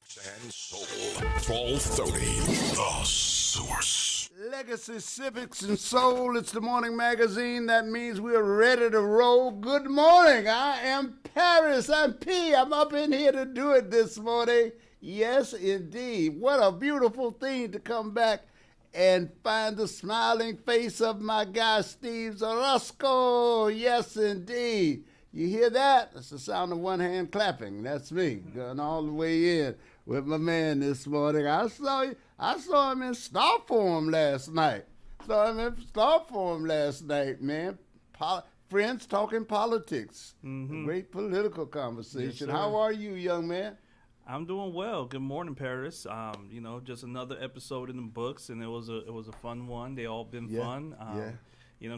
And Soul, 1230, The Source. Legacy, Civics, and Soul. It's the morning magazine. That means we're ready to roll. Good morning. I am Paris. I'm P. I'm up in here to do it this morning. Yes, indeed. What a beautiful thing to come back and find the smiling face of my guy, Steve Zarosco. Yes, indeed. You hear that? That's the sound of one hand clapping. That's me going all the way in with my man this morning. I saw him in star form last night. Man. Friends talking politics. Great political conversation. Yes, how are you, young man? I'm doing well. Good morning, Paris. Just another episode in the books, and it was a fun one. They all been fun.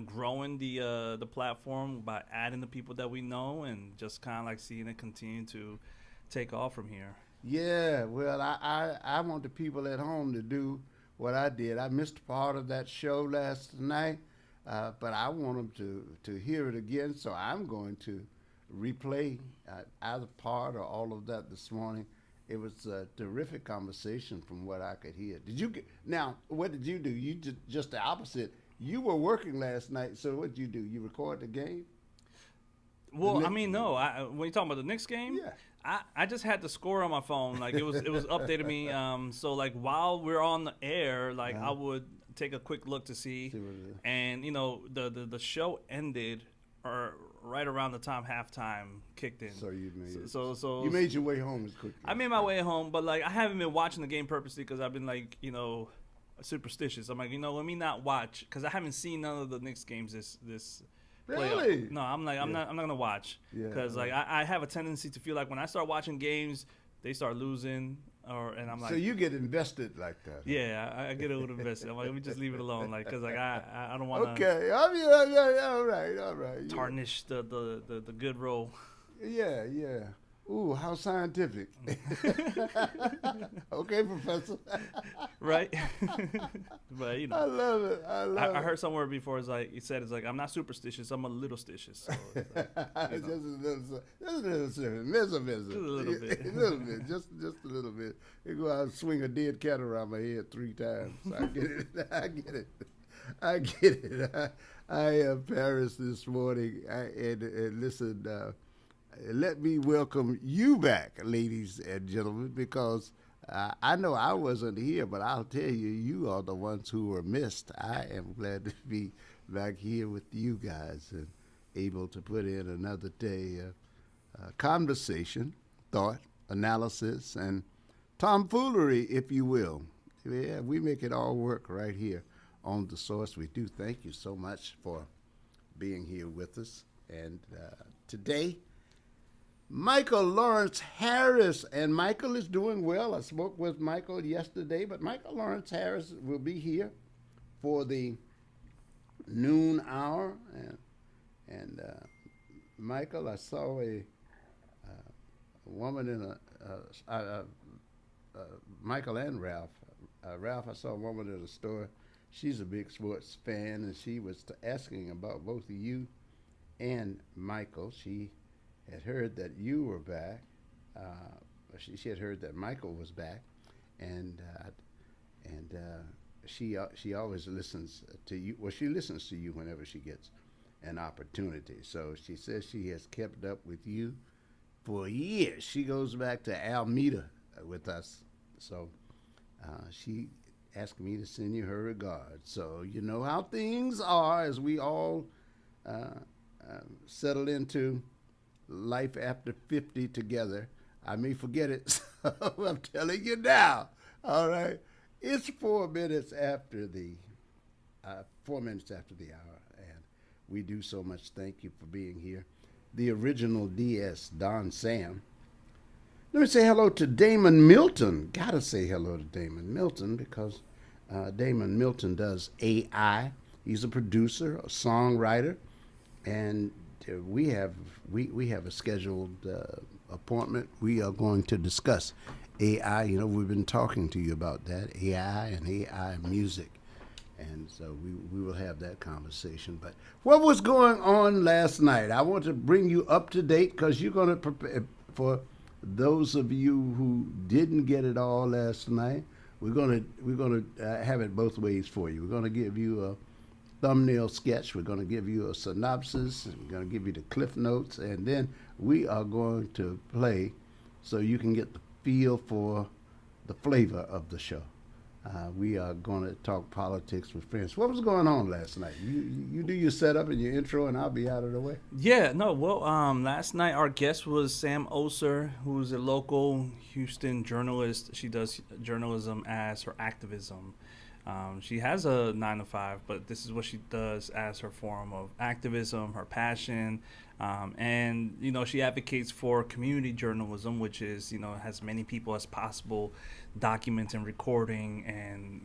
Growing the platform by adding the people that we know, and just kind of like seeing it continue to take off from here. Yeah, well, I want the people at home to do what I did. I missed part of that show last night, but I want them to hear it again, so I'm going to replay either part or all of that this morning. It was a terrific conversation from what I could hear. Now, what did you do? You did just the opposite. You were working last night, so what did you do? You record the game? Well, I mean, no. When you talking about the Knicks game, yeah. I just had the score on my phone. Like it was updated me. So like while we're on the air, like I would take a quick look to see what it is. And the show ended right around the time halftime kicked in. So you made so you made your way home as quickly. I made my way home, but like I haven't been watching the game purposely because I've been like superstitious. I'm like let me not watch because I haven't seen none of the Knicks games this. Really? No, I'm not gonna watch because like I have a tendency to feel like when I start watching games, they start losing, and I'm like. So you get invested like that? Yeah, I get a little invested. I'm like, let me just leave it alone, like because like I don't want to. Okay, all right. Tarnish the good role. Yeah. Ooh, how scientific. Okay, Professor. Right? But I love it. I heard somewhere before it's like I'm not superstitious, I'm a little stitious. So it's like, just a little bit. Just a little bit. You go out and swing a dead cat around my head 3 times. I get it. I am Paris this morning. And listen, let me welcome you back, ladies and gentlemen, because I know I wasn't here, but I'll tell you, you are the ones who were missed. I am glad to be back here with you guys and able to put in another day of conversation, thought, analysis, and tomfoolery, if you will. Yeah, we make it all work right here on The Source. We do thank you so much for being here with us. And today, Michael Lawrence Harris, and Michael is doing well. I spoke with Michael yesterday, but Michael Lawrence Harris will be here for the noon hour. And Michael, I saw a woman in Michael and Ralph. Ralph, I saw a woman in the store. She's a big sports fan, and she was asking about both of you and Michael. She had heard that you were back. She had heard that Michael was back, and she always listens to you. Well, she listens to you whenever she gets an opportunity. So she says she has kept up with you for years. She goes back to Alameda with us. So she asked me to send you her regards. So you know how things are as we all settle into life after 50 together. I may forget it, so I'm telling you now. All right, it's 4 minutes after the 4 minutes after the hour, and we do so much thank you for being here. The original DS, Don Sam. Let me say hello to Damon Milton. Gotta say hello to Damon Milton because Damon Milton does AI. He's a producer, a songwriter, and we have a scheduled appointment. We are going to discuss AI. We've been talking to you about that, AI and AI music. And so we will have that conversation. But what was going on last night? I want to bring you up to date because you're going to prepare for those of you who didn't get it all last night, we're gonna have it both ways for you. We're gonna give you a thumbnail sketch. We're gonna give you a synopsis. We're gonna give you the cliff notes, and then we are going to play, so you can get the feel for the flavor of the show. We are going to talk politics with friends. What was going on last night? You do your setup and your intro, and I'll be out of the way. Yeah, no, well, last night our guest was Sam Oser, who's a local Houston journalist. She does journalism as her activism. She has a 9 to 5, but this is what she does as her form of activism, her passion. And, she advocates for community journalism, which is, has many people as possible documenting, recording, and,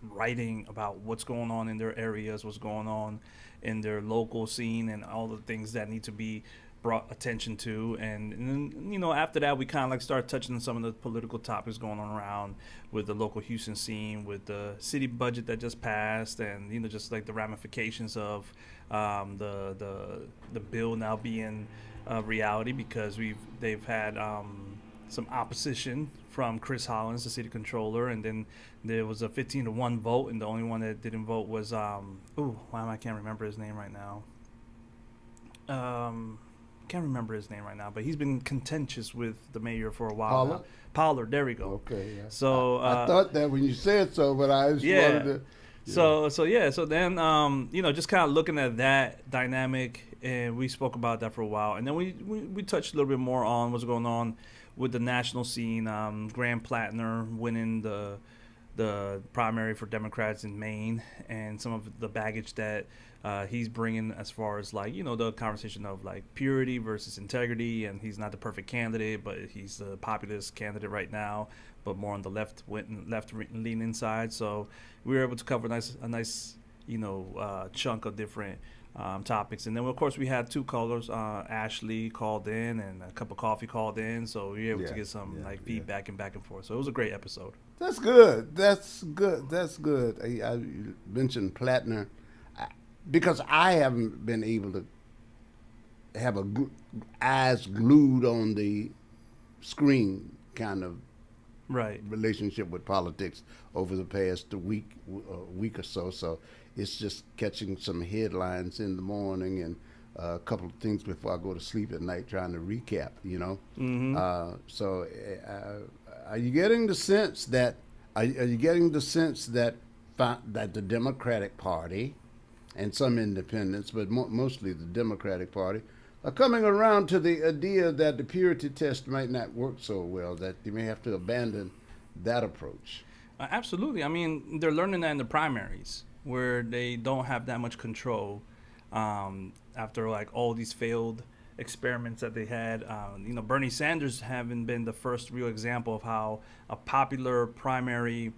writing about what's going on in their areas, what's going on in their local scene, and all the things that need to be brought attention to. And then, after that, we kind of start touching on some of the political topics going on around with the local Houston scene, with the city budget that just passed, and just like the ramifications of the bill now being reality, because they've had some opposition from Chris Hollins, the city controller, and then there was a 15-1 vote, and the only one that didn't vote was I can't remember his name right now. Can't remember his name right now, but he's been contentious with the mayor for a while now. Pollard, there we go. Okay, yeah. So I thought that when you said so, but I just wanted to. Yeah. So then just kind of looking at that dynamic, and we spoke about that for a while, and then we touched a little bit more on what's going on with the national scene. Graham Plattner winning the primary for Democrats in Maine, and some of the baggage that he's bringing as far as the conversation of purity versus integrity, and he's not the perfect candidate, but he's the populist candidate right now, but more on the left leaning side. So we were able to cover a nice chunk of different topics. And then of course we had two callers. Ashley called in, and a cup of coffee called in, so we were able to get some feedback and back and forth. So it was a great episode. That's good. I mentioned Plattner because I haven't been able to have eyes glued on the screen kind of relationship with politics over the past week or so. So it's just catching some headlines in the morning and a couple of things before I go to sleep at night, trying to recap. Mm-hmm. Are you getting the sense that that the Democratic Party and some independents, but mostly the Democratic Party, are coming around to the idea that the purity test might not work so well, that they may have to abandon that approach? Absolutely. I mean, they're learning that in the primaries, where they don't have that much control after all these failed experiments that they had. Bernie Sanders having been the first real example of how a popular primary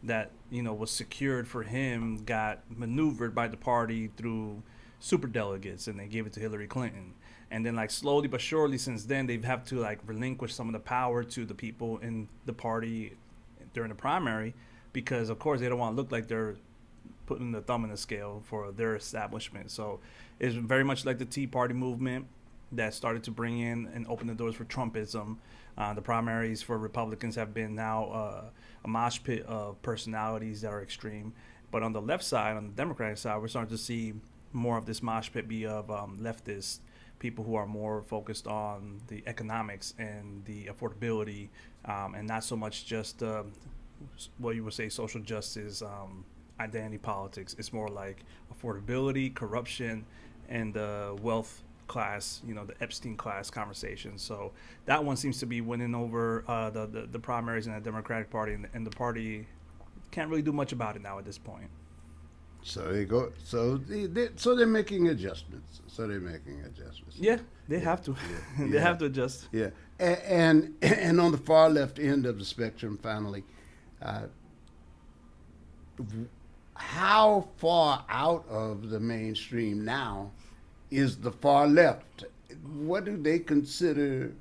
that was secured for him got maneuvered by the party through superdelegates, and they gave it to Hillary Clinton. And then slowly but surely since then, they've had to relinquish some of the power to the people in the party during the primary, because of course they don't want to look like they're putting the thumb in the scale for their establishment. So it's very much like the Tea Party movement that started to bring in and open the doors for Trumpism. The primaries for Republicans have been now a mosh pit of personalities that are extreme. But on the left side, on the Democratic side, we're starting to see more of this mosh pit be of leftist people who are more focused on the economics and the affordability, and not so much just what you would say social justice, identity politics. It's more like affordability, corruption, and the wealth class, the Epstein class conversation. So that one seems to be winning over the primaries in the Democratic Party, and the party can't really do much about it now at this point. So they go. So they're making adjustments. Yeah, they have to. They have to adjust. Yeah, and on the far left end of the spectrum, finally, how far out of the mainstream now is the far left? What do they consider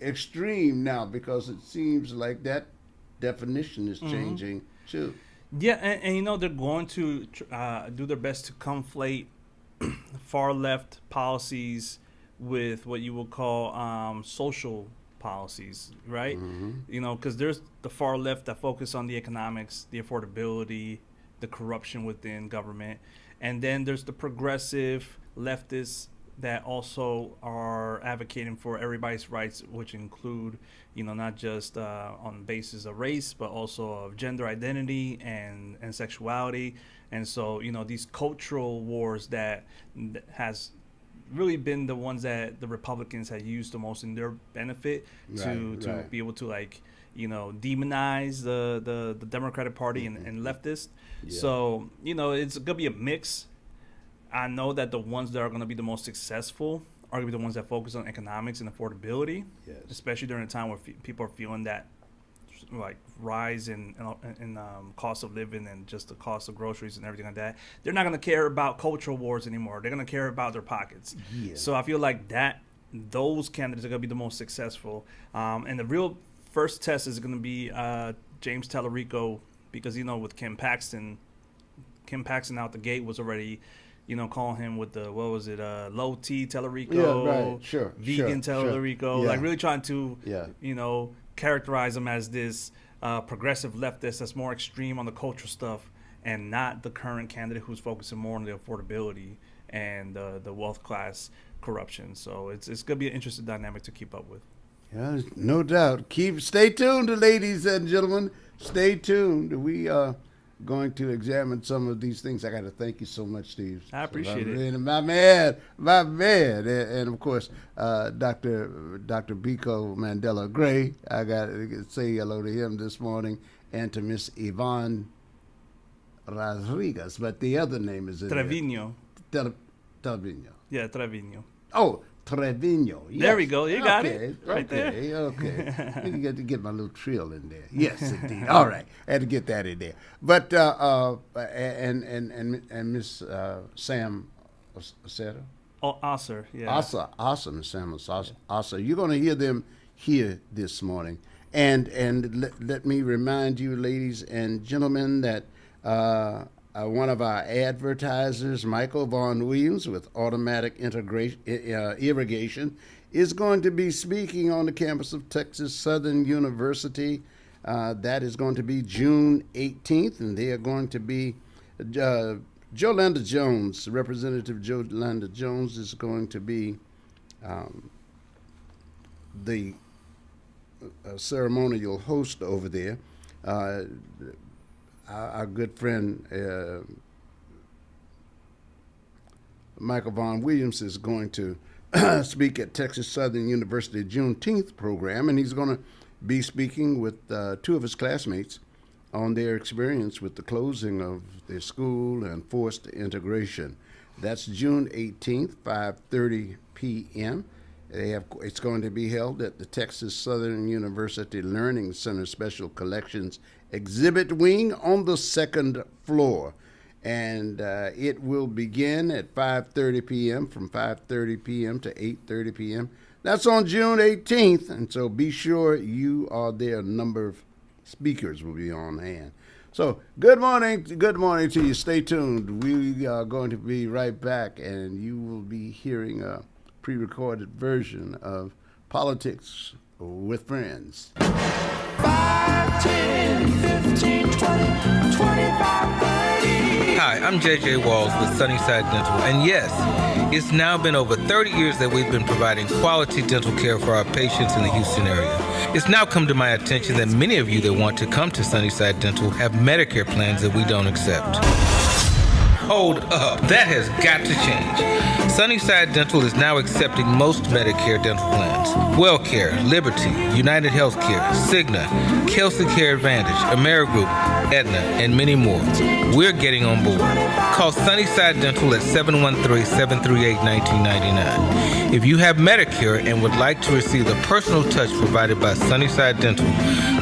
extreme now? Because it seems like that definition is changing too. Yeah, and they're going to do their best to conflate far left policies with what you would call social policies, right? Mm-hmm. You know, because there's the far left that focus on the economics, the affordability, the corruption within government, and then there's the progressive leftists that also are advocating for everybody's rights, which include, you know, not just on the basis of race, but also of gender identity and sexuality. And so, you know, these cultural wars that has really been the ones that the Republicans have used the most in their benefit to be able to, like, you know, demonize the Democratic Party and leftists. Yeah. So, you know, it's going to be a mix. I know that the ones that are going to be the most successful are going to be the ones that focus on economics and affordability, especially during a time where people are feeling that, like, rise in cost of living and just the cost of groceries and everything like that. They're not going to care about cultural wars anymore. They're going to care about their pockets. Yeah. So I feel like those candidates are going to be the most successful. And the real first test is going to be James Tallarico, because, you know, with Kim Paxton out the gate was already, you know, calling him with the, what was it, low T Tallarico, vegan Tallarico, like really trying to, you know, characterize him as this progressive leftist that's more extreme on the cultural stuff, and not the current candidate who's focusing more on the affordability and the wealth class corruption. So it's going to be an interesting dynamic to keep up with. Yeah, no doubt. Stay tuned, ladies and gentlemen. Stay tuned. We are going to examine some of these things. I got to thank you so much, Steve. I appreciate it. My man. And of course, Dr. Biko Mandela Gray. I got to say hello to him this morning, and to Miss Yvonne Rodriguez. But the other name is Trevino. Trevino. Yeah, Trevino. Oh, Trevino. Yes. There we go. You got it. Right there. Okay. You got to get my little trill in there. Yes, indeed. All right. I had to get that in there. But and Miss Sam Aceta. Oh, Asser. Yeah. Asser, Miss Sam Asser. You're going to hear them here this morning. And let me remind you, ladies and gentlemen, that one of our advertisers, Michael Vaughn Williams with Automatic Irrigation, is going to be speaking on the campus of Texas Southern University. That is going to be June 18th, and they are going to be Jolanda Jones, Representative Jolanda Jones, is going to be the ceremonial host over there. Our good friend Michael Vaughn Williams is going to speak at Texas Southern University Juneteenth program, and he's going to be speaking with two of his classmates on their experience with the closing of their school and forced integration. That's June 18th, 5:30 p.m. It's going to be held at the Texas Southern University Learning Center Special Collections Exhibit Wing on the second floor. And it will begin at 5:30 p.m., from 5:30 p.m. to 8:30 p.m. That's on June 18th, and so be sure you are there. A number of speakers will be on hand. So good morning to you. Stay tuned. We are going to be right back, and you will be hearing a pre-recorded version of Politics with Friends. 5, 10, 15, 20, 25, 30. Hi, I'm JJ Walls with Sunnyside Dental, and yes, it's now been over 30 years that we've been providing quality dental care for our patients in the Houston area. It's now come to my attention that many of you that want to come to Sunnyside Dental have Medicare plans that we don't accept. Hold up, that has got to change. Sunnyside Dental is now accepting most Medicare dental plans. WellCare, Liberty, United Healthcare, Cigna, Kelsey Care Advantage, Amerigroup, Aetna, and many more. We're getting on board. Call Sunnyside Dental at 713-738-1999. If you have Medicare and would like to receive the personal touch provided by Sunnyside Dental,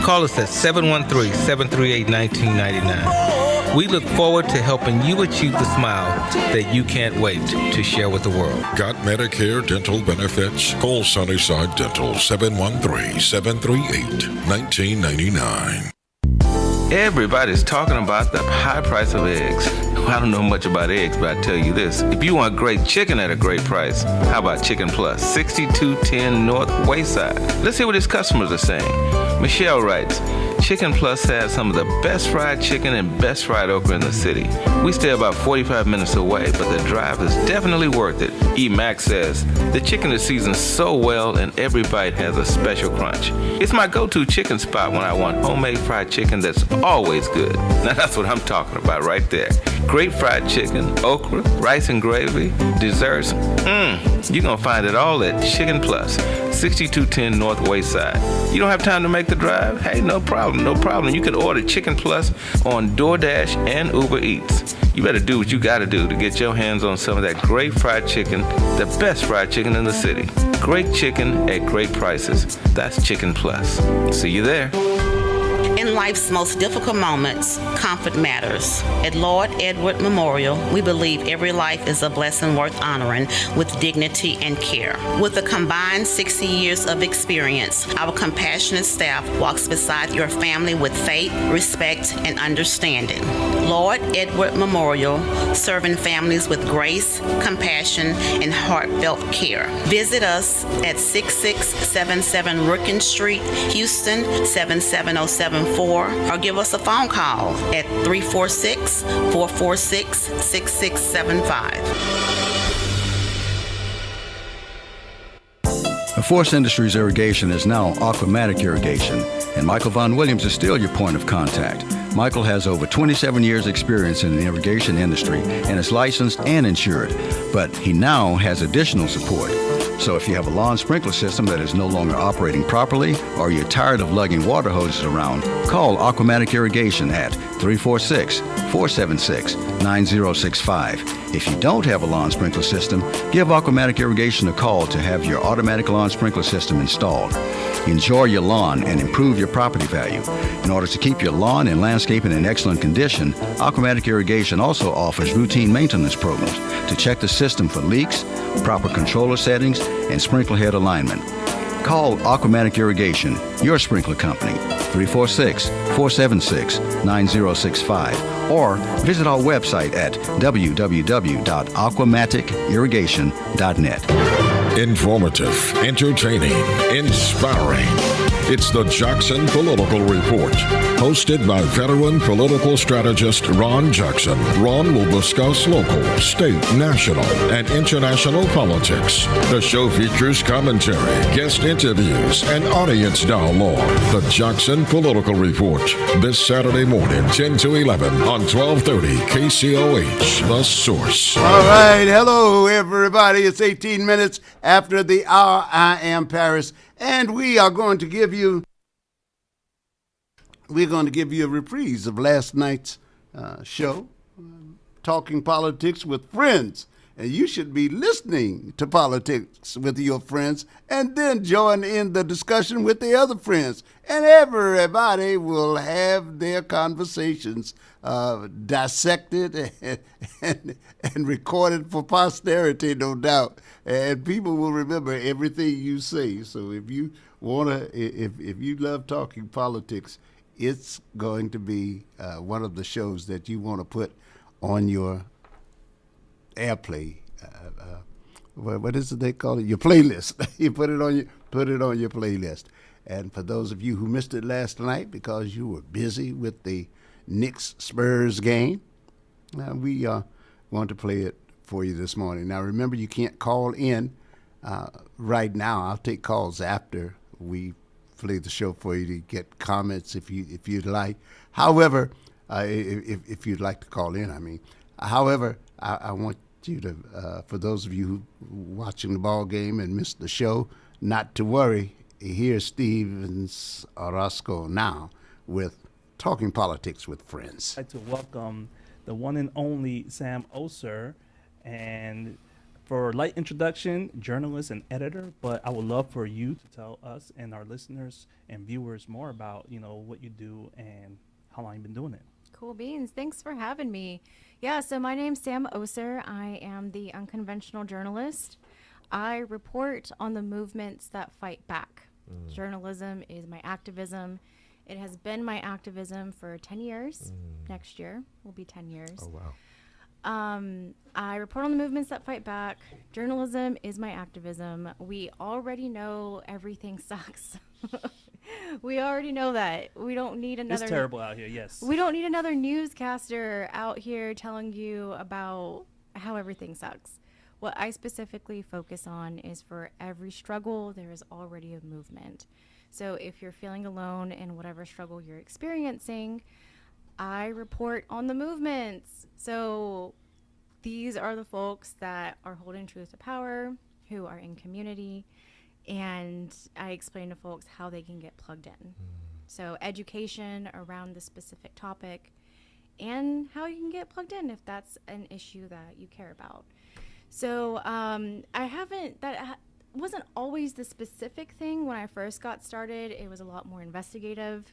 call us at 713-738-1999. We look forward to helping you achieve the smile that you can't wait to share with the world. Got Medicare dental benefits? Call Sunnyside Dental, 713-738-1999. Everybody's talking about the high price of eggs. I don't know much about eggs, but I tell you this. If you want great chicken at a great price, how about Chicken Plus, 6210 North Wayside? Let's hear what his customers are saying. Michelle writes, Chicken Plus has some of the best fried chicken and best fried okra in the city. We stay about 45 minutes away, but the drive is definitely worth it. E. Max says, the chicken is seasoned so well and every bite has a special crunch. It's my go-to chicken spot when I want homemade fried chicken that's always good. Now that's what I'm talking about right there. Great fried chicken, okra, rice and gravy, desserts. You're going to find it all at Chicken Plus, 6210 North Wayside. You don't have time to make the drive? Hey, no problem. You can order Chicken Plus on DoorDash and Uber Eats. You better do what you got to do to get your hands on some of that great fried chicken, the best fried chicken in the city. Great chicken at great prices. That's Chicken Plus. See you there. In life's most difficult moments, comfort matters. At Lord Edward Memorial, we believe every life is a blessing worth honoring with dignity and care. With a combined 60 years of experience, our compassionate staff walks beside your family with faith, respect, and understanding. Lord Edward Memorial, serving families with grace, compassion, and heartfelt care. Visit us at 6677 Rookin Street, Houston, 77074, or give us a phone call at 346-446-6675. The Force Industries Irrigation is now Aquamatic Irrigation, and Michael Von Williams is still your point of contact. Michael has over 27 years experience in the irrigation industry and is licensed and insured, but he now has additional support. So if you have a lawn sprinkler system that is no longer operating properly or you're tired of lugging water hoses around, call Aquamatic Irrigation at 346-476-9065. If you don't have a lawn sprinkler system, give Aquamatic Irrigation a call to have your automatic lawn sprinkler system installed. Enjoy your lawn and improve your property value. In order to keep your lawn and landscaping in excellent condition, Aquamatic Irrigation also offers routine maintenance programs to check the system for leaks, proper controller settings, and sprinkler head alignment. Call Aquamatic Irrigation, your sprinkler company, 346-476-9065, or visit our website at www.aquamaticirrigation.net. Informative, entertaining, inspiring. It's the Jackson Political Report, hosted by veteran political strategist Ron Jackson. Ron will discuss local, state, national, and international politics. The show features commentary, guest interviews, and audience dialogue. The Jackson Political Report, this Saturday morning, 10 to 11 on 1230 KCOH, The Source. All right. Hello, everybody. It's 18 minutes after the hour. I am Paris. And we are going to give you a reprise of last night's show, Talking Politics with Friends. And you should be listening to politics with your friends and then join in the discussion with the other friends. And everybody will have their conversations dissected and recorded for posterity, no doubt. And people will remember everything you say. So if you if you love talking politics, it's going to be one of the shows that you want to put on your airplay. What is it they call it? Your playlist. You put it on your playlist. And for those of you who missed it last night because you were busy with the Knicks Spurs game, we want to play it for you this morning. Now remember, you can't call in right now. I'll take calls after we play the show for you to get comments if you'd like. However, if you'd like to call in, I mean. However, I want you to, for those of you who watching the ball game and missed the show, not to worry. Here's Stevens Orozco now with Talking Politics with Friends. I'd like to welcome the one and only Sam Oser, and for a light introduction, journalist and editor, but I would love for you to tell us and our listeners and viewers more about, what you do and how long you've been doing it. Cool beans. Thanks for having me. Yeah, so my name's Sam Oser. I am the unconventional journalist. I report on the movements that fight back. Journalism is my activism, It has been my activism for 10 years. Next year will be 10 years. Oh, wow. I report on the movements that fight back. Journalism is my activism. We already know everything sucks. We already know that. We don't need another. It's terrible out here, yes. We don't need another newscaster out here telling you about how everything sucks. What I specifically focus on is for every struggle, there is already a movement. So if you're feeling alone in whatever struggle you're experiencing, I report on the movements. So these are the folks that are holding truth to power, who are in community, and I explain to folks how they can get plugged in. So education around the specific topic and how you can get plugged in if that's an issue that you care about. So wasn't always the specific thing when I first got started. It was a lot more investigative,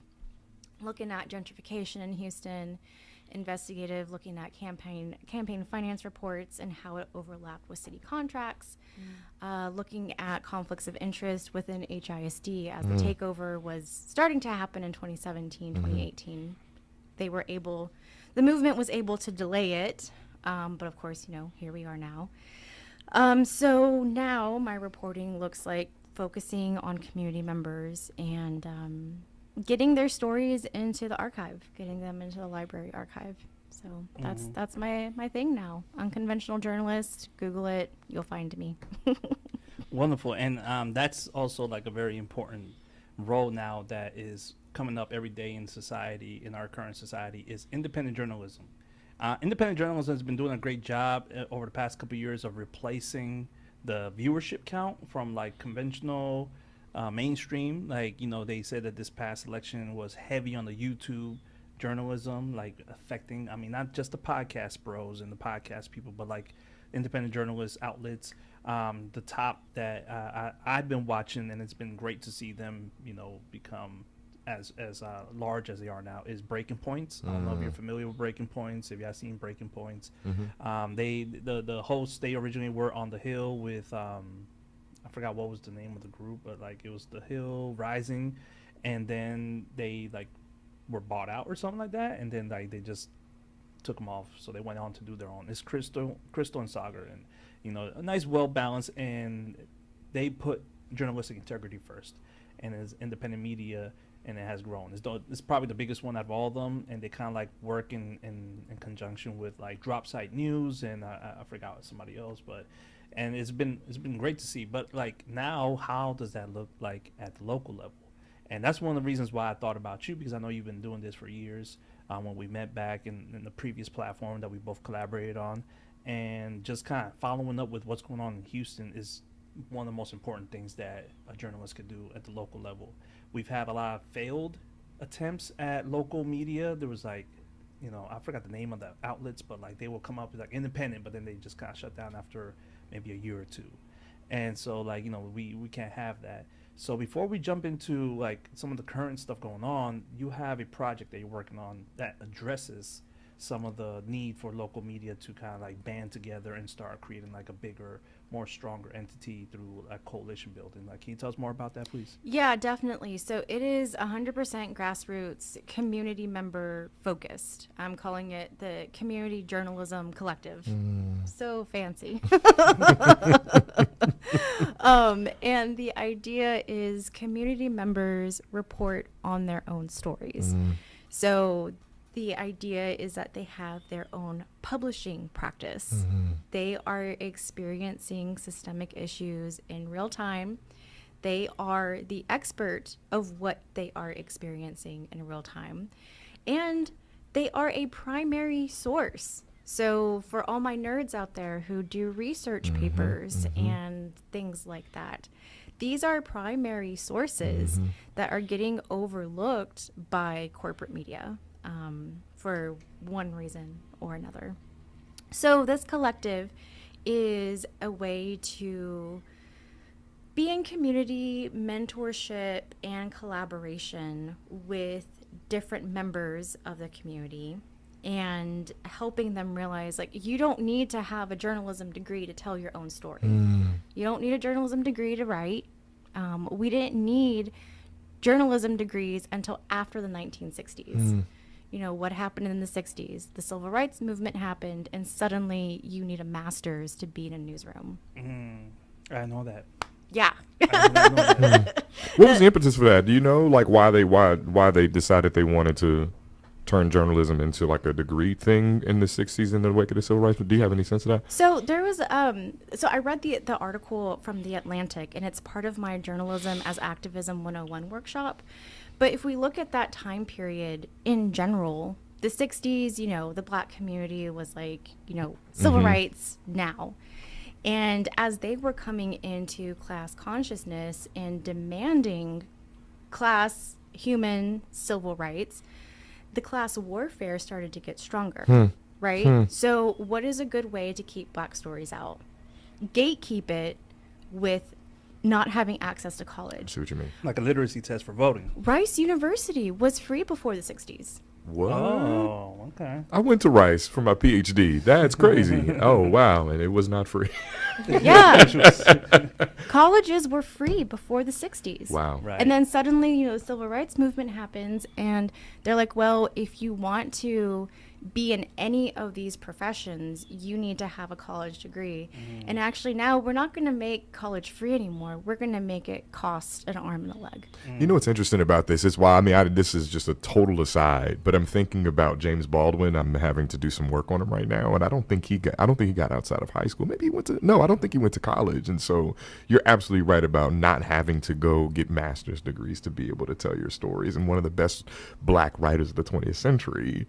looking at gentrification in Houston, investigative, looking at campaign finance reports and how it overlapped with city contracts, looking at conflicts of interest within HISD as the takeover was starting to happen in 2017, 2018. The movement was able to delay it, but of course, here we are now. So now my reporting looks like focusing on community members and getting their stories into the archive, getting them into the library archive. So that's my thing now. Unconventional journalist, Google it, you'll find me. Wonderful. And that's also like a very important role now that is coming up every day in society, in our current society, is independent journalism. Independent journalism has been doing a great job over the past couple of years of replacing the viewership count from like conventional mainstream. Like, they said that this past election was heavy on the YouTube journalism, like affecting, not just the podcast bros and the podcast people, but like independent journalist outlets. The top that I've been watching, and it's been great to see them, become as large as they are now, is Breaking Points. I don't know if you're familiar with Breaking Points, if y'all seen Breaking Points. The hosts, they originally were on The Hill with I forgot what was the name of the group, but like it was The Hill Rising, and then they like were bought out or something like that, and then like they just took them off, so they went on to do their own. It's Crystal and Sagar, and a nice, well balanced, and they put journalistic integrity first, and it's independent media, and it has grown. It's probably the biggest one out of all of them, and they kind of like work in conjunction with like Drop Site News, and I forgot somebody else, and it's been great to see. But like now, how does that look like at the local level? And that's one of the reasons why I thought about you, because I know you've been doing this for years. When we met back in the previous platform that we both collaborated on, and just kind of following up with what's going on in Houston is one of the most important things that a journalist could do at the local level. We've had a lot of failed attempts at local media. There was like, I forgot the name of the outlets, but like they will come up with like independent, but then they just kind of shut down after maybe a year or two. And so like, we can't have that. So before we jump into like some of the current stuff going on, you have a project that you're working on that addresses some of the need for local media to kind of like band together and start creating like a bigger, more stronger entity through a coalition building. Like, can you tell us more about that, please? Yeah, definitely. So it is 100% grassroots, community member focused. I'm calling it the Community Journalism Collective. So fancy. And the idea is community members report on their own stories. So the idea is that they have their own publishing practice. They are experiencing systemic issues in real time. They are the expert of what they are experiencing in real time. And they are a primary source. So for all my nerds out there who do research papers and things like that, these are primary sources that are getting overlooked by corporate media for one reason or another. So this collective is a way to be in community mentorship and collaboration with different members of the community, and helping them realize, like, you don't need to have a journalism degree to tell your own story. You don't need a journalism degree to write. We didn't need journalism degrees until after the 1960s. You know, what happened in the 60s? The civil rights movement happened, and suddenly you need a master's to be in a newsroom. I know that. Yeah. What was the impetus for that? Do you know, like, why they decided they wanted to turn journalism into like a degree thing in the 60s in the wake of the civil rights? Do you have any sense of that? So there was so I read the article from The Atlantic, and it's part of my Journalism as Activism 101 workshop. But if we look at that time period in general, the 60s, you know, the Black community was like, you know, civil rights now. And as they were coming into class consciousness and demanding class, human, civil rights, the class warfare started to get stronger, right? So what is a good way to keep Black stories out? Gatekeep it with not having access to college. I see what you mean. Like a literacy test for voting. Rice University was free before the 60s. What? Oh, okay. I went to Rice for my PhD. That's crazy. Oh, wow. And it was not free. Yeah. Colleges were free before the 60s. Wow. Right. And then suddenly, you know, the civil rights movement happens, and they're like, well, if you want to be in any of these professions, you need to have a college degree. And actually now we're not going to make college free anymore. We're going to make it cost an arm and a leg. You know what's interesting about this? It's why, I mean, this is just a total aside, but I'm thinking about James Baldwin. I'm having to do some work on him right now, and I don't think he got outside of high school. Maybe he went to, no, I don't think he went to college. And so you're absolutely right about not having to go get master's degrees to be able to tell your stories. And one of the best Black writers of the 20th century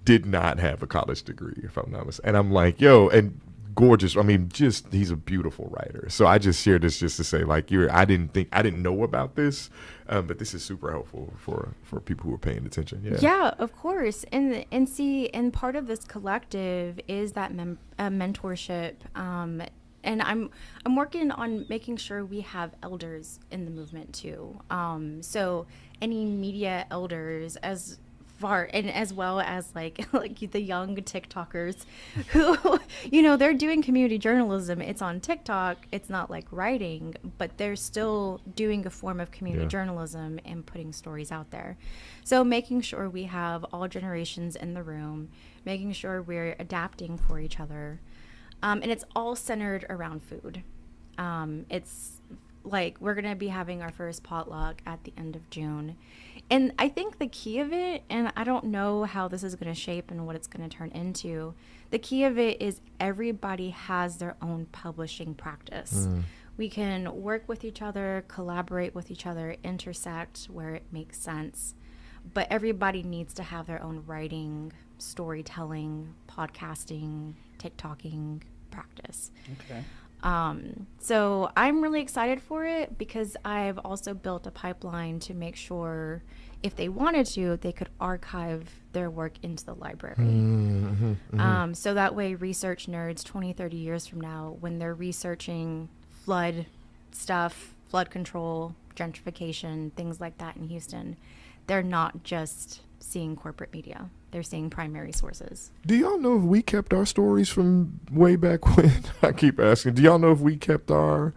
did not have a college degree, if I'm not mistaken. And I'm like, yo, and gorgeous. I mean, just, he's a beautiful writer. So I just shared this just to say, like, I didn't know about this, but this is super helpful for people who are paying attention. Yeah, of course. And see, and part of this collective is that mentorship. And I'm working on making sure we have elders in the movement too. So any media elders as well as like the young TikTokers who, you know, they're doing community journalism. It's on TikTok. It's not like writing, but they're still doing a form of community journalism and putting stories out there. So making sure we have all generations in the room, making sure we're adapting for each other. And it's all centered around food. It's like we're going to be having our first potluck at the end of June. And I think the key of it, and I don't know how this is going to shape and what it's going to turn into, the key of it is everybody has their own publishing practice. We can work with each other, collaborate with each other, intersect where it makes sense. But everybody needs to have their own writing, storytelling, podcasting, TikToking practice. Okay. So I'm really excited for it because I've also built a pipeline to make sure if they wanted to, they could archive their work into the library. So that way research nerds 20, 30 years from now, when they're researching flood stuff, flood control, gentrification, things like that in Houston, they're not just seeing corporate media. They're seeing primary sources. Do y'all know if we kept our stories from way back when? I keep asking. Do y'all know if we kept our...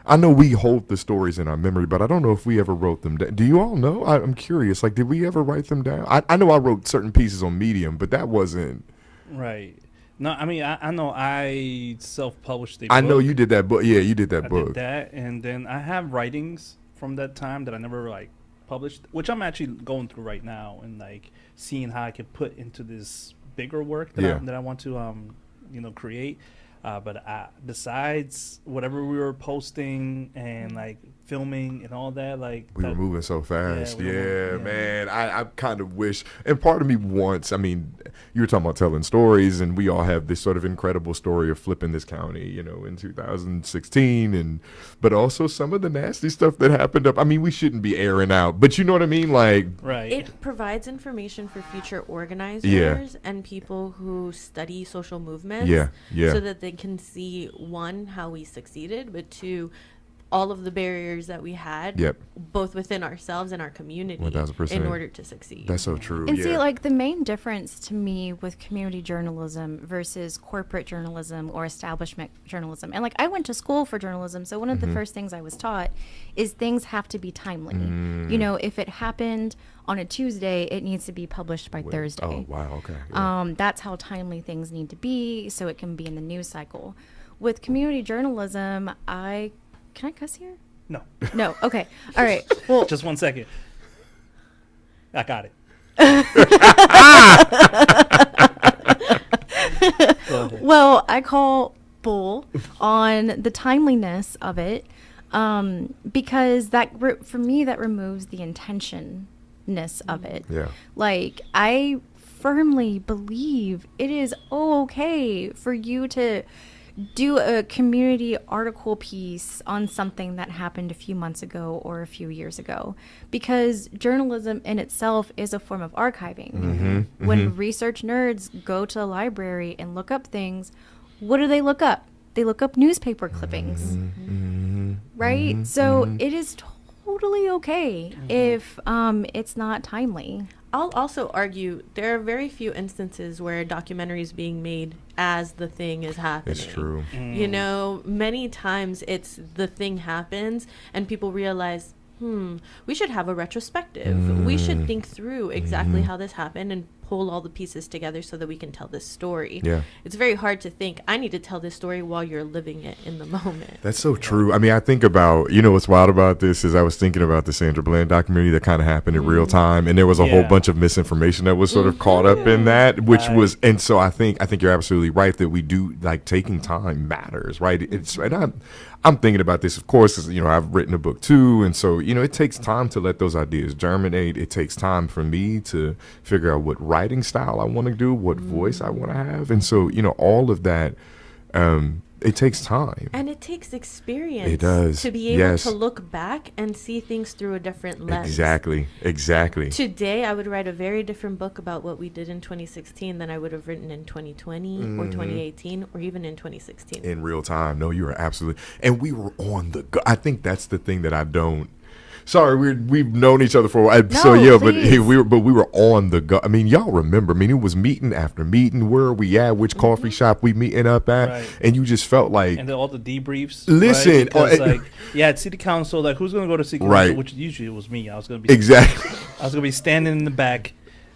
I know we hold the stories in our memory, but I don't know if we ever wrote them down. Do you all know? I'm curious. Like, did we ever write them down? I know I wrote certain pieces on Medium, but that wasn't... Right. No, I mean, I know I self-published a book. I know you did that book. Yeah, you did that book. I did that, and then I have writings from that time that I never, like, published, which I'm actually going through right now and, like, seeing how I could put into this bigger work that I want to, create. But besides whatever we were posting and, like, filming and all that, like... We were moving so fast. Yeah, man. I kind of wish... And part of me wants... I mean, you were talking about telling stories, and we all have this sort of incredible story of flipping this county, you know, in 2016. But also some of the nasty stuff that happened up... I mean, we shouldn't be airing out, but you know what I mean? Like... Right. It provides information for future organizers and people who study social movements. Yeah. So that they can see, one, how we succeeded, but two, all of the barriers that we had, Yep. both within ourselves and our community, 1000%. in order to succeed. That's so true. And yeah. see, like, the main difference to me with community journalism versus corporate journalism or establishment journalism, and like, I went to school for journalism, so one of the first things I was taught is things have to be timely. You know, if it happened on a Tuesday, it needs to be published by Thursday. Oh, wow. Okay. Yeah. That's how timely things need to be, so it can be in the news cycle. With community journalism, can I cuss here? No. No. Okay. All right. Well, Just 1 second. I got it. Go ahead. well, I call bull on the timeliness of it, because for me that removes the intentionness of it. Yeah. Like, I firmly believe it is okay for you to do a community article piece on something that happened a few months ago or a few years ago, because journalism in itself is a form of archiving. When research nerds go to the library and look up things, what do they look up? They look up newspaper clippings, right? So it is totally okay if it's not timely. I'll also argue there are very few instances where a documentary is being made as the thing is happening. It's true. You know, many times it's the thing happens and people realize, we should have a retrospective. We should think through exactly how this happened and pull all the pieces together so that we can tell this story. Yeah. It's very hard to think, I need to tell this story while you're living it in the moment. That's so true. I mean, I think about, what's wild about this is I was thinking about the Sandra Bland documentary that kind of happened in real time, and there was a whole bunch of misinformation that was sort of caught up in that, which was, and so I think you're absolutely right that we do, like, taking time matters, right? It's, and I'm thinking about this, of course, as, I've written a book too, and so, it takes time to let those ideas germinate. It takes time for me to figure out what writing style I want to do, what voice I want to have, and so, all of that, it takes time. And it takes experience. It does. To be able to look back and see things through a different lens. Exactly. Today, I would write a very different book about what we did in 2016 than I would have written in 2020 or 2018 or even in 2016. In real time. No, you are absolutely. And we were on the go. I think that's the thing that I don't. Sorry, we've known each other for a while. But we were on the go. I mean, y'all remember? I mean, it was meeting after meeting. Where are we at? Which coffee shop we meeting up at? Right. And you just felt like, and then all the debriefs. Listen, right? Because, at city council, like, who's gonna go to city council? Right. Which usually it was me. I was gonna be I was gonna be standing in the back,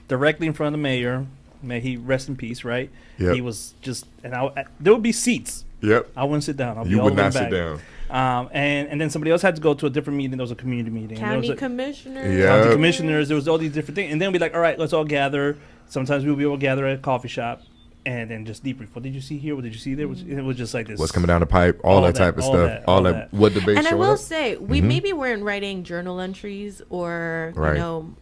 directly in front of the mayor. May he rest in peace. Right. Yep. He was just, and there would be seats. Yep. I wouldn't sit down. You would not sit down. And then somebody else had to go to a different meeting. There was a community meeting. County commissioners. Yeah. County commissioners. There was all these different things. And then we'd be like, all right, let's all gather. Sometimes we'll be able to gather at a coffee shop and then just debrief. What did you see here? What did you see there? It was just like this. What's coming down the pipe? All that type of stuff. All that. What debate And I showing will up? say, we maybe weren't writing journal entries or,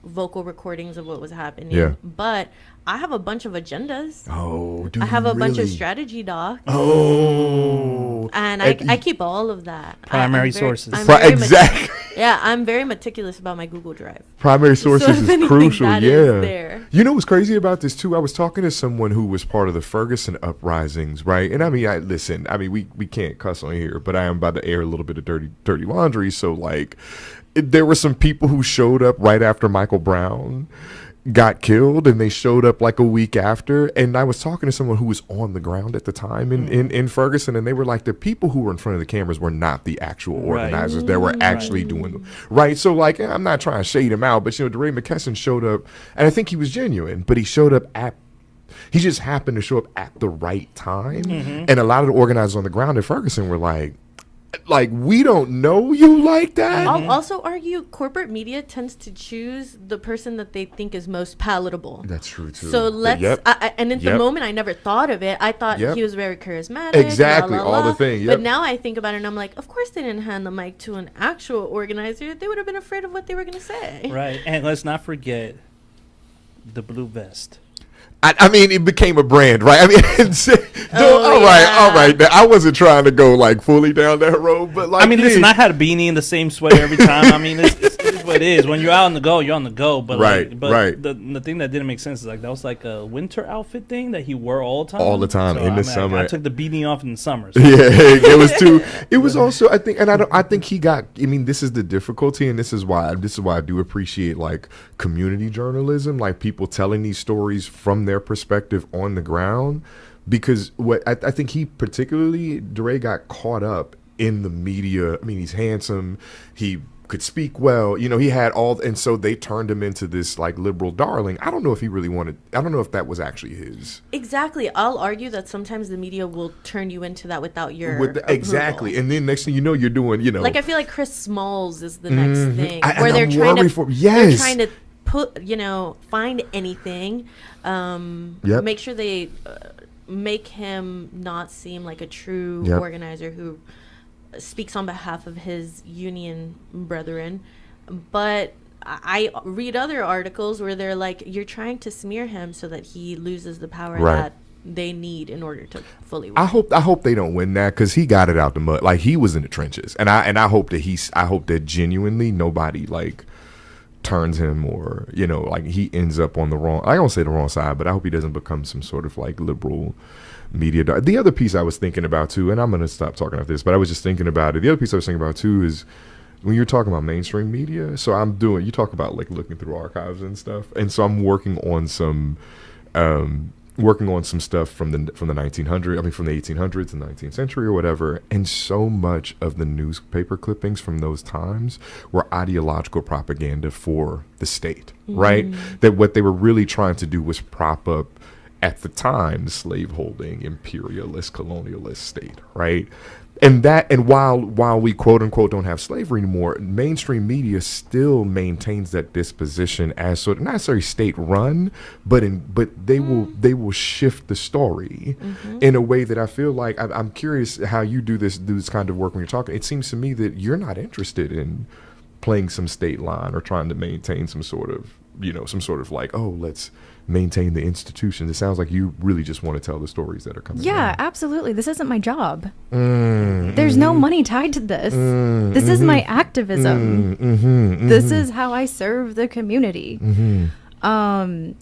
vocal recordings of what was happening. Yeah. But I have a bunch of agendas. Oh, dude. I have a bunch of strategy docs. Oh. And I keep all of that. Primary sources. Exactly. I'm very meticulous about my Google Drive. Primary sources is crucial. That yeah. is there. You know what's crazy about this too? I was talking to someone who was part of the Ferguson uprisings, right? And I mean, we can't cuss on here, but I am about to air a little bit of dirty laundry. So like, there were some people who showed up right after Michael Brown got killed, and they showed up like a week after. And I was talking to someone who was on the ground at the time in Ferguson, and they were like, the people who were in front of the cameras were not the actual organizers that were actually doing them. Right. So like, I'm not trying to shade him out, but DeRay McKesson showed up, and I think he was genuine, but he showed up he just happened to show up at the right time. And a lot of the organizers on the ground at Ferguson were like, we don't know you like that. I'll also argue corporate media tends to choose the person that they think is most palatable. That's true too. So let's and in the moment I never thought of it. I thought he was very charismatic. Exactly, all the thing. But now I think about it and I'm like, of course they didn't hand the mic to an actual organizer. They would have been afraid of what they were going to say. Right. And let's not forget the blue vest. I mean, it became a brand, right? I mean, all right. Now, I wasn't trying to go like fully down that road, but like, I mean, listen, I had a beanie and the same sweater every time. I mean, it's what it is. When you're out on the go, you're on the go. But Right, like, but right. The thing that didn't make sense is like that was like a winter outfit thing that he wore all the time. All the time in the summer. I took the beanie off in the summer. So. Yeah, it was too. It was also, I think, and I think he got. I mean, this is the difficulty, and this is why I do appreciate like community journalism, like people telling these stories from their perspective on the ground, because what I think he particularly DeRay got caught up in the media. I mean, he's handsome, he could speak well, you know, he had all, and so they turned him into this like liberal darling. I don't know if he really wanted, I don't know if that was actually his. Exactly. I'll argue that sometimes the media will turn you into that without your exactly. And then next thing you know, you're doing, you know, like I feel like Chris Smalls is the next thing where they're trying to put, you know, find anything, make sure they make him not seem like a true organizer who speaks on behalf of his union brethren. But I read other articles where they're like, you're trying to smear him so that he loses the power that they need in order to fully win. I hope they don't win that, because he got it out the mud. Like, he was in the trenches, and I hope that genuinely nobody like turns him, or, you know, like he ends up on the wrong, I don't say the wrong side, but I hope he doesn't become some sort of like liberal media. The other piece I was thinking about too, and I'm going to stop talking about this, but I was just thinking about it. The other piece I was thinking about too is when you're talking about mainstream media. So you talk about like looking through archives and stuff. And so I'm working on some stuff from the 1900s, I mean, from the 1800s and 19th century or whatever. And so much of the newspaper clippings from those times were ideological propaganda for the state, right? That what they were really trying to do was prop up, at the time, the slaveholding, imperialist, colonialist state, right? And while we quote unquote don't have slavery anymore, mainstream media still maintains that disposition as sort of not necessarily state run, but they will shift the story in a way that I feel like I'm curious how you do this kind of work when you're talking. It seems to me that you're not interested in playing some state line or trying to maintain some sort of like, oh, let's maintain the institution. It sounds like you really just want to tell the stories that are coming. Yeah, absolutely. This isn't my job. There's no money tied to this. This is my activism. This is how I serve the community. And,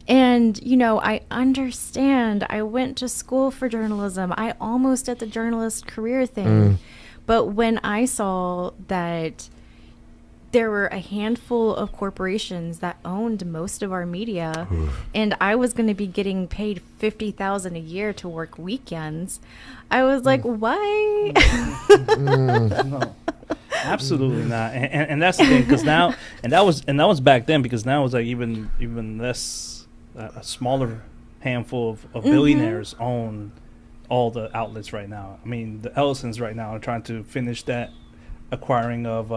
you know, I understand. I went to school for journalism. I almost did the journalist career thing. But when I saw that there were a handful of corporations that owned most of our media, and I was going to be getting paid $50,000 a year to work weekends, I was like, why? No, absolutely not. And that's the thing, because now, and that was back then, because now it's like even less, a smaller handful of billionaires own all the outlets right now. I mean, the Ellisons right now are trying to finish that acquiring of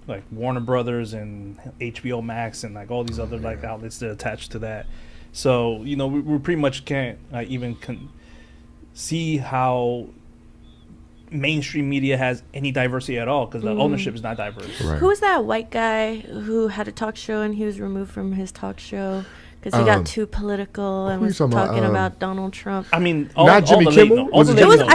like Warner Brothers and HBO Max and like all these other like outlets that are attached to that. So, you know, we pretty much can't even see how mainstream media has any diversity at all, because the ownership is not diverse. Right. Who was that white guy who had a talk show and he was removed from his talk show because he got too political and was talking about Donald Trump? I mean, not Jimmy Kimmel.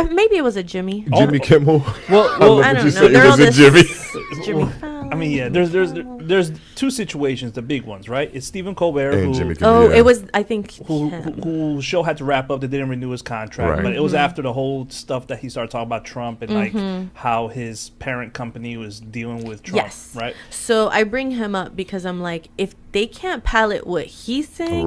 Maybe it was a Jimmy. Jimmy Kimmel. Well, I don't know. They're all this Jimmy. I mean, yeah. There's two situations, the big ones, right? It's Stephen Colbert, and Jimmy Kimmel, it was, I think, who show had to wrap up. They didn't renew his contract, but it was after the whole stuff that he started talking about Trump and like how his parent company was dealing with Trump, right? So I bring him up because I'm like, if they can't palate what he's saying,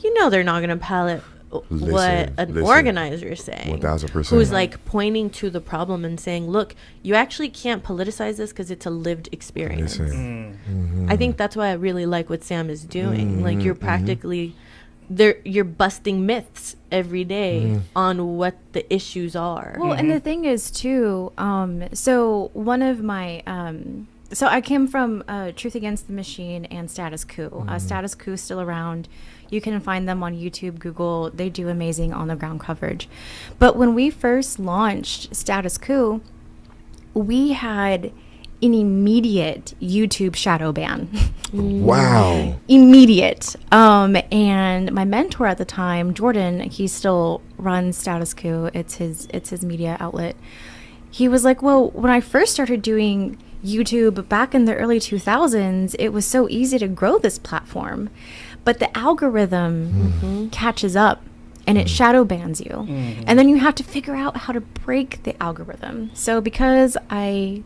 you know, they're not going to palate what an organizer is saying, 1000%, who's like pointing to the problem and saying, look, you actually can't politicize this because it's a lived experience. I think that's why I really like what Sam is doing. Like, you're practically you're busting myths every day on what the issues are. Well, and the thing is too, so one of my so I came from Truth Against the Machine and Status Quo. Status Quo is still around. You can find them on YouTube, Google. They do amazing on-the-ground coverage. But when we first launched Status Quo, we had an immediate YouTube shadow ban. Wow. Immediate. And my mentor at the time, Jordan, he still runs Status Quo. It's his media outlet. He was like, well, when I first started doing YouTube back in the early 2000s, it was so easy to grow this platform, but the algorithm catches up and it shadow bans you. And then you have to figure out how to break the algorithm. So because I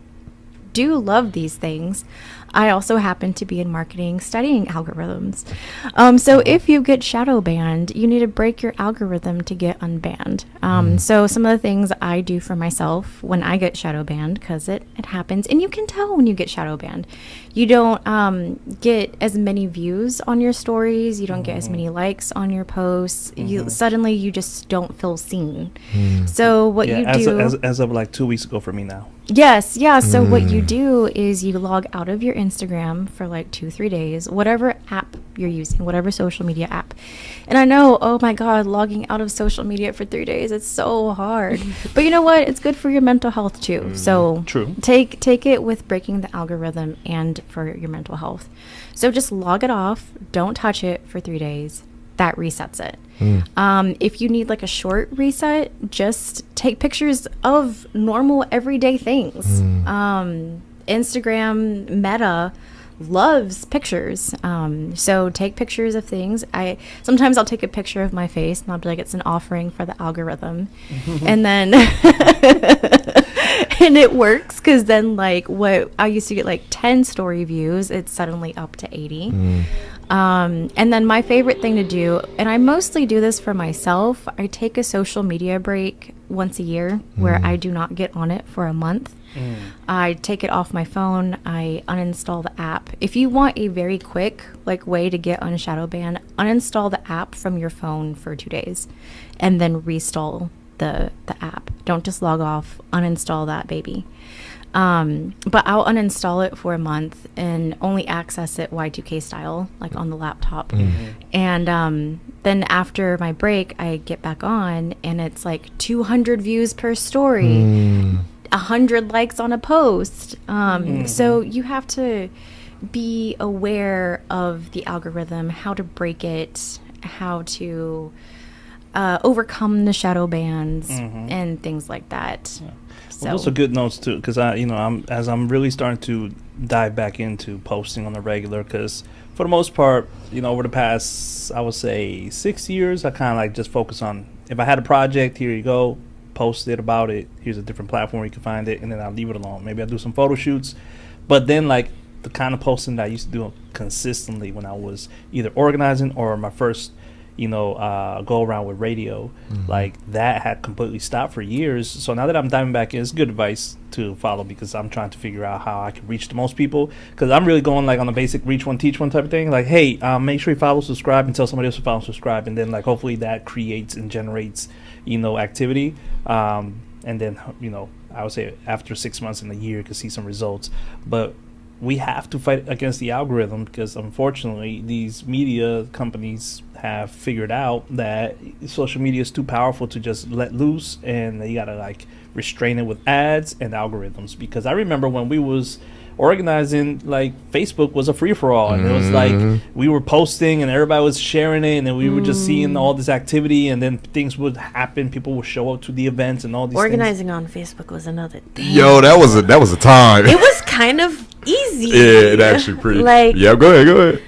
do love these things, I also happen to be in marketing studying algorithms. So if you get shadow banned, you need to break your algorithm to get unbanned. So some of the things I do for myself when I get shadow banned, because it happens, and you can tell when you get shadow banned. You don't get as many views on your stories. You don't get as many likes on your posts. Suddenly you just don't feel seen. So what you do... As of like 2 weeks ago for me now. Yes, yeah. So what you do is you log out of your Instagram for like 2-3 days, whatever app you're using, whatever social media app. And I know, oh my God, logging out of social media for 3 days, it's so hard. But you know what? It's good for your mental health too. So True. Take it with breaking the algorithm and for your mental health. So just log it off. Don't touch it for 3 days. That resets it. If you need like a short reset, just take pictures of normal everyday things. Instagram Meta loves pictures. So take pictures of things. Sometimes I'll take a picture of my face and I'll be like, it's an offering for the algorithm. And then and it works, because then like what I used to get like 10 story views, it's suddenly up to 80. And then my favorite thing to do, and I mostly do this for myself, I take a social media break once a year where I do not get on it for a month. I take it off my phone. I uninstall the app. If you want a very quick like way to get on shadow ban, uninstall the app from your phone for 2 days and then reinstall the app. Don't just log off, uninstall that baby. But I'll uninstall it for a month and only access it Y2K style, like on the laptop. And then after my break, I get back on and it's like 200 views per story, 100 likes on a post. So you have to be aware of the algorithm, how to break it, how to overcome the shadow bans and things like that. Well, those are good notes too, because I'm really starting to dive back into posting on the regular, because for the most part, over the past, I would say 6 years, I kind of like just focus on, if I had a project, here you go, post it about it, here's a different platform where you can find it, and then I'll leave it alone. Maybe I'll do some photo shoots, but then like the kind of posting that I used to do consistently when I was either organizing or my first go around with radio, like that had completely stopped for years. So now that I'm diving back in, it's good advice to follow, because I'm trying to figure out how I can reach the most people, because I'm really going like on the basic reach one, teach one type of thing. Like, hey, make sure you follow, subscribe, and tell somebody else to follow, subscribe, and then like hopefully that creates and generates activity, and then I would say after 6 months and a year you can see some results. But we have to fight against the algorithm, because unfortunately these media companies have figured out that social media is too powerful to just let loose, and you gotta like restrain it with ads and algorithms. Because I remember when we was organizing, like Facebook was a free-for-all, and it was like we were posting and everybody was sharing it, and then we were just seeing all this activity, and then things would happen, people would show up to the events and all these organizing things. on Facebook was another thing. Yo, that was a time. It was kind of easy. Yeah, it actually pretty like, yeah, go ahead.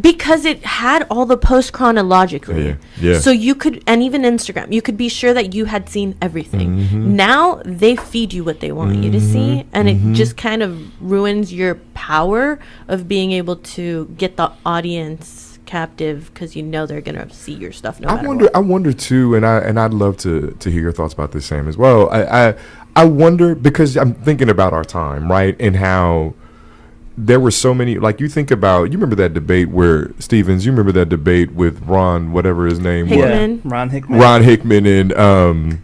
Because it had all the posts chronologically. Yeah. So you could, and even Instagram, you could be sure that you had seen everything. Now they feed you what they want you to see, and it just kind of ruins your power of being able to get the audience captive, because they're gonna see your stuff no matter what. I wonder too, and I'd love to hear your thoughts about this, Sam, as well. I wonder, because I'm thinking about our time, right, and how there were so many, like you remember that debate where Stevens, you remember that debate with Ron, whatever his name Hickman. was. Ron Hickman and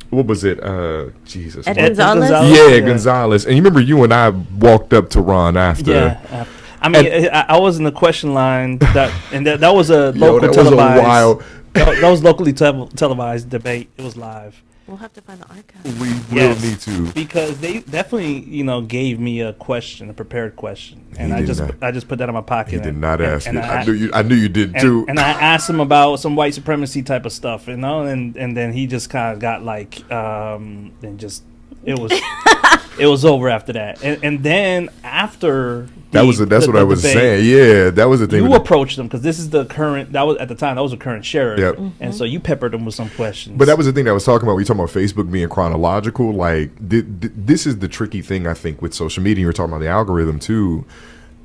what was it? Jesus. Ed Gonzalez? Yeah, Gonzalez. And you remember you and I walked up to Ron after. Yeah. I mean, I was in the question line, that was a local that televised. Was a wild. that was locally televised debate. It was live. We'll have to find the archive. We will need to, because they definitely, gave me a prepared question, and I just put that in my pocket. He did not ask and you. I knew you did too. And I asked him about some white supremacy type of stuff, and then he just kind of got like, and just it was it was over after that. And then after that's what I was saying. Yeah, that was the thing. You approached them because this is the current. That was at the time. That was the current sheriff. Yep. And so you peppered them with some questions. But that was the thing that I was talking about. We talking about Facebook being chronological. Like this is the tricky thing I think with social media. You were talking about the algorithm too.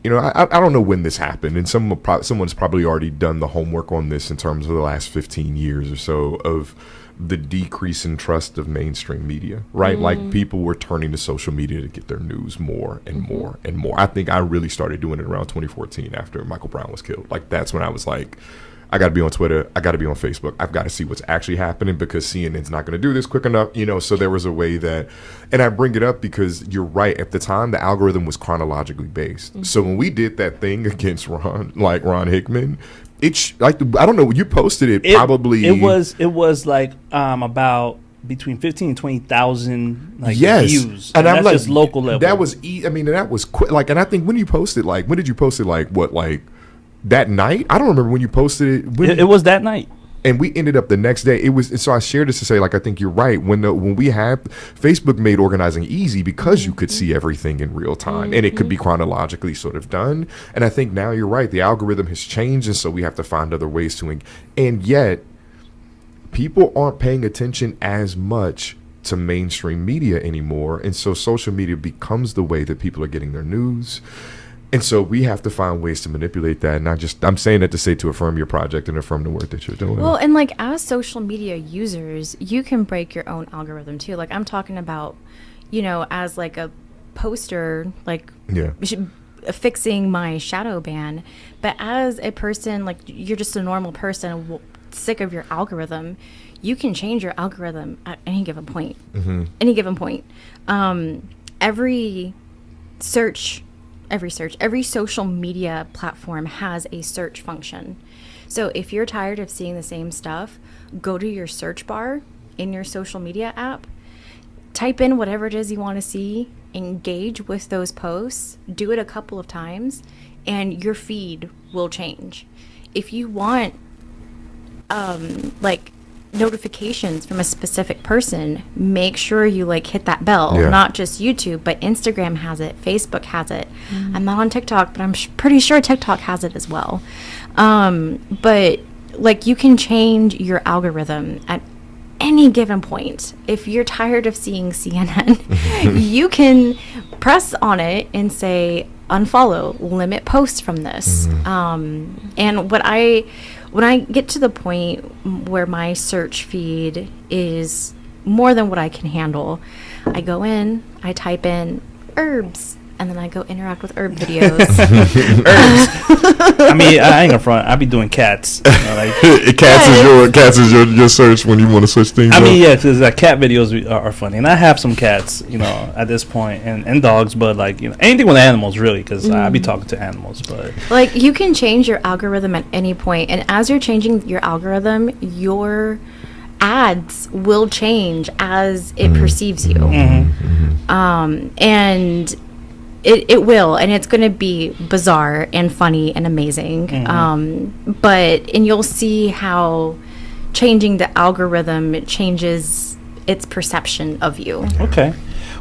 You know, I don't know when this happened, and someone's probably already done the homework on this in terms of the last 15 years or so of the decrease in trust of mainstream media, right? Like people were turning to social media to get their news more and more and more. I think I really started doing it around 2014 after Michael Brown was killed. Like that's when I was like, I got to be on Twitter. I got to be on Facebook. I've got to see what's actually happening because CNN's not going to do this quick enough, you know? So there was a way that, and I bring it up because you're right. At the time, the algorithm was chronologically based. So when we did that thing against Ron Hickman, I don't know. You posted it probably. It was like about between 15 and 20,000 views, and I'm that's like, just local level. That was that was quick. Like, and I think when you posted, like, when did you post it? Like what? Like that night? I don't remember when you posted it. It was that night. And we ended up the next day. It was so I shared this to say, like, I think you're right. When we had Facebook made organizing easy because you could see everything in real time and it could be chronologically sort of done. And I think now you're right. The algorithm has changed, and so we have to find other ways to. And yet, people aren't paying attention as much to mainstream media anymore, and so social media becomes the way that people are getting their news. And so we have to find ways to manipulate that. And I'm saying that to say to affirm your project and affirm the work that you're doing. Well, and like as social media users, you can break your own algorithm too. Like I'm talking about, you know, as like a poster, like fixing my shadow ban. But as a person, like you're just a normal person sick of your algorithm, you can change your algorithm at any given point. Any given point. Every social media platform has a search function. So if you're tired of seeing the same stuff, go to your search bar in your social media app, type in whatever it is you want to see, engage with those posts, do it a couple of times, and your feed will change. If you want like notifications from a specific person, make sure you like hit that bell. Not just YouTube, but Instagram has it, Facebook has it. I'm not on TikTok, but I'm pretty sure TikTok has it as well. But like you can change your algorithm at any given point. If you're tired of seeing CNN, you can press on it and say unfollow, limit posts from this. And when I get to the point where my search feed is more than what I can handle, I go in, I type in herbs, and then I go interact with herb videos. Herbs. I mean, I ain't gonna front. I be doing cats. You know, like, cats is your search when you want to search things. I mean, yeah, because cat videos are funny, and I have some cats, you know, at this point, and dogs, but like, you know, anything with animals really, because I be talking to animals. But like, you can change your algorithm at any point, and as you're changing your algorithm, your ads will change as it perceives you. And it will, and it's going to be bizarre and funny and amazing. And you'll see how changing the algorithm changes its perception of you. Okay.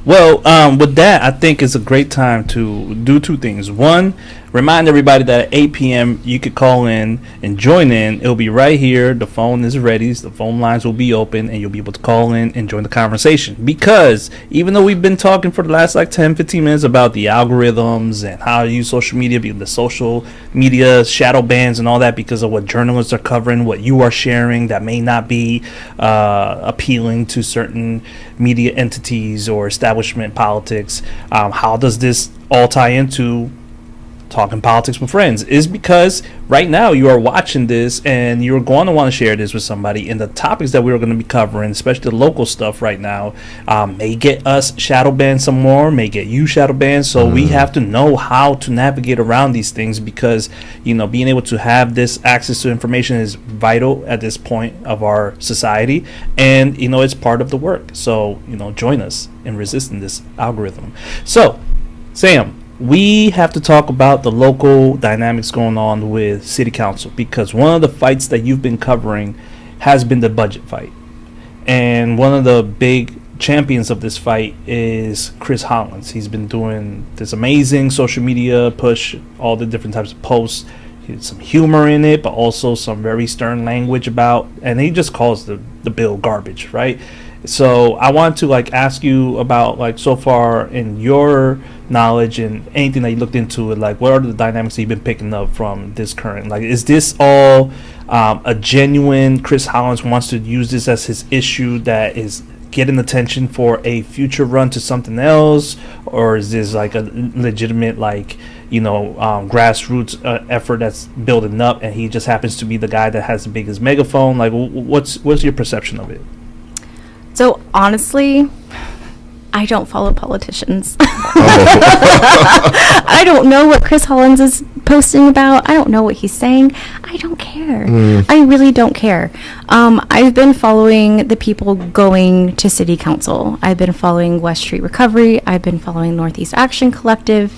Well, with that, I think it's a great time to do two things. One, remind everybody that at 8 p.m. you could call in and join in. It'll be right here. The phone is ready. The phone lines will be open, and you'll be able to call in and join the conversation. Because even though we've been talking for the last like 10, 15 minutes about the algorithms and how to use social media, the social media shadow bans and all that, because of what journalists are covering, what you are sharing that may not be appealing to certain media entities or establishment politics, how does this all tie into talking politics with friends? Is because right now you are watching this and you're going to want to share this with somebody, and the topics that we're going to be covering, especially the local stuff right now, may get us shadow banned some more, may get you shadow banned. So we have to know how to navigate around these things, because, you know, being able to have this access to information is vital at this point of our society, and, you know, it's part of the work. So, you know, join us in resisting this algorithm. So, Sam, we have to talk about the local dynamics going on with city council, because one of the fights that you've been covering has been the budget fight. And one of the big champions of this fight is Chris Hollins. He's been doing this amazing social media push, all the different types of posts. Some humor in it, but also some very stern language about, and he just calls the bill garbage, right? So I want to like ask you about, like, so far in your knowledge and anything that you looked into it, like what are the dynamics that you've been picking up from this current, like, is this all a genuine Chris Hollins wants to use this as his issue that is getting attention for a future run to something else, or is this like a legitimate, like, you know, grassroots effort that's building up, and he just happens to be the guy that has the biggest megaphone? Like, what's your perception of it? So honestly, I don't follow politicians. I don't know what Chris Hollins is posting about. I don't know what he's saying. I don't care. I really don't care. I've been following the people going to city council. I've been following West Street Recovery. I've been following Northeast Action Collective.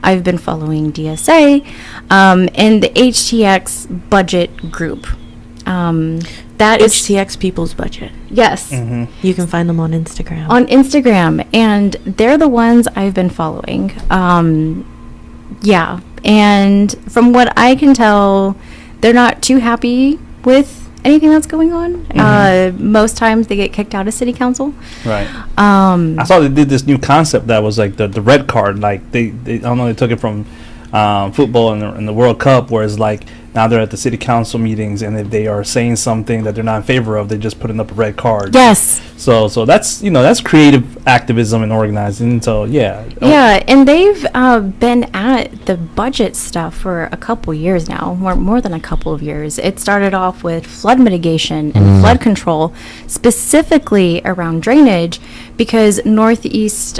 I've been following DSA and the HTX budget group. That is HTX People's Budget. Yes. You can find them on Instagram. And they're the ones I've been following. Yeah, and from what I can tell, they're not too happy with anything that's going on. Most times they get kicked out of city council. Right. I saw they did this new concept that was like the red card. Like they I don't know, they took it from football in the World Cup, where it's like now they're at the city council meetings, and if they are saying something that they're not in favor of, they're just putting up a red card. Yes. So that's, you know, that's creative activism and organizing. So yeah. Yeah, and they've been at the budget stuff for a couple years now, more than a couple of years. It started off with flood mitigation and flood control, specifically around drainage, because Northeast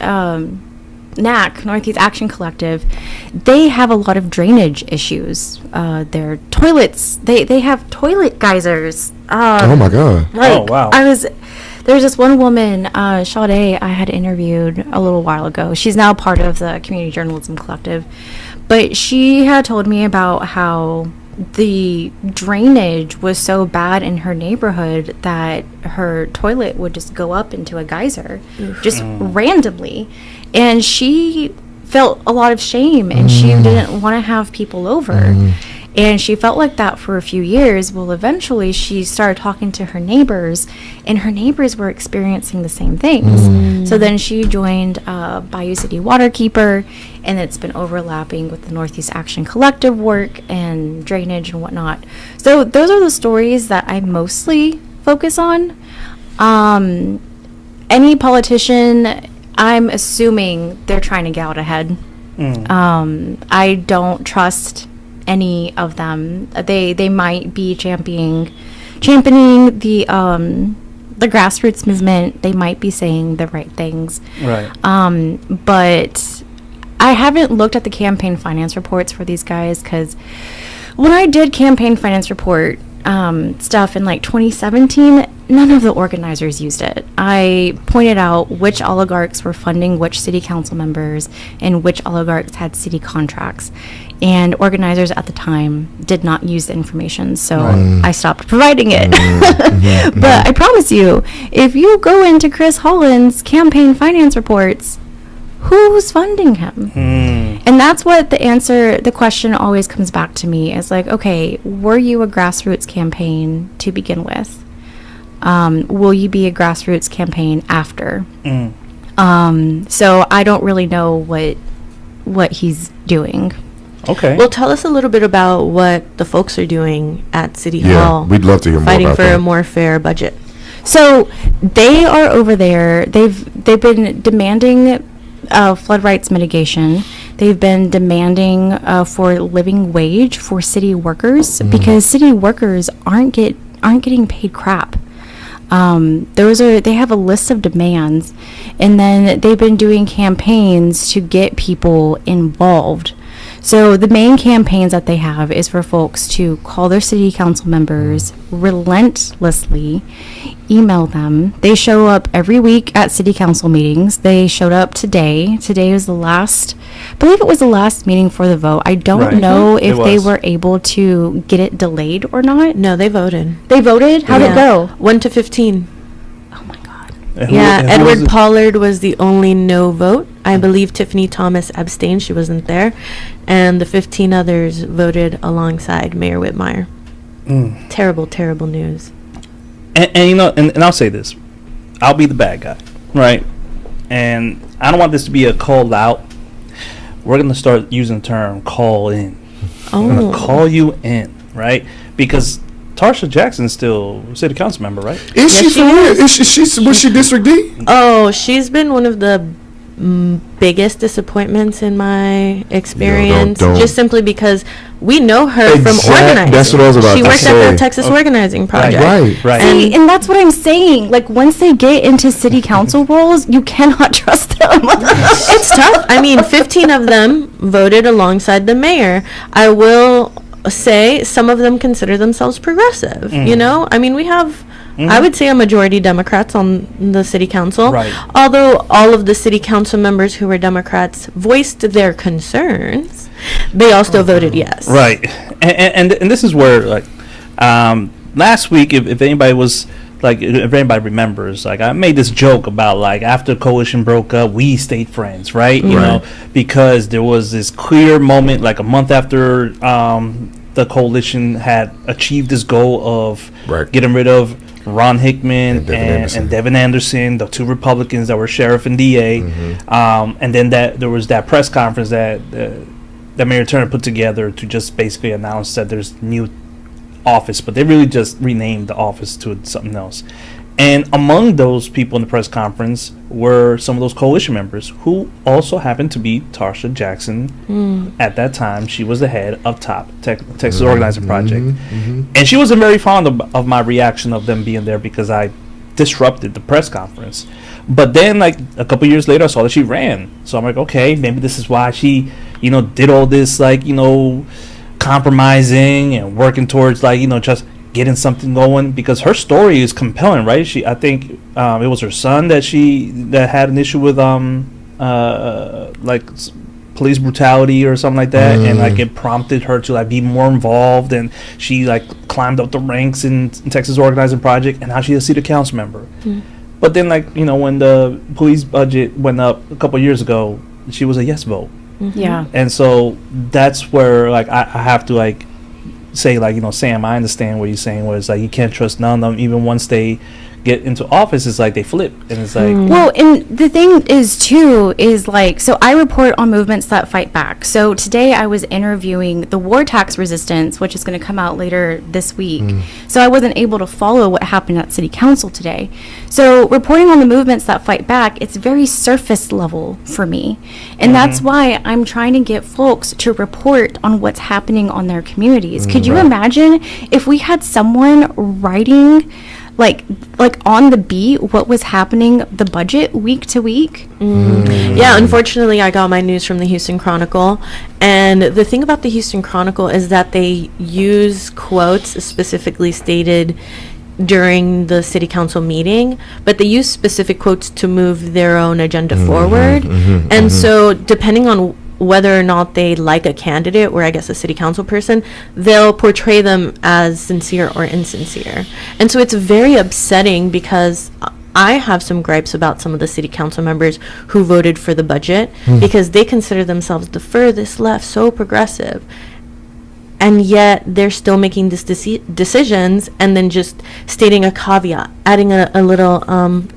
NAC, Northeast Action Collective, they have a lot of drainage issues. Their toilets, they have toilet geysers. Oh my God. Like, oh wow. There's this one woman, Sade, I had interviewed a little while ago. She's now part of the Community Journalism Collective. But she had told me about how the drainage was so bad in her neighborhood that her toilet would just go up into a geyser just randomly. And she felt a lot of shame, and she didn't want to have people over. And she felt like that for a few years. Well, eventually she started talking to her neighbors, and her neighbors were experiencing the same things. So then she joined Bayou City Waterkeeper, and it's been overlapping with the Northeast Action Collective work and drainage and whatnot. So those are the stories that I mostly focus on. Any politician, I'm assuming they're trying to get out ahead. I don't trust any of them. They might be championing the grassroots movement. They might be saying the right things. Right. But I haven't looked at the campaign finance reports for these guys, because when I did campaign finance report stuff in like 2017, none of the organizers used it. I pointed out which oligarchs were funding which city council members and which oligarchs had city contracts, and organizers at the time did not use the information, so I stopped providing it. But I promise you, if you go into Chris Hollins' campaign finance reports, who's funding him? And that's what the question always comes back to me, is like, okay, were you a grassroots campaign to begin with? Will you be a grassroots campaign after? So I don't really know what he's doing. Okay. Well, tell us a little bit about what the folks are doing at City Hall. Yeah, we'd love to hear more fighting about for that. a more fair budget. So they are over there. They've been demanding flood rights mitigation. They've been demanding for living wage for city workers, because city workers aren't getting paid crap. They have a list of demands, and then they've been doing campaigns to get people involved. So the main campaigns that they have is for folks to call their city council members relentlessly, email them. They show up every week at city council meetings. They showed up today. Today was I believe it was the last meeting for the vote. I don't know if they were able to get it delayed or not. No, they voted. They voted? How'd it go? 1 to 15. Oh my God. Yeah, Edward Pollard was the only no vote. I believe Tiffany Thomas abstained. She wasn't there. And the 15 others voted alongside Mayor Whitmire. Terrible, terrible news. And you know, and I'll say this. I'll be the bad guy, right? And I don't want this to be a call out. We're going to start using the term call in. I'm going to call you in, right? Because Tarsha Jackson's still a city council member, right? Is she for real? Was she District D? Oh, she's been one of the biggest disappointments in my experience. Don't. Just simply because we know her from organizing. That's what I was about she to worked say. at the Texas Organizing Project. Right. See, and that's what I'm saying. Like, once they get into city council roles, you cannot trust them. It's tough. I mean, 15 of them voted alongside the mayor. I will say some of them consider themselves progressive. You know, I mean, we have I would say a majority Democrats on the city council. Right. Although all of the city council members who were Democrats voiced their concerns, they all still voted yes. Right. And this is where, like, last week, if anybody was, like, if anybody remembers, like, I made this joke about, like, after coalition broke up, we stayed friends, right? You know, because there was this clear moment, like, a month after the coalition had achieved this goal of getting rid of Ron Hickman and Devin Anderson, the two Republicans that were sheriff and DA, and then there was that press conference that Mayor Turner put together to just basically announce that there's new office, but they really just renamed the office to something else. And among those people in the press conference were some of those coalition members who also happened to be Tarsha Jackson. At that time, she was the head of TOP, Texas Organizing Project. And she wasn't very fond of my reaction of them being there because I disrupted the press conference. But then, like, a couple years later, I saw that she ran. So I'm like, okay, maybe this is why she, you know, did all this, like, you know, compromising and working towards, like, you know, just getting something going, because her story is compelling, right? I think it was her son that had an issue with police brutality or something like that, and like it prompted her to like be more involved, and she like climbed up the ranks in Texas Organizing Project, and now she's a city council member. But then, like, you know, when the police budget went up a couple years ago, she was a yes vote. Yeah. And so that's where, like, I have to, like, say, like, you know, Sam, I understand what you're saying, where it's like you can't trust none of them. Even once they get into office, it's like they flip, and it's like, well, and the thing is too is like, so I report on movements that fight back. So today I was interviewing the war tax resistance, which is going to come out later this week. So I wasn't able to follow what happened at city council today. So reporting on the movements that fight back, it's very surface level for me, and that's why I'm trying to get folks to report on what's happening on their communities. Could you imagine if we had someone writing like on the beat what was happening the budget week to week? Yeah, unfortunately I got my news from the Houston Chronicle, and the thing about the Houston Chronicle is that they use quotes specifically stated during the city council meeting, but they use specific quotes to move their own agenda forward. And so depending on whether or not they like a candidate, or I guess a city council person, they'll portray them as sincere or insincere. And so it's very upsetting, because I have some gripes about some of the city council members who voted for the budget because they consider themselves the furthest left, so progressive. And yet they're still making these decisions and then just stating a caveat, adding a little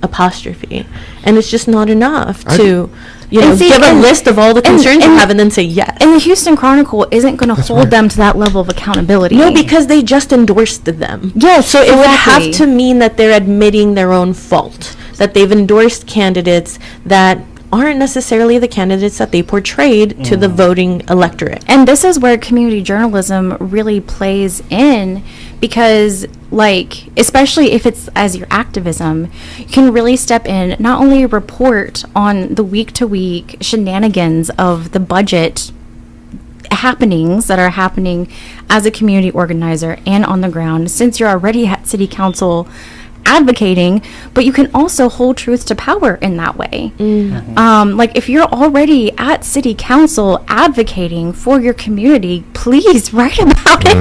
apostrophe. And it's just not enough to, you know, give a list of all the concerns you have and then say yes. And the Houston Chronicle isn't going to hold them to that level of accountability. No, because they just endorsed them. Yes, so it would have to mean that they're admitting their own fault, that they've endorsed candidates that aren't necessarily the candidates that they portrayed to the voting electorate. And this is where community journalism really plays in, because, like, especially if it's as your activism, you can really step in, not only report on the week-to-week shenanigans of the budget happenings that are happening as a community organizer and on the ground, since you're already at city council advocating, but you can also hold truth to power in that way. Like if you're already at city council advocating for your community, please write about it.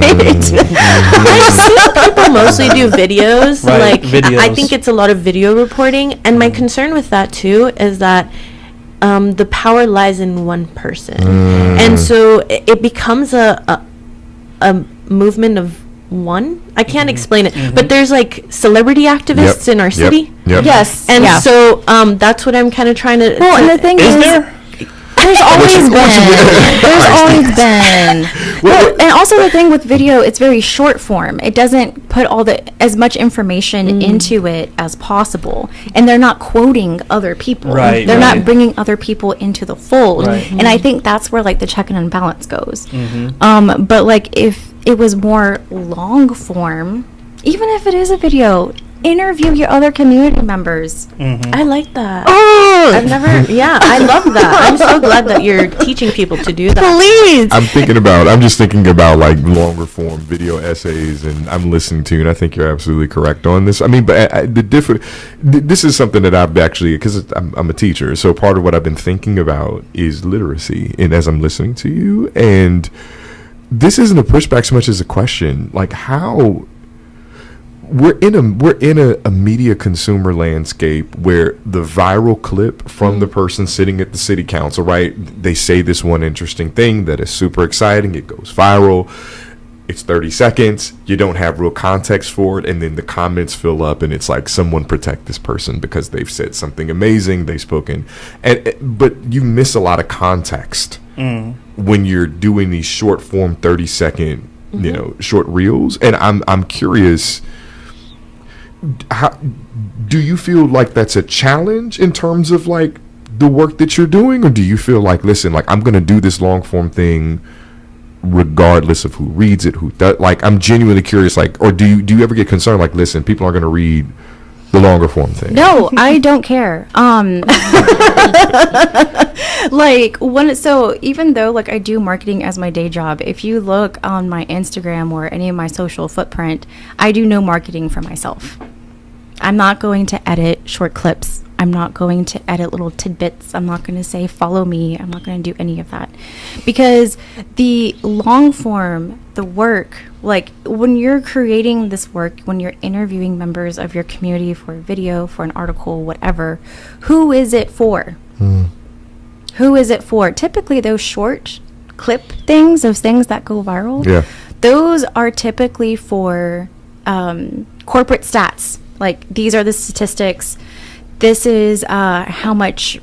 I see people mostly do videos. Right, Like videos. I think it's a lot of video reporting, and my concern with that too is that the power lies in one person, and so it becomes a movement of one. I can't explain it, but there's like celebrity activists in our city. Yes. And yeah. so that's what I'm kind of trying to. Well, and the thing is, there's always been. There's always been. Well, and also the thing with video, it's very short form. It doesn't put as much information into it as possible, and they're not quoting other people. Right, They're right. not bringing other people into the fold, Right. and I think that's where like the check and balance goes. But like if it was more long form, even if it is a video, interview your other community members. I like that. Oh, I've never. Yeah, I love that. I'm so glad that you're teaching people to do that. please. I'm just thinking about like longer form video essays, and I'm listening to you, and I think you're absolutely correct on this. I mean, but this is something that I've actually, because I'm a teacher, so part of what I've been thinking about is literacy, and as I'm listening to you, and this isn't a pushback so much as a question, like how we're in a media consumer landscape where the viral clip from the person sitting at the city council, right? They say this one interesting thing that is super exciting. It goes viral. It's 30 seconds. You don't have real context for it. And then the comments fill up and it's like, someone protect this person because they've said something amazing. They've spoken. But you miss a lot of context when you're doing these short form 30-second, short reels. And I'm curious, how do you feel like that's a challenge in terms of like the work that you're doing, or do you feel like, listen, like I'm gonna do this long form thing regardless of who reads it, who does? Like, I'm genuinely curious, like, or do you ever get concerned, like, listen, people are gonna read the longer form thing? No, I don't care. So even though like I do marketing as my day job, if you look on my Instagram or any of my social footprint, I do no marketing for myself. I'm not going to edit short clips. I'm not going to edit little tidbits. I'm not going to say follow me. I'm not going to do any of that, because the long form, the work, like when you're creating this work, when you're interviewing members of your community for a video, for an article, whatever, who is it for? Who is it for? Typically those short clip things, those things that go viral, those are typically for corporate stats. Like, these are the statistics. This is how much,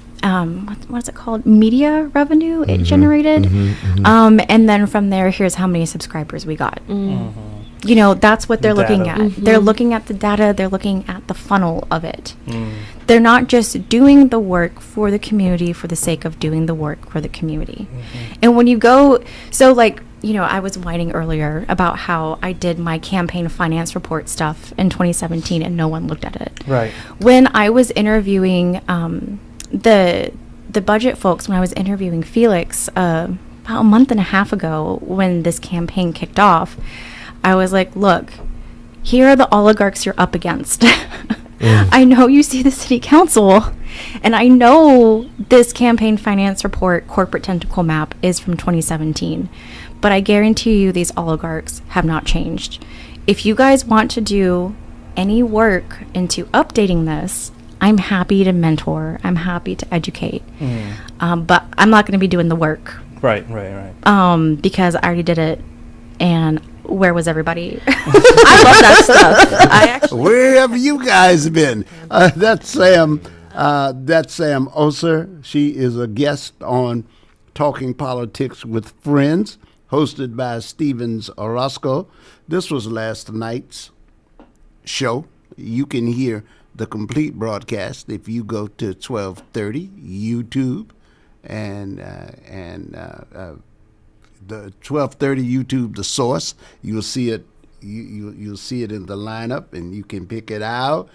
what's it called? Media revenue it generated. And then from there, here's how many subscribers we got. You know, that's what they're looking at. They're looking at the data. They're looking at the funnel of it. They're not just doing the work for the community for the sake of doing the work for the community. And when you go, so like, you know, I was whining earlier about how I did my campaign finance report stuff in 2017 and no one looked at it. Right. When I was interviewing the budget folks, when I was interviewing Felix about a month and a half ago when this campaign kicked off, I was like, look, here are the oligarchs you're up against. I know you see the city council, and I know this campaign finance report corporate tentacle map is from 2017, but I guarantee you these oligarchs have not changed. If you guys want to do any work into updating this, I'm happy to mentor. I'm happy to educate. But I'm not going to be doing the work. Right. Because I already did it, and where was everybody? I love that stuff. Wherever you guys been. That's Sam. That's Sam Oser. She is a guest on Talking Politics with Friends, hosted by Stevens Orozco. This was last night's show. You can hear the complete broadcast if you go to 1230 YouTube and the 1230 YouTube, the source. You'll see it. You'll see it in the lineup, and you can pick it out.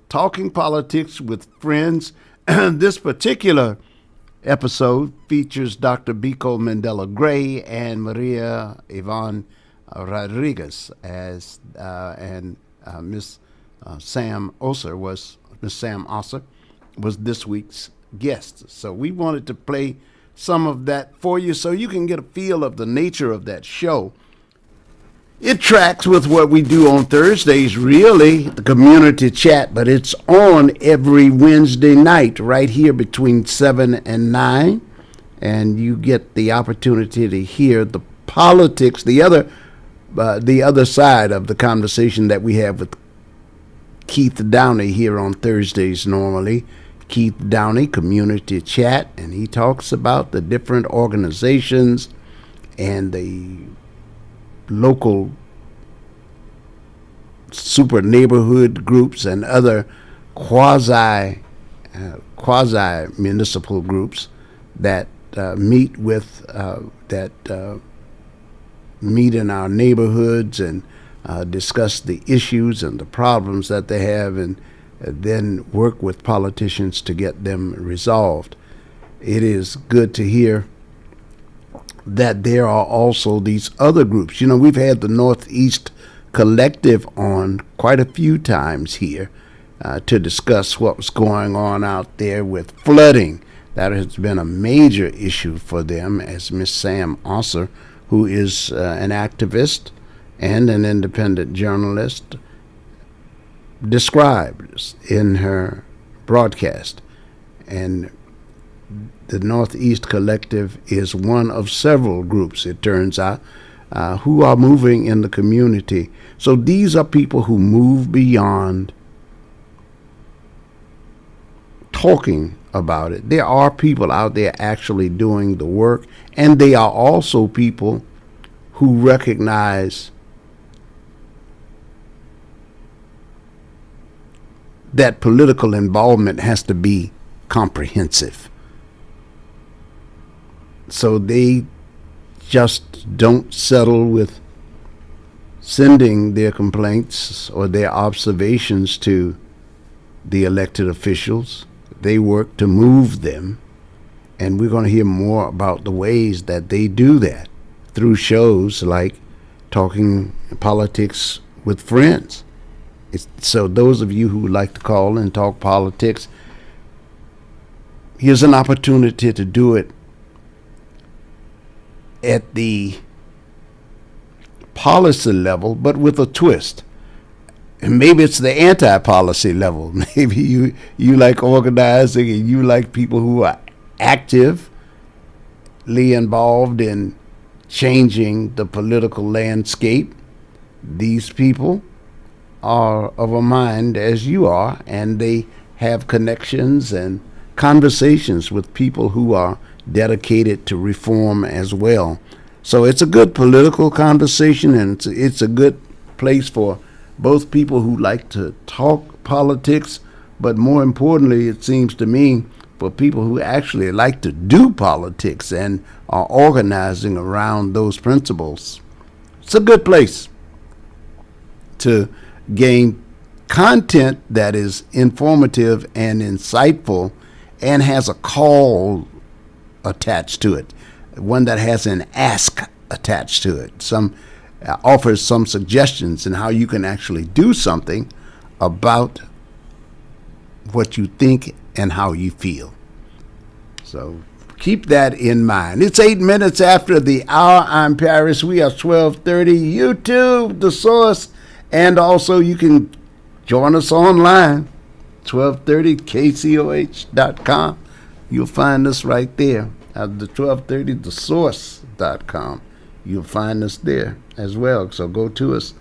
Talking Politics with Friends. This particular episode features Dr. Biko Mandela Gray and Maria Yvonne Rodriguez and Miss Sam Osser was this week's guest. So we wanted to play some of that for you so you can get a feel of the nature of that show. It tracks with what we do on Thursdays, really, the community chat, but it's on every Wednesday night right here between 7 and 9, and you get the opportunity to hear the politics, the other side of the conversation that we have with Keith Downey here on Thursdays normally. Keith Downey, community chat, and he talks about the different organizations and the local super neighborhood groups and other quasi municipal groups that meet in our neighborhoods and discuss the issues and the problems that they have, and then work with politicians to get them resolved. It is good to hear that there are also these other groups. You know, we've had the Northeast Collective on quite a few times here to discuss what was going on out there with flooding. That has been a major issue for them, as Miss Sam Osser, who is an activist and an independent journalist, described in her broadcast. And the Northeast Collective is one of several groups, it turns out, who are moving in the community. So these are people who move beyond talking about it. There are people out there actually doing the work, and they are also people who recognize that political involvement has to be comprehensive. So they just don't settle with sending their complaints or their observations to the elected officials. They work to move them, and we're going to hear more about the ways that they do that through shows like Talking Politics with Friends. So those of you who would like to call and talk politics, here's an opportunity to do it at the policy level, but with a twist. And maybe it's the anti-policy level. Maybe you like organizing and you like people who are actively involved in changing the political landscape. These people are of a mind as you are, and they have connections and conversations with people who are dedicated to reform as well. So it's a good political conversation, and it's a good place for both people who like to talk politics, but more importantly, it seems to me, for people who actually like to do politics and are organizing around those principles. It's a good place to gain content that is informative and insightful and has a call attached to it, one that has an ask attached to it, offers some suggestions in how you can actually do something about what you think and how you feel. So keep that in mind. It's 8 minutes after the hour. I'm Paris. We are 1230 YouTube, The Source, and also you can join us online, 1230kcoh.com. You'll find us right there at the 1230thesource.com. You'll find us there as well. So go to us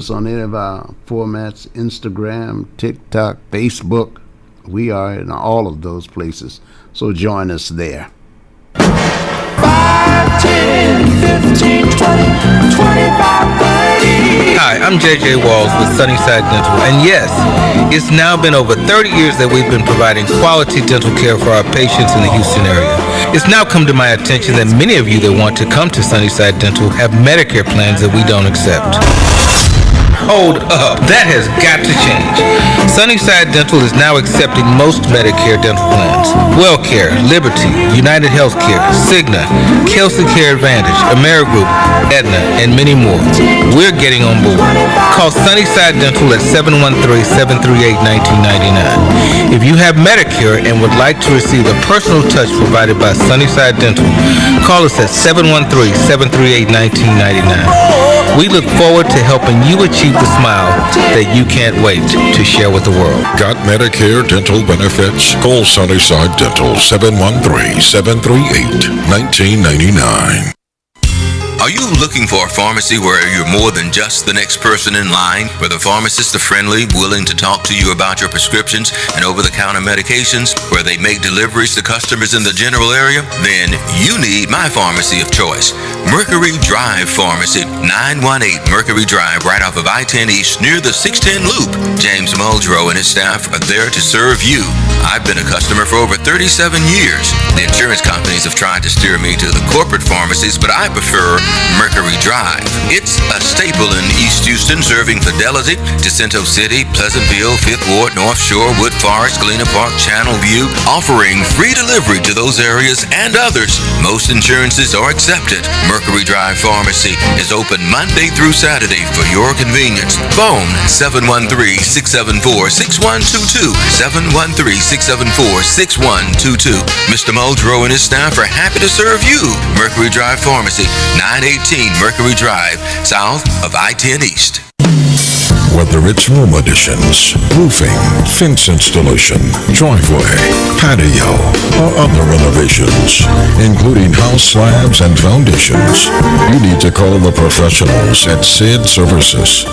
on any of our formats, Instagram, TikTok, Facebook. We are in all of those places. So join us there. 5, 10, 15, 20, 25, 30. Hi, I'm JJ Walls with Sunnyside Dental, and yes, it's now been over 30 years that we've been providing quality dental care for our patients in the Houston area. It's now come to my attention that many of you that want to come to Sunnyside Dental have Medicare plans that we don't accept. hold up. That has got to change. Sunnyside Dental is now accepting most Medicare dental plans. WellCare, Liberty, United Healthcare, Cigna, Kelsey Care Advantage, Amerigroup, Aetna, and many more. We're getting on board. Call Sunnyside Dental at 713-738-1999. If you have Medicare and would like to receive a personal touch provided by Sunnyside Dental, call us at 713-738-1999. We look forward to helping you achieve the smile that you can't wait to share with the world. Got Medicare dental benefits? Call Sunnyside Dental 713-738-1999. Are you looking for a pharmacy where you're more than just the next person in line, where the pharmacists are friendly, willing to talk to you about your prescriptions and over-the-counter medications, where they make deliveries to customers in the general area? Then you need my pharmacy of choice, Mercury Drive Pharmacy, 918 Mercury Drive, right off of I-10 East near the 610 Loop. James Muldrow and his staff are there to serve you. I've been a customer for over 37 years. The insurance companies have tried to steer me to the corporate pharmacies, but I prefer Mercury Drive. It's a staple in East Houston, serving Fidelity, Jacinto City, Pleasantville, Fifth Ward, North Shore, Wood Forest, Galena Park, Channel View, offering free delivery to those areas and others. Most insurances are accepted. Mercury Drive Pharmacy is open Monday through Saturday for your convenience. Phone 713-674-6122, 713-674-6122. Mr. Muldrow and his staff are happy to serve you. Mercury Drive Pharmacy, 918 Mercury Drive, south of I-10 East. Whether it's room additions, roofing, fence installation, driveway, patio, or other renovations, including house slabs and foundations, you need to call the professionals at Sid Services,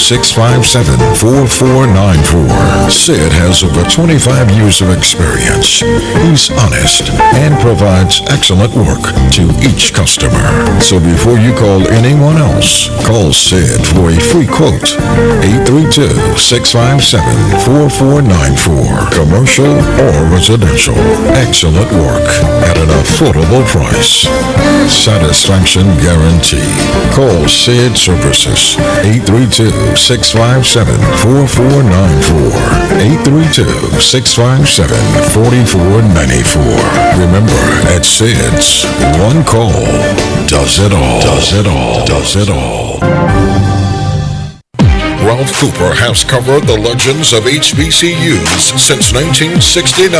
832-657-4494. Sid has over 25 years of experience. He's honest and provides excellent work to each customer. So before you call anyone else, call Sid for a free quote. 832-657-4494. Commercial or residential. Excellent work at an affordable price. Satisfaction guarantee. Call Sid Services. 832-657-4494. 832-657-4494. Remember, at Sid's, one call does it all. Does it all. Does it all. Ralph Cooper has covered the legends of HBCUs since 1969.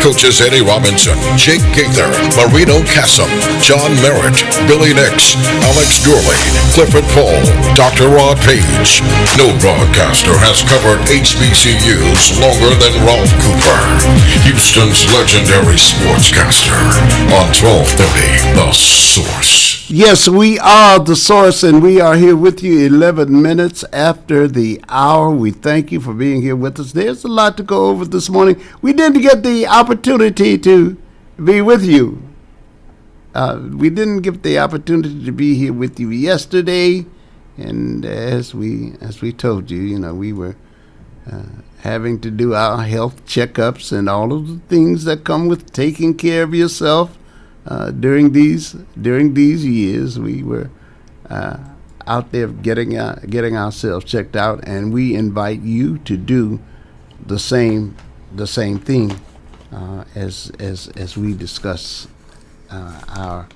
Coaches Eddie Robinson, Jake Gaither, Marino Cassim, John Merritt, Billy Nix, Alex Durley, Clifford Paul, Dr. Rod Page. No broadcaster has covered HBCUs longer than Ralph Cooper, Houston's legendary sportscaster, on 1230 The Source. Yes, we are The Source, and we are here with you 11 minutes after the hour. We thank you for being here with us. There's a lot to go over this morning. We didn't get the opportunity to be with you. We didn't get the opportunity to be here with you yesterday, and as we told you, we were having to do our health checkups and all of the things that come with taking care of yourself. During these years, we were out there getting ourselves checked out, and we invite you to do the same thing as we discuss our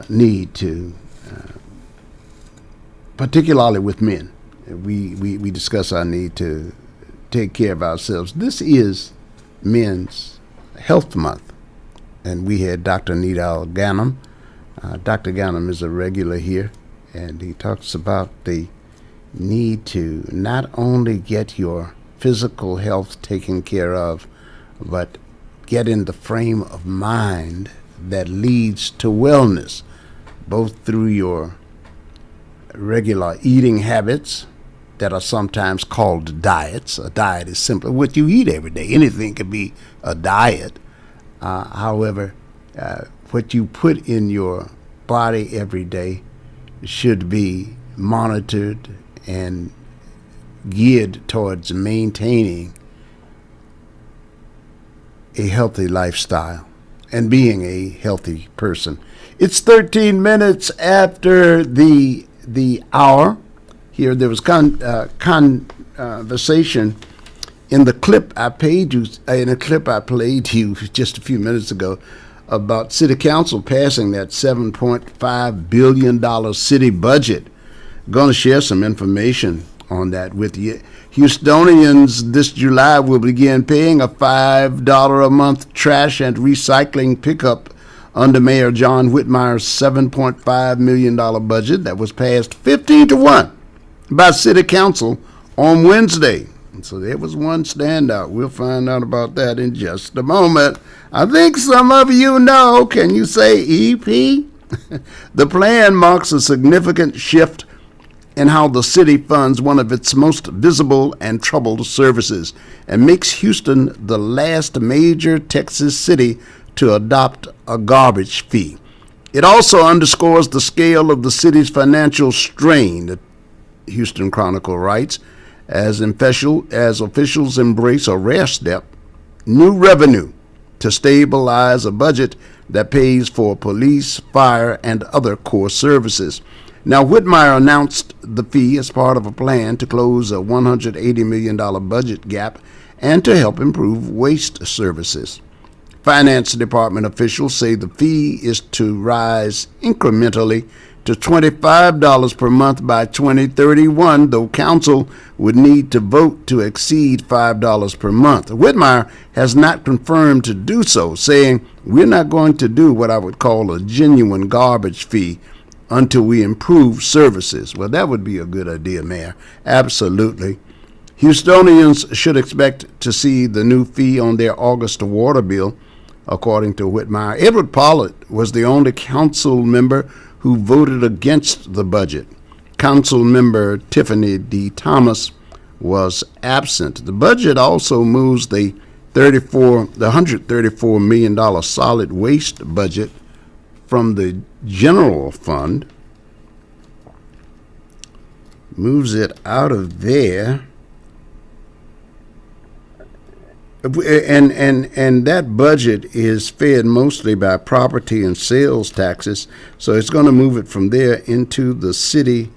need to, particularly with men, we discuss our need to take care of ourselves. This is Men's Health Month. And we had Dr. Nidal Ghanem. Dr. Ghanem is a regular here, and he talks about the need to not only get your physical health taken care of, but get in the frame of mind that leads to wellness, both through your regular eating habits that are sometimes called diets. A diet is simply what you eat every day. Anything can be a diet. However, what you put in your body every day should be monitored and geared towards maintaining a healthy lifestyle and being a healthy person. It's 13 minutes after the the hour. Here, there was conversation in the clip I played you just a few minutes ago about City Council passing that $7.5 billion city budget. Going to share some information on that with you. Houstonians this July will begin paying a $5 a month trash and recycling pickup under Mayor John Whitmire's $7.5 million budget that was passed 15-1 by City Council on Wednesday. And so there was one standout. We'll find out about that in just a moment. I think some of you know. Can you say EP? The plan marks a significant shift in how the city funds one of its most visible and troubled services and makes Houston the last major Texas city to adopt a garbage fee. It also underscores the scale of the city's financial strain, the Houston Chronicle writes, as officials embrace a rare step, new revenue, to stabilize a budget that pays for police, fire, and other core services. Now, Whitmire announced the fee as part of a plan to close a $180 million budget gap and to help improve waste services. Finance Department officials say the fee is to rise incrementally to $25 per month by 2031, though council would need to vote to exceed $5 per month. Whitmire has not confirmed to do so, saying, "We're not going to do what I would call a genuine garbage fee until we improve services." Well, that would be a good idea, Mayor. Absolutely. Houstonians should expect to see the new fee on their August water bill, according to Whitmire. Edward Pollard was the only council member who voted against the budget. Council member Tiffany D. Thomas was absent. The budget also moves the $134 million solid waste budget from the general fund, moves it out of there, and that budget is fed mostly by property and sales taxes, so it's going to move it from there into the city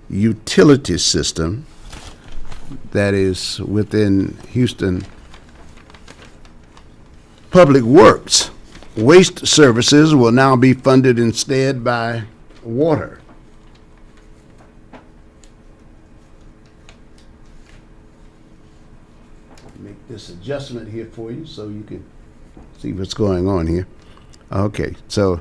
utility system that is within Houston Public Works. Waste services will now be funded instead by water. Make this adjustment here for you so you can see what's going on here. Okay, so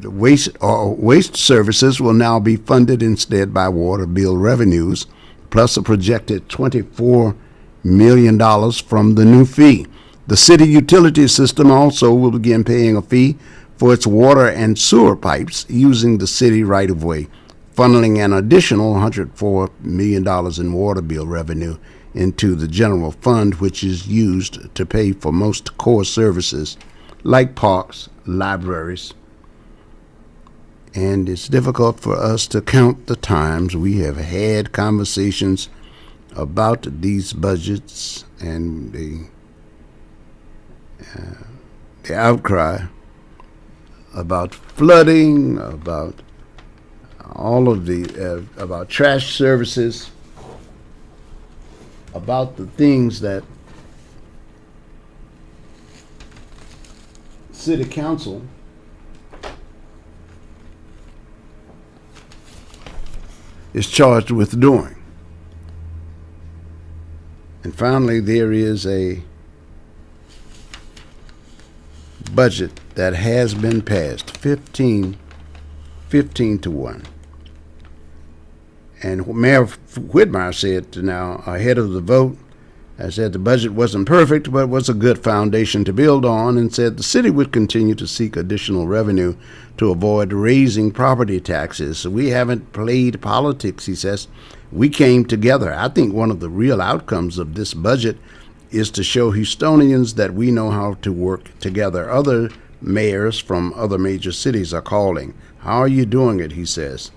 waste services will now be funded instead by water bill revenues, plus a projected $24 million from the new fee. The city utility system also will begin paying a fee for its water and sewer pipes using the city right-of-way, funneling an additional $104 million in water bill revenue into the general fund, which is used to pay for most core services like parks, libraries. And it's difficult for us to count the times we have had conversations about these budgets and the outcry about flooding, about all of the about trash services, about the things that City Council is charged with doing. And finally, there is a budget that has been passed 15-1. And Mayor Whitmire said now, ahead of the vote, I said the budget wasn't perfect, but was a good foundation to build on, and said the city would continue to seek additional revenue to avoid raising property taxes. We haven't played politics, he says. We came together. I think one of the real outcomes of this budget is to show Houstonians that we know how to work together. Other mayors from other major cities are calling. How are you doing it, he says.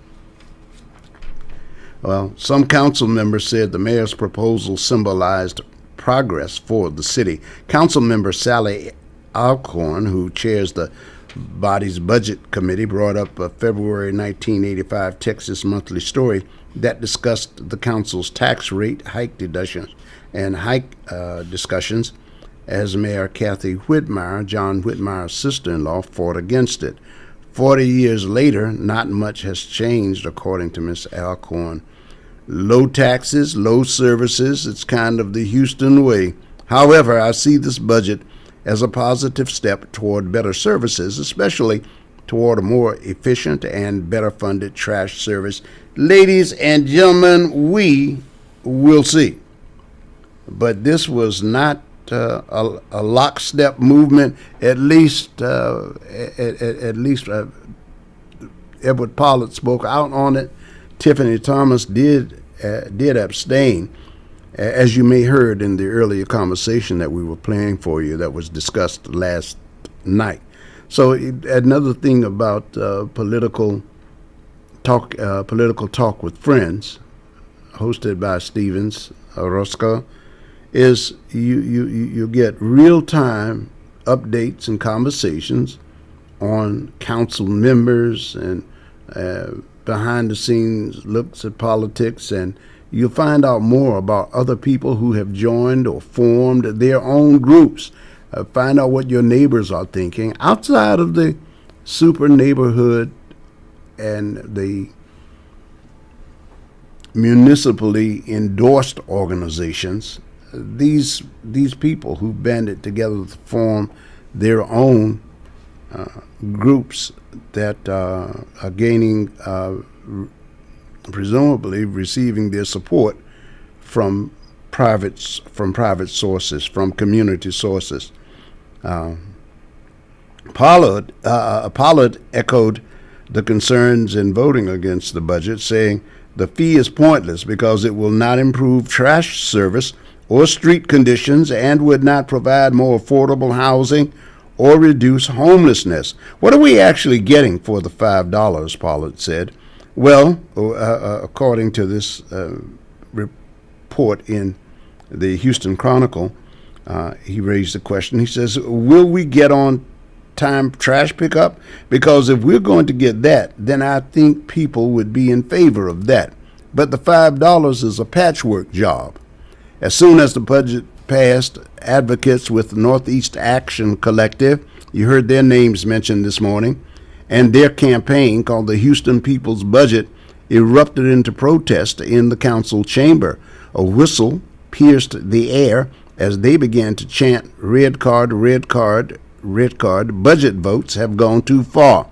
Well, some council members said the mayor's proposal symbolized progress for the city. Council member Sally Alcorn, who chairs the body's budget committee brought up a February 1985 Texas Monthly story that discussed the council's tax rate hike discussions as Mayor Kathy Whitmire, John Whitmire's sister-in-law, fought against it. 40 years later, not much has changed, according to Ms. Alcorn. Low taxes, low services, it's kind of the Houston way. However, I see this budget as a positive step toward better services, especially toward a more efficient and better funded trash service. Ladies and gentlemen, we will see. But this was not a lockstep movement. At least Edward Pollard spoke out on it. Tiffany Thomas did abstain, as you may heard in the earlier conversation that we were playing for you that was discussed last night. So another thing about political talk with friends, hosted by Stevens Orozco, is you get real-time updates and conversations on council members and behind-the-scenes looks at politics, and you'll find out more about other people who have joined or formed their own groups. Find out what your neighbors are thinking outside of the super neighborhood and the municipally endorsed organizations. These people who banded together to form their own groups that are gaining, presumably receiving their support from private sources, from community sources. Pollard echoed the concerns in voting against the budget, saying the fee is pointless because it will not improve trash service or street conditions and would not provide more affordable housing or reduce homelessness. What are we actually getting for the $5, Pollard said? Well, according to this report in the Houston Chronicle, he raised the question. He says, will we get on time trash pickup? Because if we're going to get that, then I think people would be in favor of that. But the $5 is a patchwork job. As soon as the budget passed, advocates with the Northeast Action Collective, you heard their names mentioned this morning, and their campaign called the Houston People's Budget erupted into protest in the council chamber. A whistle pierced the air as they began to chant, "Red card, red card, red card, budget votes have gone too far."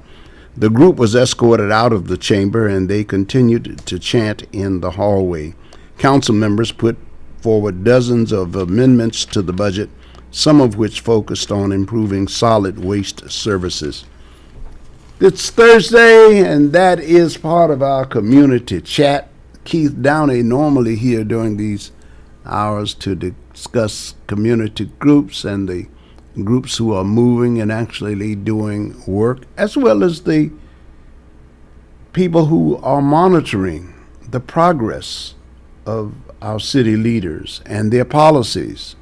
The group was escorted out of the chamber and they continued to chant in the hallway. Council members put forward dozens of amendments to the budget, some of which focused on improving solid waste services. It's Thursday, and that is part of our community chat. Keith Downey normally here during these hours to discuss community groups and the groups who are moving and actually doing work, as well as the people who are monitoring the progress of our city leaders and their policies.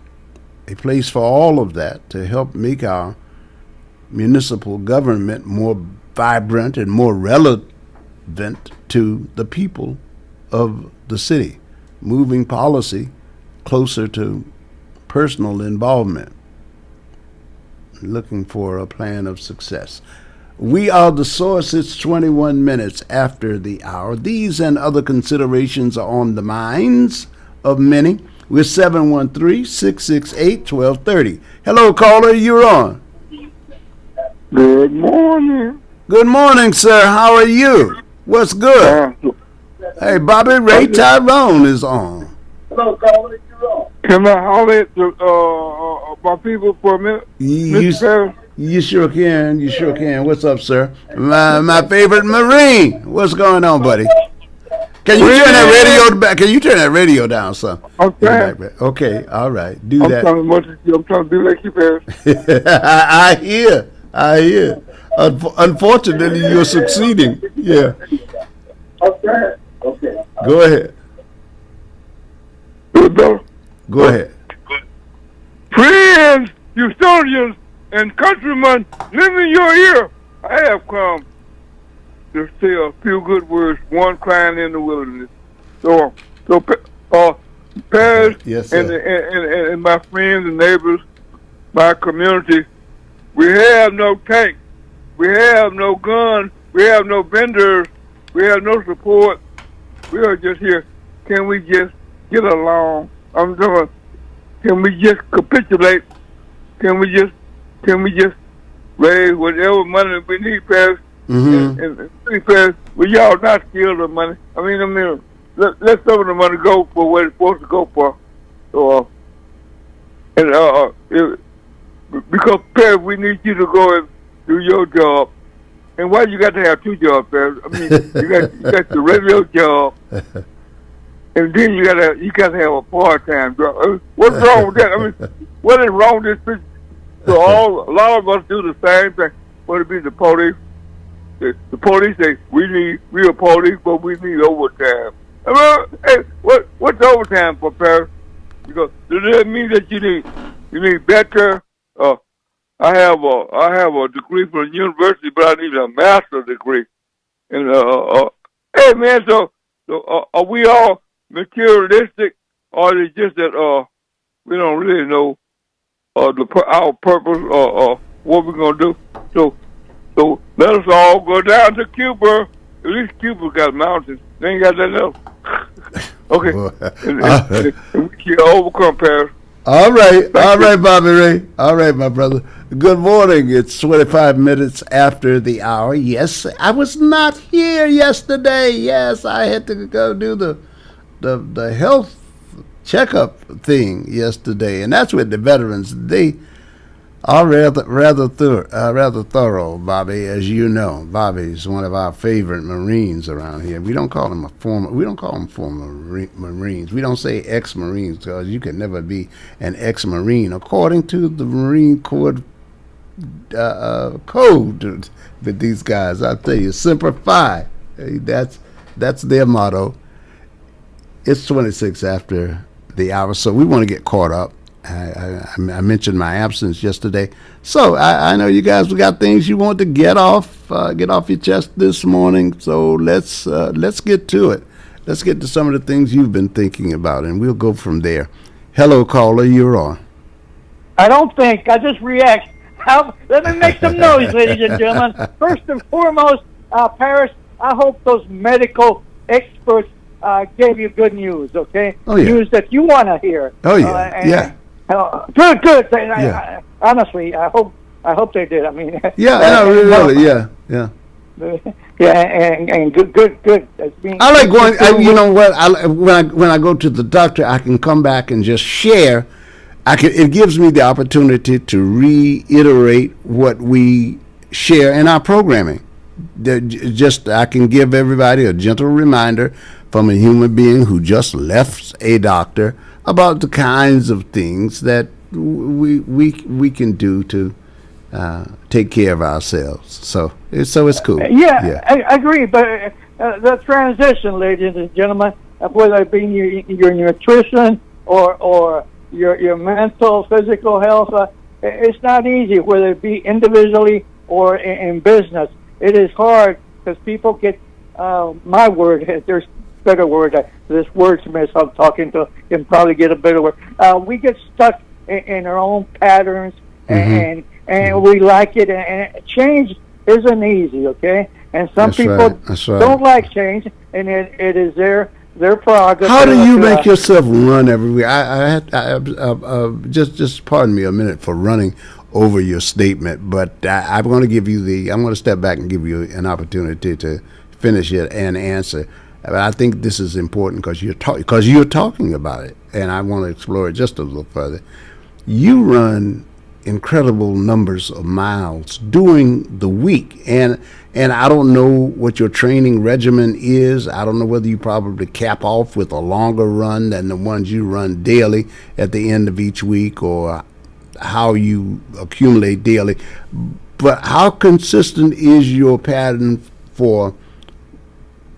A place for all of that to help make our municipal government more vibrant and more relevant to the people of the city, moving policy closer to personal involvement, looking for a plan of success. We are the source. It's 21 minutes after the hour. These and other considerations are on the minds of many. We're 713-668-1230. Hello, caller. You're on. Good morning. Good morning, sir. How are you? What's good? Hey, Bobby Ray Tyrone is on. Hello, caller. You're on. Can I holler at my people for a minute? You sure can. You sure can. What's up, sir? My favorite Marine. What's going on, buddy? Can you turn that radio back? Can you turn that radio down, son? Okay. Okay. All right. Do that. I'm trying to do like you, Paris. I hear. Unfortunately, you're succeeding. Yeah. Okay. Go ahead. Go ahead. Friends, Houstonians, and countrymen, lend me your ear. I have come to say a few good words, one crying in the wilderness. So, Paris yes, and my friends and neighbors, my community, we have no tank, we have no guns, we have no vendors, we have no support. We are just here. Can we just get along? I'm doing. Can we just capitulate? Can we just raise whatever money we need, Paris? And Paris, we y'all not steal the money. I mean, let some of the money go for what it's supposed to go for. So, because Paris, we need you to go and do your job. And why you got to have two jobs, Paris? I mean, you got the radio job, and then you got to have a part-time job. What's wrong with that? I mean, what is wrong with this? So a lot of us do the same thing. Whether it be the police, the police say we are police, but we need overtime. I mean, hey, what's overtime for, Paris? Because does that mean that you need better? I have a degree from the university, but I need a master's degree. And hey man, so are we all materialistic, or is it just that we don't really know our purpose or what we're gonna do? So let us all go down to Cuba. At least Cuba got mountains. They ain't got nothing else. Okay, and we can overcome Paris. All right, Bobby Ray. All right, my brother. Good morning. It's 25 minutes after the hour. Yes, I was not here yesterday. Yes, I had to go do the health checkup thing yesterday, and that's with the veterans. They are rather thorough, Bobby, as you know. Bobby's one of our favorite Marines around here. We don't call him former Marines. We don't say ex-Marines because you can never be an ex-Marine according to the Marine Corps code. With these guys, I tell you, Semper Fi. That's their motto. It's 26 after the hour, so we want to get caught up. I mentioned my absence yesterday, so I know you guys got things you want to get off your chest this morning. So let's get to it. Let's get to some of the things you've been thinking about, and we'll go from there. Hello, caller, you're on. I don't think. I just react. Let me make some noise, ladies and gentlemen. First and foremost, Paris, I hope those medical experts gave you good news. Okay, oh, yeah. News that you want to hear. Oh yeah, yeah. Good. Yeah. Honestly, I hope they did. I mean, yeah, really, yeah. Yeah, and good. I like going. You know what? When I go to the doctor, I can come back and just share. It gives me the opportunity to reiterate what we share in our programming. I can give everybody a gentle reminder from a human being who just left a doctor about the kinds of things that we can do to take care of ourselves. So it's cool. Yeah. I agree. But the transition, ladies and gentlemen, whether it be your nutrition or your mental, physical health, it's not easy, whether it be individually or in business. It is hard because people get, my word, there's a better word, this wordsmith I'm talking to can probably get a better word. We get stuck in our own patterns, and we like it, and change isn't easy, okay? And some people don't like change, and it is their prerogative. How do you make yourself run everywhere? I just pardon me a minute for running over your statement, but I'm going to step back and give you an opportunity to finish it and answer. But I think this is important because you're talking about it, and I want to explore it just a little further. You run incredible numbers of miles during the week, and I don't know what your training regimen is. I don't know whether you probably cap off with a longer run than the ones you run daily at the end of each week, or how you accumulate daily. But how consistent is your pattern for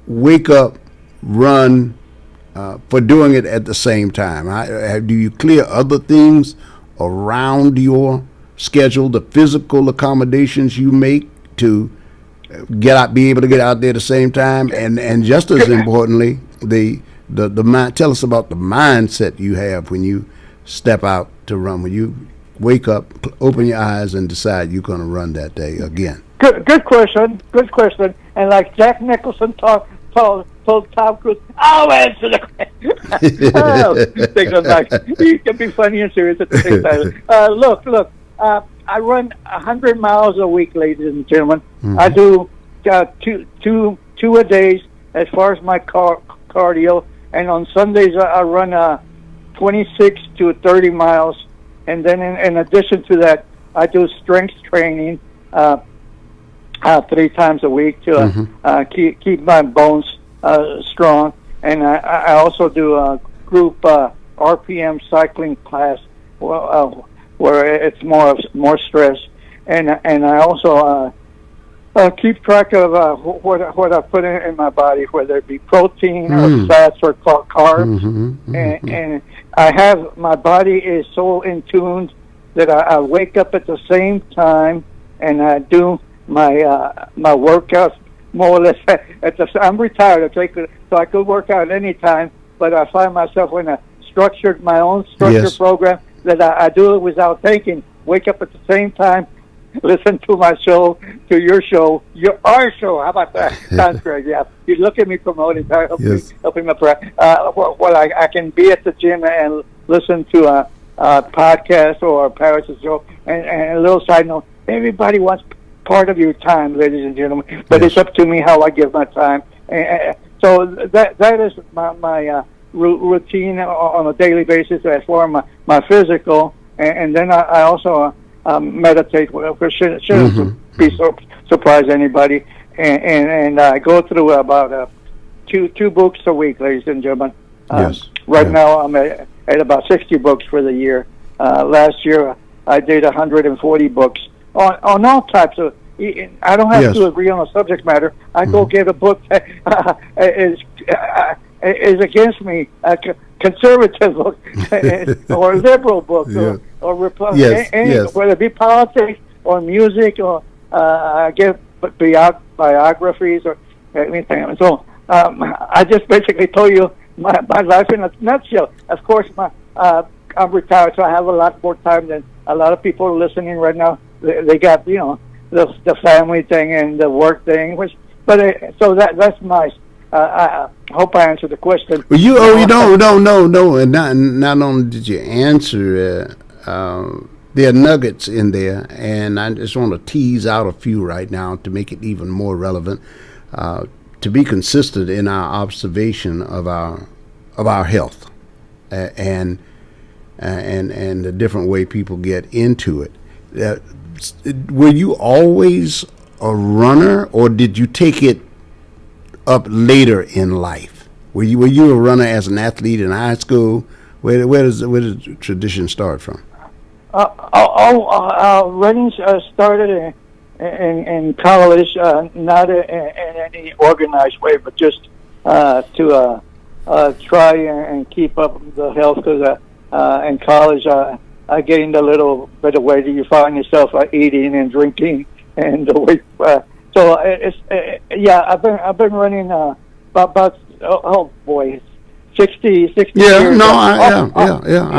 wake up, run, for doing it at the same time? Do you clear other things around your schedule, the physical accommodations you make to be able to get out there at the same time, and just as importantly, the mind. Tell us about the mindset you have when you step out to run. When you wake up, open your eyes, and decide you're going to run that day again. Good question. And like Jack Nicholson told Tom Cruise, I'll answer the question. Take that back. You can be funny and serious at the same time. Look. I run 100 miles a week, ladies and gentlemen. Mm-hmm. I do two a days as far as my cardio, and on Sundays I run 26 to 30 miles, and then in addition to that, I do strength training 3 times a week to keep my bones strong, and I also do a group RPM cycling class. Where it's more stress, and I also keep track of what I put in my body, whether it be protein or fats or carbs, and I have my body is so in tune that I wake up at the same time and I do my workouts more or less. I'm retired, so I could work out any time, but I find myself in my own structured program. That I do it without thinking. Wake up at the same time, listen to my show, to your show, our show. How about that? Sounds great. Yeah, you look at me promoting, helping my I can be at the gym and listen to a podcast or a Paris show. And a little side note: everybody wants part of your time, ladies and gentlemen. But it's up to me how I give my time. So that is my routine on a daily basis as far as my physical, and then I also meditate, which shouldn't be surprise anybody, and I go through about two books a week, ladies and gentlemen. Right now I'm at about 60 books for the year. Last year I did 140 books on all types of. I don't have to agree on a subject matter. I go get a book that is against me, a conservative book or a liberal book or Republican, whether it be politics or music or I get biographies or anything. So I just basically told you my life in a nutshell. Of course, I'm retired, so I have a lot more time than a lot of people listening right now. They got the family thing and the work thing, so that's nice. I hope I answered the question. Well, no, and not only did you answer, there are nuggets in there, and I just want to tease out a few right now to make it even more relevant. To be consistent in our observation of our health, and the different way people get into it. Were you always a runner, or did you take it up later in life? Were you a runner as an athlete in high school? Where does the tradition start from? Running started in college, not in any organized way, but just to try and keep up the health. Because in college, I gained a little bit of weight. You find yourself eating and drinking, and the weight. So I've been running about 60 years. I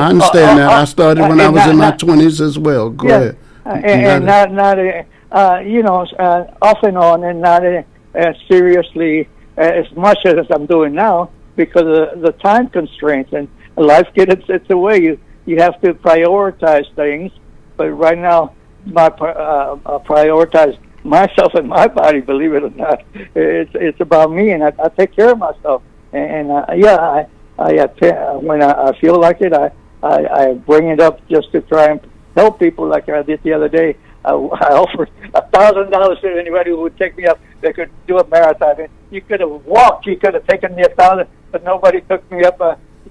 understand that. I started when I was in my 20s as well. Go ahead. And not off and on, and not as seriously as much as I'm doing now because of the time constraints, and life gets its way. You have to prioritize things, but right now my prioritize myself and my body. Believe it or not, it's about me, and I take care of myself. And when I feel like it, I bring it up just to try and help people. Like I did the other day, I offered $1,000 to anybody who would take me up. They could do a marathon. And you could have walked. You could have taken me $1,000, but nobody took me up.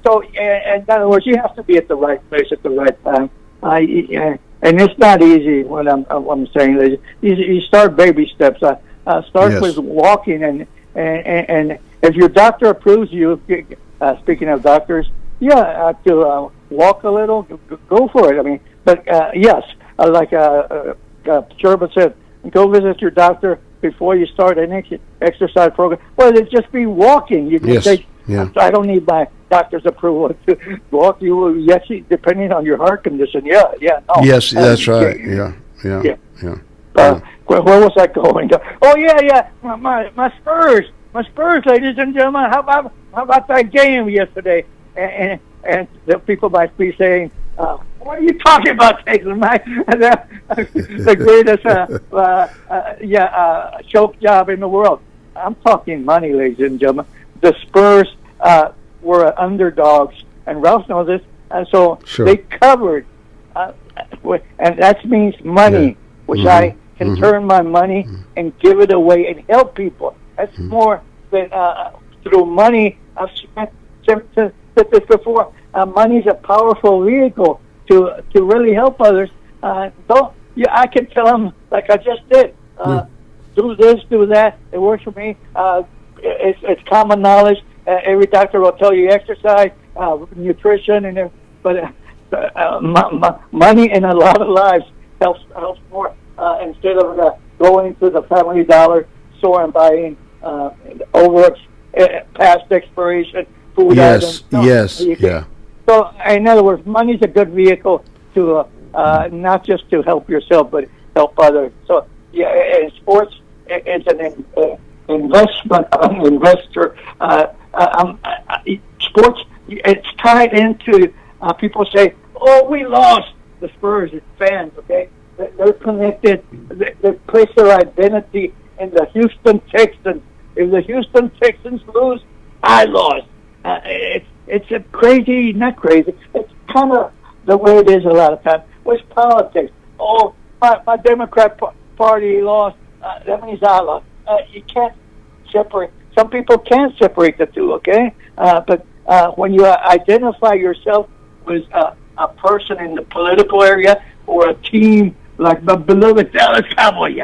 So, in other words, you have to be at the right place at the right time. And it's not easy. What I'm saying, you start baby steps. Start with walking, and if your doctor approves you, speaking of doctors, to walk a little, go for it. I mean, but yes, Sherman said, go visit your doctor before you start an exercise program. Well, it'd just be walking. You can say, I don't need my doctor's approval to walk. Yes, depending on your heart condition. No. Yes, that's right. Yeah. Where was I going? Oh, yeah. My Spurs. My Spurs, ladies and gentlemen. How about that game yesterday? And the people might be saying, what are you talking about, taking the greatest choke job in the world? I'm talking money, ladies and gentlemen. The Spurs were underdogs, and Ralph knows this, and so they covered, and that means money, which I can turn my money and give it away and help people. That's more than through money. I've said this before. Money is a powerful vehicle to really help others. I can tell them, like I just did, do this, do that. It works for me. It's common knowledge. Every doctor will tell you exercise, nutrition, but money in a lot of lives helps more. Instead of going to the Family Dollar store and buying past expiration food items. So, in other words, money is a good vehicle to not just to help yourself, but help others. So, in sports, it's an investment. I'm an investor. Sports, it's tied into people say, "Oh, we lost." The Spurs fans, okay, they're connected. They place their identity in the Houston Texans. If the Houston Texans lose, I lost. It's a crazy, not crazy. It's kind of the way it is a lot of times with politics. Oh, my Democrat Party lost. That means I lost. You can't separate. Some people can't separate the two, okay? But when you identify yourself with a person in the political area or a team like the beloved Dallas Cowboys,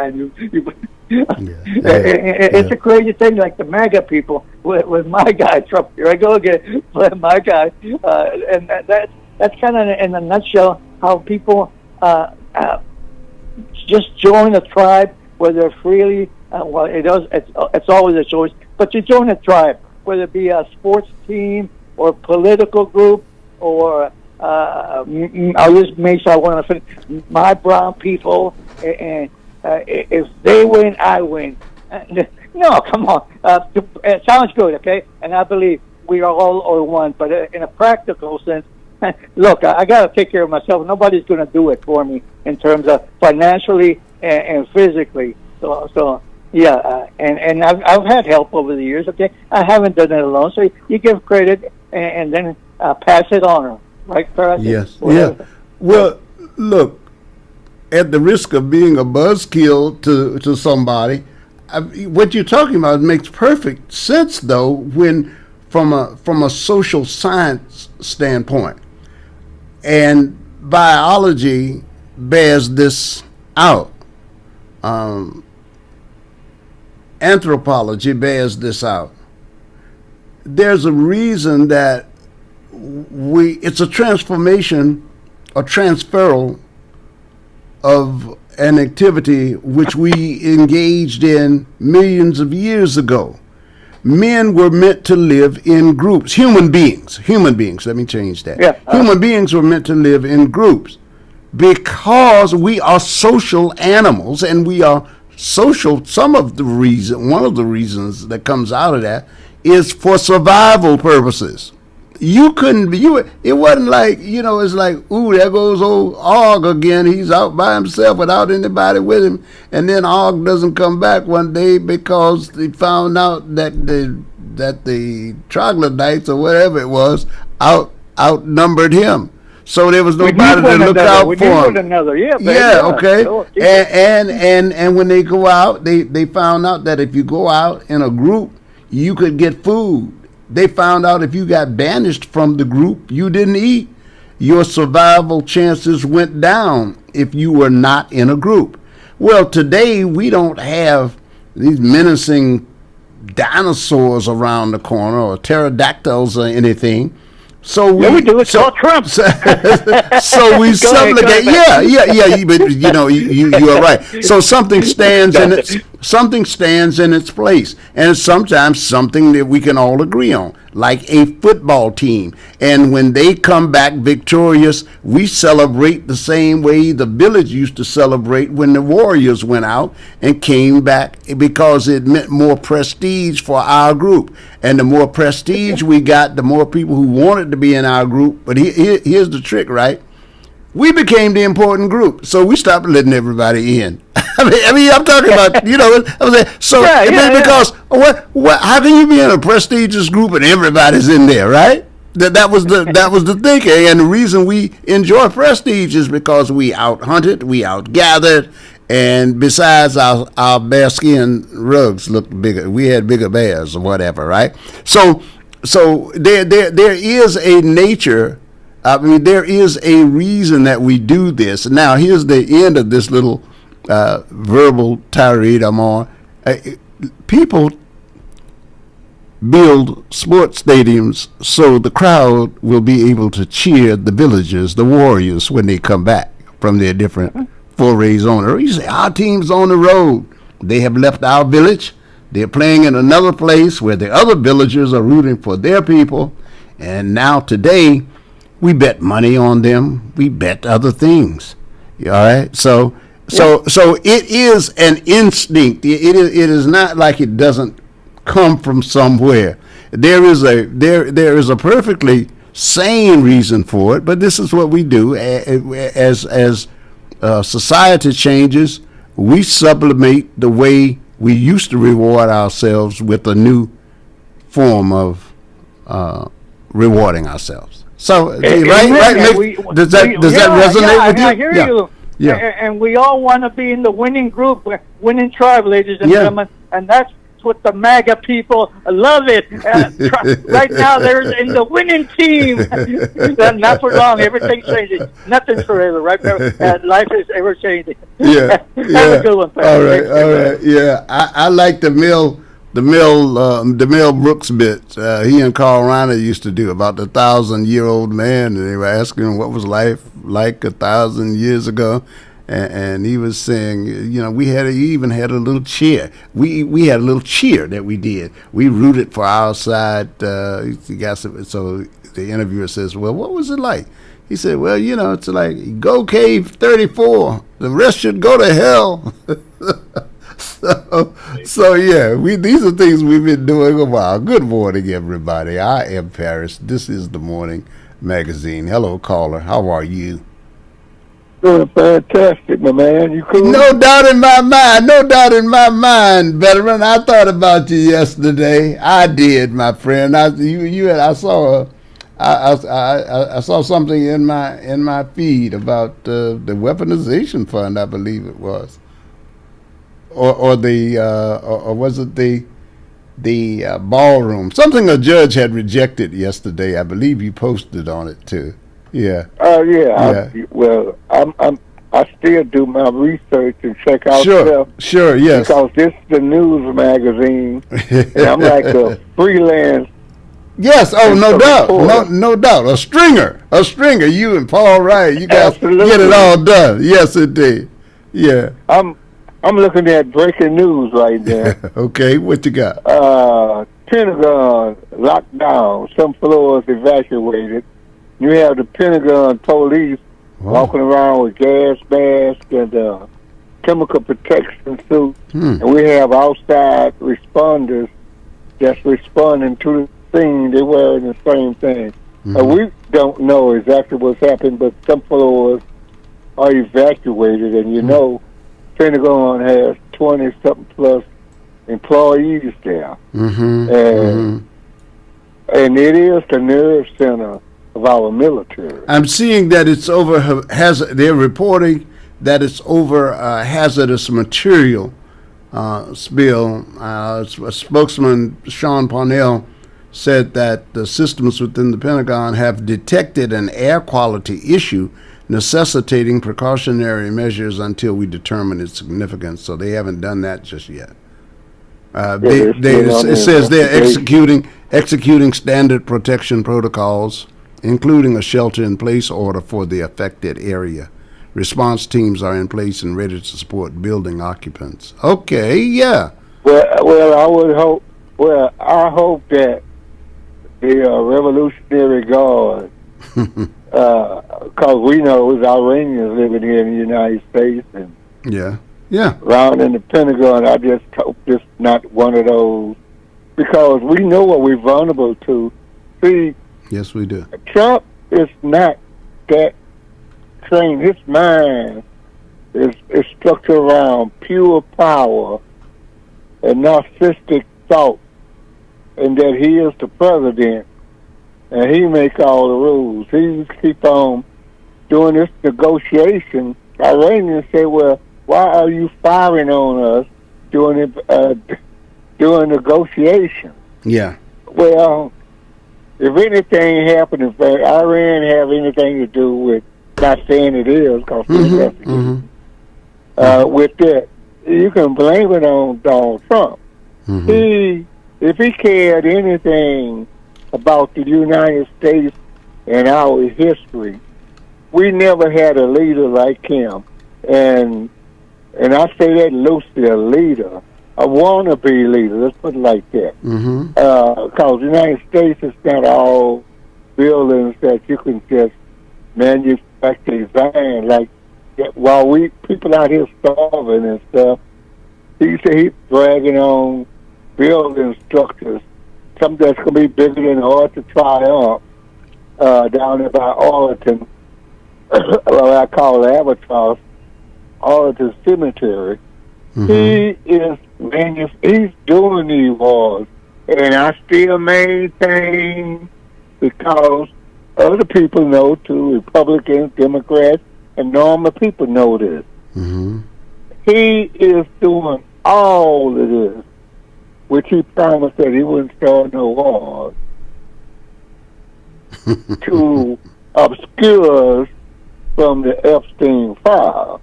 it's a crazy thing, like the MAGA people with my guy Trump. Here I go again, my guy, and that's kind of in a nutshell how people just join a tribe where they're freely. It's always a choice, but you join a tribe, whether it be a sports team or political group or I'll use Mesa. I want to finish my brown people, and if they win, I win. No, come on. It sounds good, okay? And I believe we are all one. But in a practical sense, look, I got to take care of myself. Nobody's going to do it for me in terms of financially and physically. So yeah, and I've had help over the years, okay? I haven't done it alone. So you give credit and then pass it on. Right, Carl? Yes. Yeah. Well, look, at the risk of being a buzzkill to somebody, what you're talking about makes perfect sense, though, when from a social science standpoint, and biology bears this out. Anthropology bears this out. There's a reason that it's a transformation, a transferal of an activity which we engaged in millions of years ago. Men were meant to live in groups. Human beings, let me change that. Human beings were meant to live in groups because we are social animals, and we are social. One of the reasons that comes out of that is for survival purposes. It wasn't like, it's like, ooh, there goes old Og again. He's out by himself without anybody with him. And then Og doesn't come back one day because they found out that the troglodytes or whatever it was outnumbered him. So there was nobody to look out for him. And when they go out, they found out that if you go out in a group, you could get food. They found out if you got banished from the group, you didn't eat. Your survival chances went down if you were not in a group. Well, today we don't have these menacing dinosaurs around the corner or pterodactyls or anything, So we do. It's all Trump. So we supplicate. Yeah. But you are right. So something stands in its place, and it's sometimes something that we can all agree on, like a football team. And when they come back victorious, we celebrate the same way the village used to celebrate when the Warriors went out and came back, because it meant more prestige for our group. And the more prestige we got, the more people who wanted to be in our group. But here's the trick, right? We became the important group, so we stopped letting everybody in. I mean, I'm talking about, because what? How can you be in a prestigious group and everybody's in there, right? That was the thinking, and the reason we enjoy prestige is because we out hunted, we out gathered, and besides our bearskin rugs looked bigger. We had bigger bears or whatever, right? So there is a nature. I mean, there is a reason that we do this. Now, here's the end of this little verbal tirade I'm on. People build sports stadiums so the crowd will be able to cheer the villagers, the Warriors, when they come back from their different forays on it. Or you say, our team's on the road. They have left our village. They're playing in another place where the other villagers are rooting for their people. And now today, we bet money on them. We bet other things. All right? So it is an instinct. It is not like it doesn't come from somewhere. There is a perfectly sane reason for it, but this is what we do. As society changes, we sublimate the way we used to reward ourselves with a new form of rewarding ourselves. So, does that resonate with you? I hear you. Yeah. And we all want to be in the winning group, winning tribe, ladies and gentlemen, and that's what the MAGA people love it. Right now, they're in the winning team. Not for long. Everything's changing. Nothing's forever, right? Life is ever changing. Yeah. Have a good one, All right. Yeah, I like the Mel Brooks bit. He and Carl Reiner used to do about the 1,000-year-old man, and they were asking him what was life like 1,000 years ago. And he was saying, we even had a little cheer. We had a little cheer that we did. We rooted for our side. So the interviewer says, well, what was it like? He said, well, it's like, go Cave 34. The rest should go to hell. So yeah, these are things we've been doing a while. Good morning, everybody. I am Paris. This is the Morning Magazine. Hello, caller. How are you? Doing fantastic, my man. You cool? No doubt in my mind, veteran. I thought about you yesterday. I did, my friend. I saw something in my feed about the weaponization fund, I believe it was, or was it the ballroom? Something a judge had rejected yesterday. I believe you posted on it too. Yeah. Yeah. I still do my research and check out stuff. Sure, yes. Because this is the news magazine, and I'm like a freelance. Yes. Oh, no doubt. No doubt. A stringer. You and Paul Wright. You guys get it all done. Yes, indeed. Yeah. I'm looking at breaking news right now. Okay, what you got? Pentagon locked down. Some floors evacuated. You have the Pentagon police walking around with gas masks and chemical protection suits, and we have outside responders that's responding to the scene. They're wearing the same thing. We don't know exactly what's happened, but some floors are evacuated, and Pentagon has 20-something plus employees there, and it is the nerve center of our military. I'm seeing that it's over. They're reporting that it's over hazardous material spill. A spokesman, Sean Parnell, said that the systems within the Pentagon have detected an air quality issue necessitating precautionary measures until we determine its significance. So they haven't done that just yet. It says they're executing standard protection protocols including a shelter-in-place order for the affected area. Response teams are in place and ready to support building occupants. Okay, yeah. Well, I hope that the Revolutionary Guard, because we know it's Iranians living here in the United States and around in the Pentagon. I just hope it's not one of those, because we know what we're vulnerable to. See, yes, we do. Trump is not that trained. His mind is structured around pure power and narcissistic thought, and that he is the president and he make all the rules. He keep on doing this negotiation. Iranians say, well, why are you firing on us during negotiation? Yeah. Well, if anything happened, if Iran have anything to do with, not saying it is, because with that, you can blame it on Donald Trump. If he cared anything about the United States and our history, we never had a leader like him. And I say that loosely, a leader, a wannabe leader, let's put it like that. Because the United States is not all buildings that you can just manufacture design. Like, while people out here starving and stuff, he said he's dragging on building structures, something that's going to be bigger than the Arch of Triumph down there by Arlington, what I call Albatross, Arlington Cemetery. He is he's doing these wars, and I still maintain, because other people know too, Republicans, Democrats, and normal people know this. He is doing all of this, which he promised that he wouldn't start no wars, to obscure us from the Epstein file.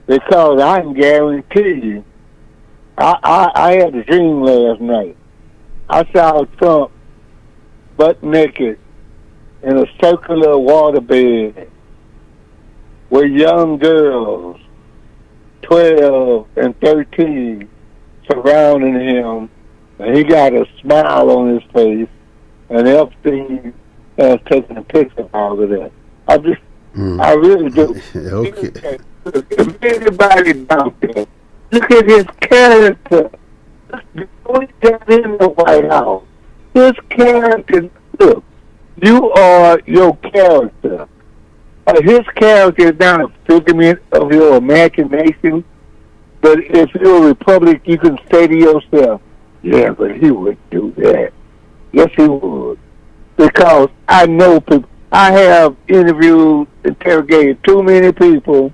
Because I can guarantee you, I had a dream last night. I saw Trump butt naked in a circular waterbed with young girls, 12 and 13, surrounding him, and he got a smile on his face, and Epstein taking a picture of all of that. I really do. Okay. If anybody out there, look at his character. Before he got in the White House, his character, look, you are your character. His character is not a figment of your imagination, but if you're a Republican, you can say to yourself, yeah, but he would do that. Yes, he would. Because I know people. I have interrogated too many people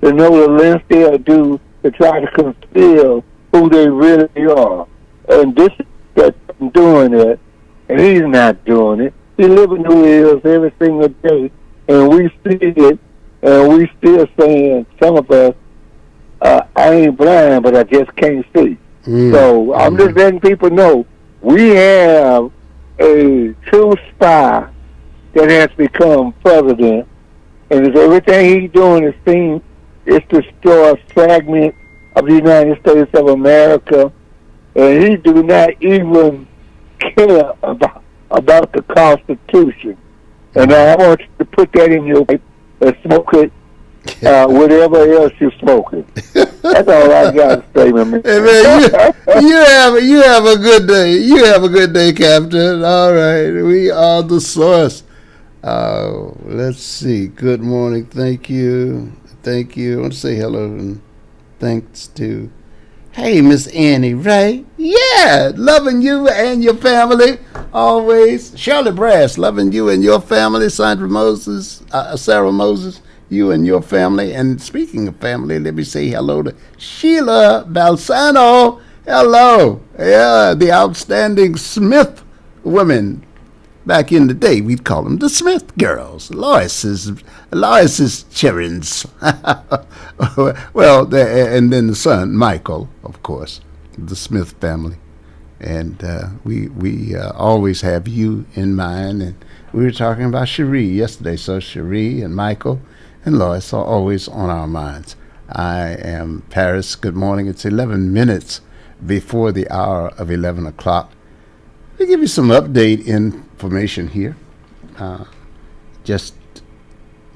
to know the lengths they'll do to try to conceal who they really are. And this is that I'm doing it, and he's not doing it. He's living who he is every single day, and we see it, and we still saying, some of us, I ain't blind, but I just can't see. So I'm just letting people know, we have a true spy that has become president, and if everything he's doing is to destroy a fragment of the United States of America, and he do not even care about the Constitution. And I want you to put that in your pipe and smoke it, whatever else you're smoking. That's all I got to say, man. Hey, man, you have a good day. You have a good day, Captain. All right, we are the source. Let's see. Good morning. Thank you. Thank you. I want to say hello and thanks to, hey, Miss Annie, right? Yeah, loving you and your family always. Shirley Brass, loving you and your family. Sandra Moses, Sarah Moses, you and your family. And speaking of family, let me say hello to Sheila Balsano. Hello. Yeah, the outstanding Smith women. Back in the day, we'd call them the Smith girls. Lois's childrens. Well, and then the son, Michael, of course, the Smith family. And we always have you in mind. And we were talking about Cherie yesterday. So Cherie and Michael and Lois are always on our minds. I am Paris. Good morning. It's 11 minutes before the hour of 11 o'clock. Let me give you some update information here. Just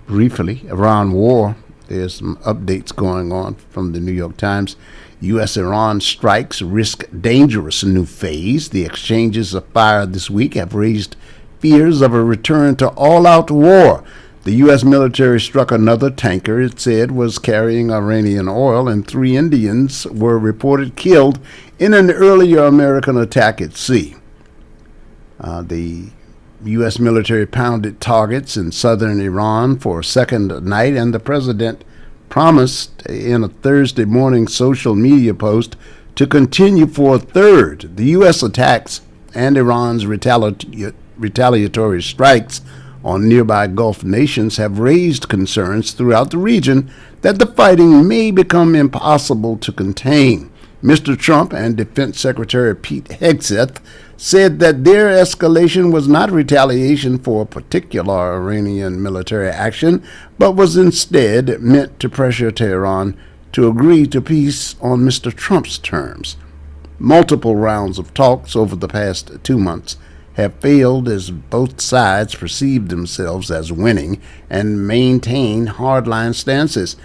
briefly, Iran war. There's some updates going on from the New York Times. U.S.-Iran strikes risk dangerous new phase. The exchanges of fire this week have raised fears of a return to all-out war. The U.S. military struck another tanker it said was carrying Iranian oil, and 3 Indians were reported killed in an earlier American attack at sea. The U.S. military pounded targets in southern Iran for a second night, and the president promised in a Thursday morning social media post to continue for a third. The U.S. attacks and Iran's retaliatory strikes on nearby Gulf nations have raised concerns throughout the region that the fighting may become impossible to contain. Mr. Trump and Defense Secretary Pete Hegseth said that their escalation was not retaliation for a particular Iranian military action, but was instead meant to pressure Tehran to agree to peace on Mr. Trump's terms. Multiple rounds of talks over the past 2 months have failed as both sides perceive themselves as winning and maintain hardline stances.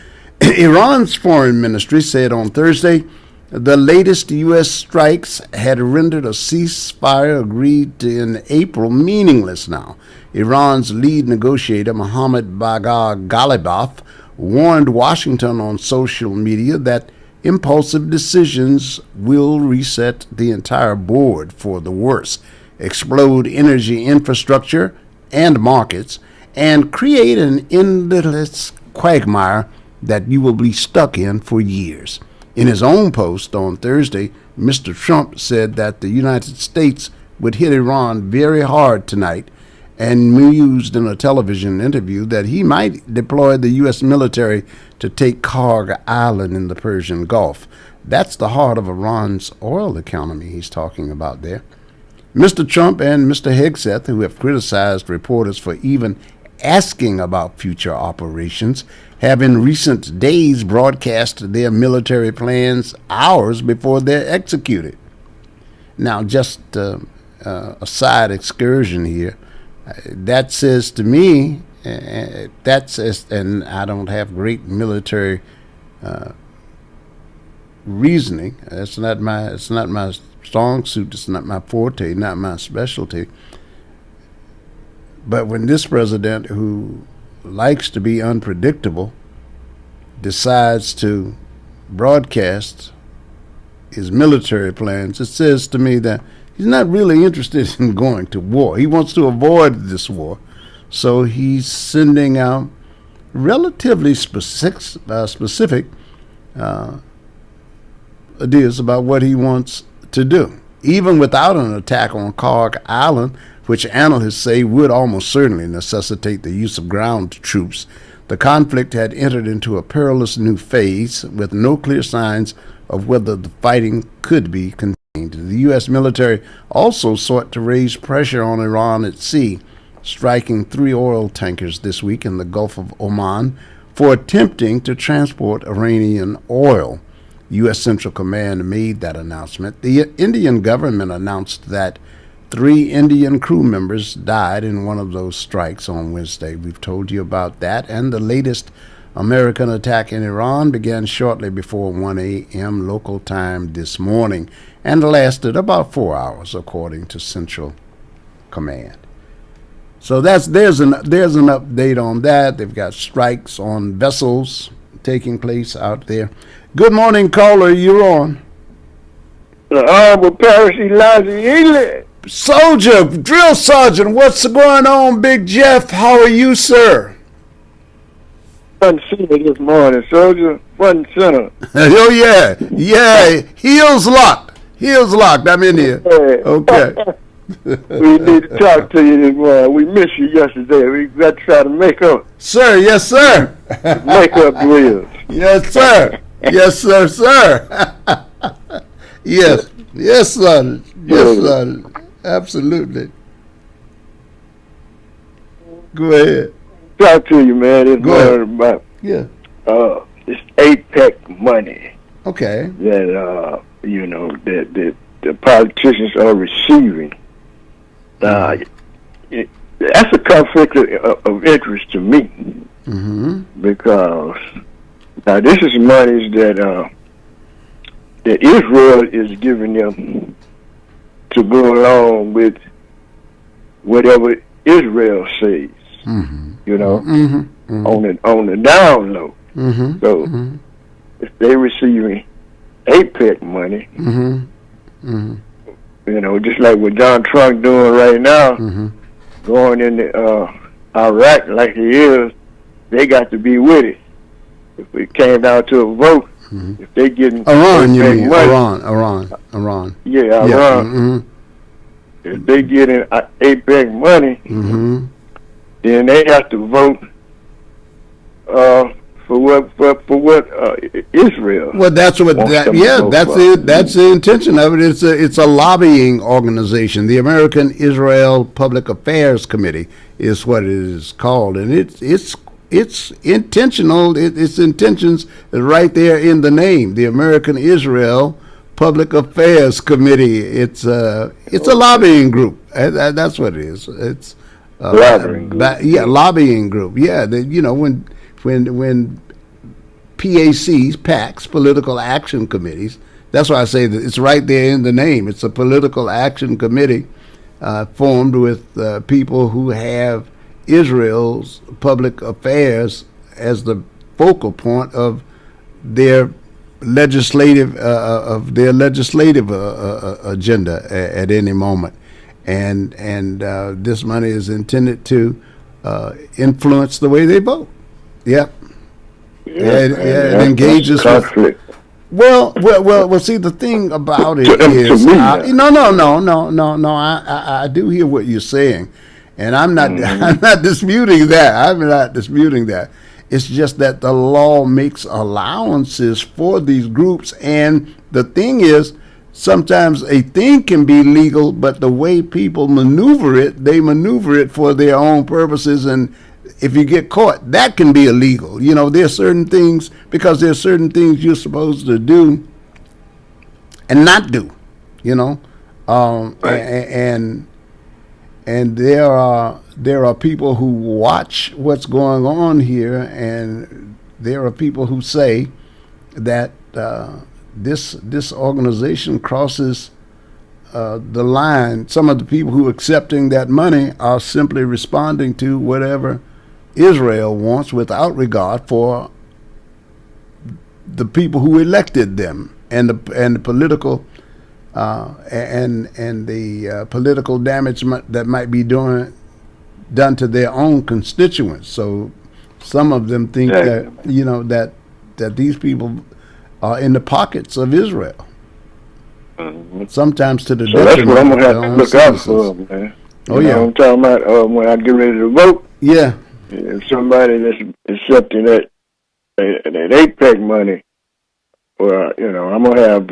Iran's foreign ministry said on Thursday the latest U.S. strikes had rendered a ceasefire agreed in April meaningless now. Iran's lead negotiator, Mohammad Bagher Ghalibaf, warned Washington on social media that impulsive decisions will reset the entire board for the worse, explode energy infrastructure and markets, and create an endless quagmire that you will be stuck in for years. In his own post on Thursday, Mr. Trump said that the United States would hit Iran very hard tonight, and mused in a television interview that he might deploy the U.S. military to take Karg Island in the Persian Gulf. That's the heart of Iran's oil economy he's talking about there. Mr. Trump and Mr. Hegseth, who have criticized reporters for even asking about future operations, have in recent days broadcast their military plans hours before they're executed. Now, just a side excursion here. That says to me, and I don't have great military reasoning. It's not my strong suit. It's not my forte. Not my specialty. But when this president, who likes to be unpredictable, decides to broadcast his military plans, it says to me that he's not really interested in going to war. He wants to avoid this war. So he's sending out relatively specific ideas about what he wants to do. Even without an attack on Karg Island, which analysts say would almost certainly necessitate the use of ground troops, the conflict had entered into a perilous new phase with no clear signs of whether the fighting could be contained. The U.S. military also sought to raise pressure on Iran at sea, striking 3 oil tankers this week in the Gulf of Oman for attempting to transport Iranian oil. U.S. Central Command made that announcement. The Indian government announced that 3 Indian crew members died in one of those strikes on Wednesday. We've told you about that. And the latest American attack in Iran began shortly before 1 a.m. local time this morning and lasted about 4 hours, according to Central Command. So there's an update on that. They've got strikes on vessels taking place out there. Good morning, caller. You're on. The Honorable Paris Elijah Eley. Soldier, drill sergeant, what's going on, Big Jeff? How are you, sir? Front center this morning, soldier. Front center. Oh, yeah. Heels locked. I'm in here. Okay. We need to talk to you this morning. We missed you yesterday. We got to try to make up. Sir, yes, sir. Make up wheels. Yes, sir. Yes, sir. Yes, sir. Yes, son. Absolutely. Go ahead. Talk to you, man. It's more about it's APEC money. Okay. That that the politicians are receiving. That's a conflict of interest to me. Because now this is monies that Israel is giving them to go along with whatever Israel says. You know, on the down low. So if they're receiving APEC money, you know, just like what John Trump doing right now, going into Iraq like he is, they got to be with it. If it came down to a vote, if they getting Iran, you APEC mean money, Iran. Yeah, Iran. If they getting APEC money, then they have to vote for what Israel. Well, that's what that's the intention of it. It's a lobbying organization. The American Israel Public Affairs Committee is what it is called, and it's intentional. Its intentions is right there in the name. The American Israel Public Affairs Committee. It's a lobbying group. That's what it is. It's lobbying group. Lobbying group. Yeah, when PACs, political action committees. That's why I say that it's right there in the name. It's a political action committee formed with people who have Israel's public affairs as the focal point of their legislative agenda at any moment, and this money is intended to influence the way they vote. Yep. It engages with. Well. See, the thing about it is, I do hear what you're saying, and I'm not. I'm not disputing that. It's just that the law makes allowances for these groups, and the thing is, sometimes a thing can be legal, but the way people maneuver it, they maneuver it for their own purposes, and if you get caught, that can be illegal. You know, there's certain things, because there's certain things you're supposed to do and not do, you know. And there are people who watch what's going on here, and there are people who say that this organization crosses the line. Some of the people who are accepting that money are simply responding to whatever Israel wants without regard for the people who elected them and the political political damage that might be done to their own constituents. So some of them think that that these people are in the pockets of Israel. Sometimes to the detriment. That's what I'm gonna have to look out for, man. I'm talking about when I get ready to vote. Yeah. If somebody that's accepting that APEC money, well, I'm gonna have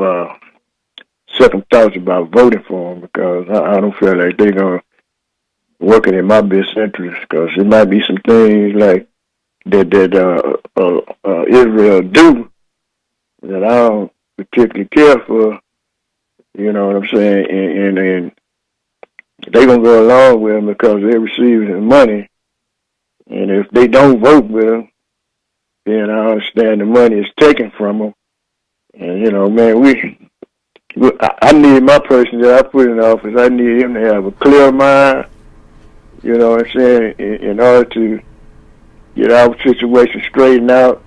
second thoughts about voting for them, because I don't feel like they're gonna work it in my best interest. Because there might be some things like that Israel do that I don't particularly care for. You know what I'm saying? And they're gonna go along with them because they're receiving the money. And if they don't vote with them, then I understand the money is taken from them. And, man, I need my person that I put in office, I need him to have a clear mind, you know what I'm saying, in order to get our situation straightened out.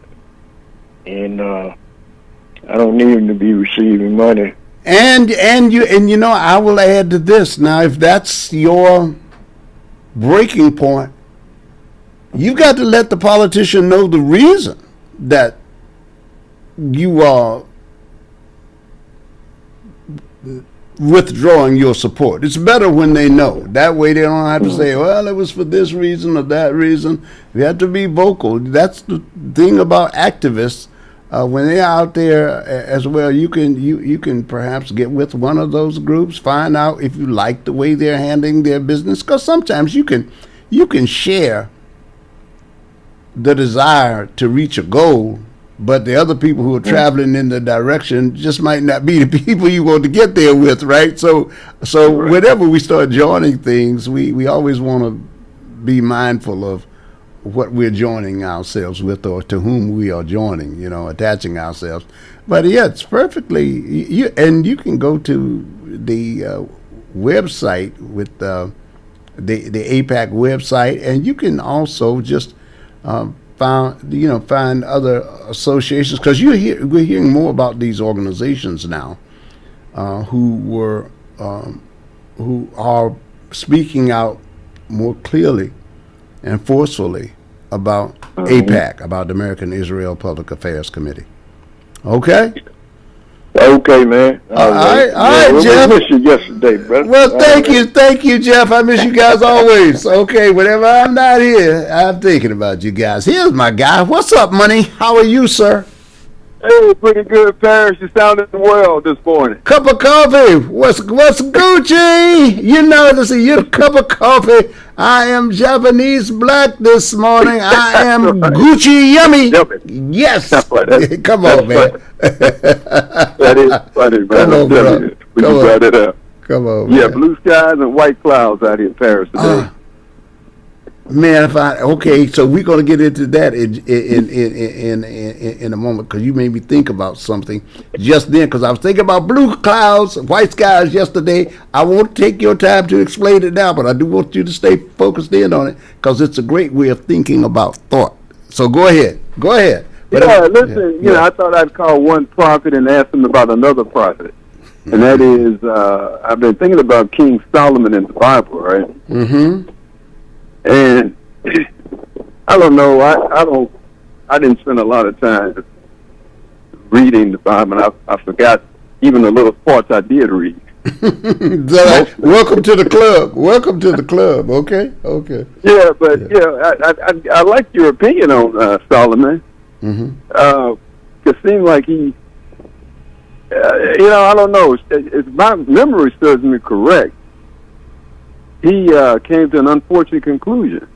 And I don't need him to be receiving money. And I will add to this. Now, if that's your breaking point, you've got to let the politician know the reason that you are withdrawing your support. It's better when they know. That way they don't have to say, well, it was for this reason or that reason. You have to be vocal. That's the thing about activists. when they're out there as well, you can perhaps get with one of those groups, find out if you like the way they're handling their business, because sometimes you can share the desire to reach a goal, but the other people who are traveling in the direction just might not be the people you want to get there with, right? So whenever we start joining things, we always want to be mindful of what we're joining ourselves with, or to whom we are joining, attaching ourselves. But yeah, it's perfectly, and you can go to the website with the APAC website, and you can also just find other associations, because we're hearing more about these organizations now who are speaking out more clearly and forcefully about APAC, about the American Israel Public Affairs Committee. Okay? Okay, man. All right, Jeff. We missed you yesterday, brother. Well, thank you, Jeff. I miss you guys always. Okay, whenever I'm not here, I'm thinking about you guys. Here's my guy. What's up, Money? How are you, sir? Hey, pretty good, Paris. You sounded well this morning. Cup of coffee. What's Gucci? You're a cup of coffee. I am Japanese black this morning. I am Gucci yummy. Yes. Come on, man. That is funny, man. Come on, bro. We just brought it up. Come on, yeah, man. Blue skies and white clouds out here in Paris today. Man, so we're gonna get into that in a moment, because you made me think about something just then, because I was thinking about blue clouds, white skies yesterday. I won't take your time to explain it now, but I do want you to stay focused in on it, because it's a great way of thinking about thought. So go ahead. Listen, I thought I'd call one prophet and ask him about another prophet, and that is, I've been thinking about King Solomon in the Bible, right? Mm-hmm. And I don't know. I didn't spend a lot of time reading the Bible. And I forgot even the little parts I did read. Welcome to the club. Welcome to the club. Okay. Yeah, but I like your opinion on Solomon. Mm-hmm. It seems like he, I don't know. If my memory serves me correct, he came to an unfortunate conclusion.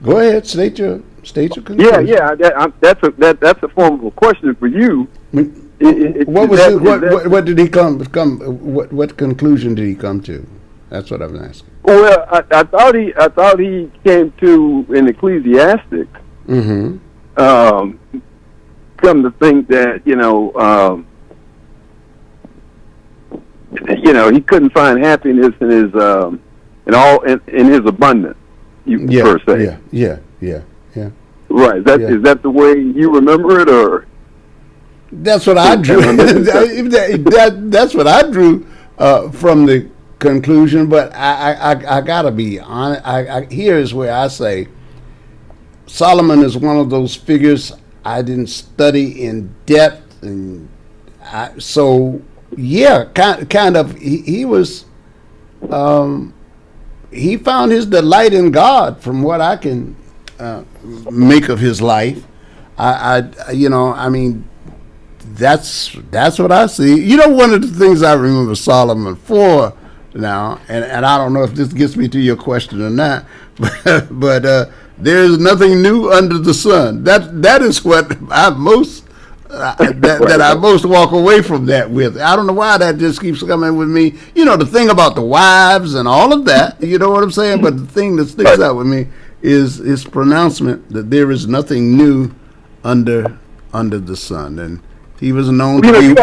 Go ahead, state your conclusion. Yeah. That's a form of a question for you. What did he come? What conclusion did he come to? That's what I'm asking. Well, I thought he came to an Ecclesiastic. Mm-hmm. Come to think that he couldn't find happiness in his in his abundance, per se. Yeah. Right. Is that the way you remember it, or? That's what I drew. That's what I drew from the conclusion. But I gotta be honest. Here's where I say Solomon is one of those figures I didn't study in depth, and kind of. He was. He found his delight in God, from what I can make of his life. That's what I see. One of the things I remember Solomon for now, and I don't know if this gets me to your question or not, but there is nothing new under the sun. That is what I most. That I most walk away from that with. I don't know why that just keeps coming with me. The thing about the wives and all of that, you know what I'm saying? But the thing that sticks out with me is his pronouncement that there is nothing new under the sun. And he was known to be.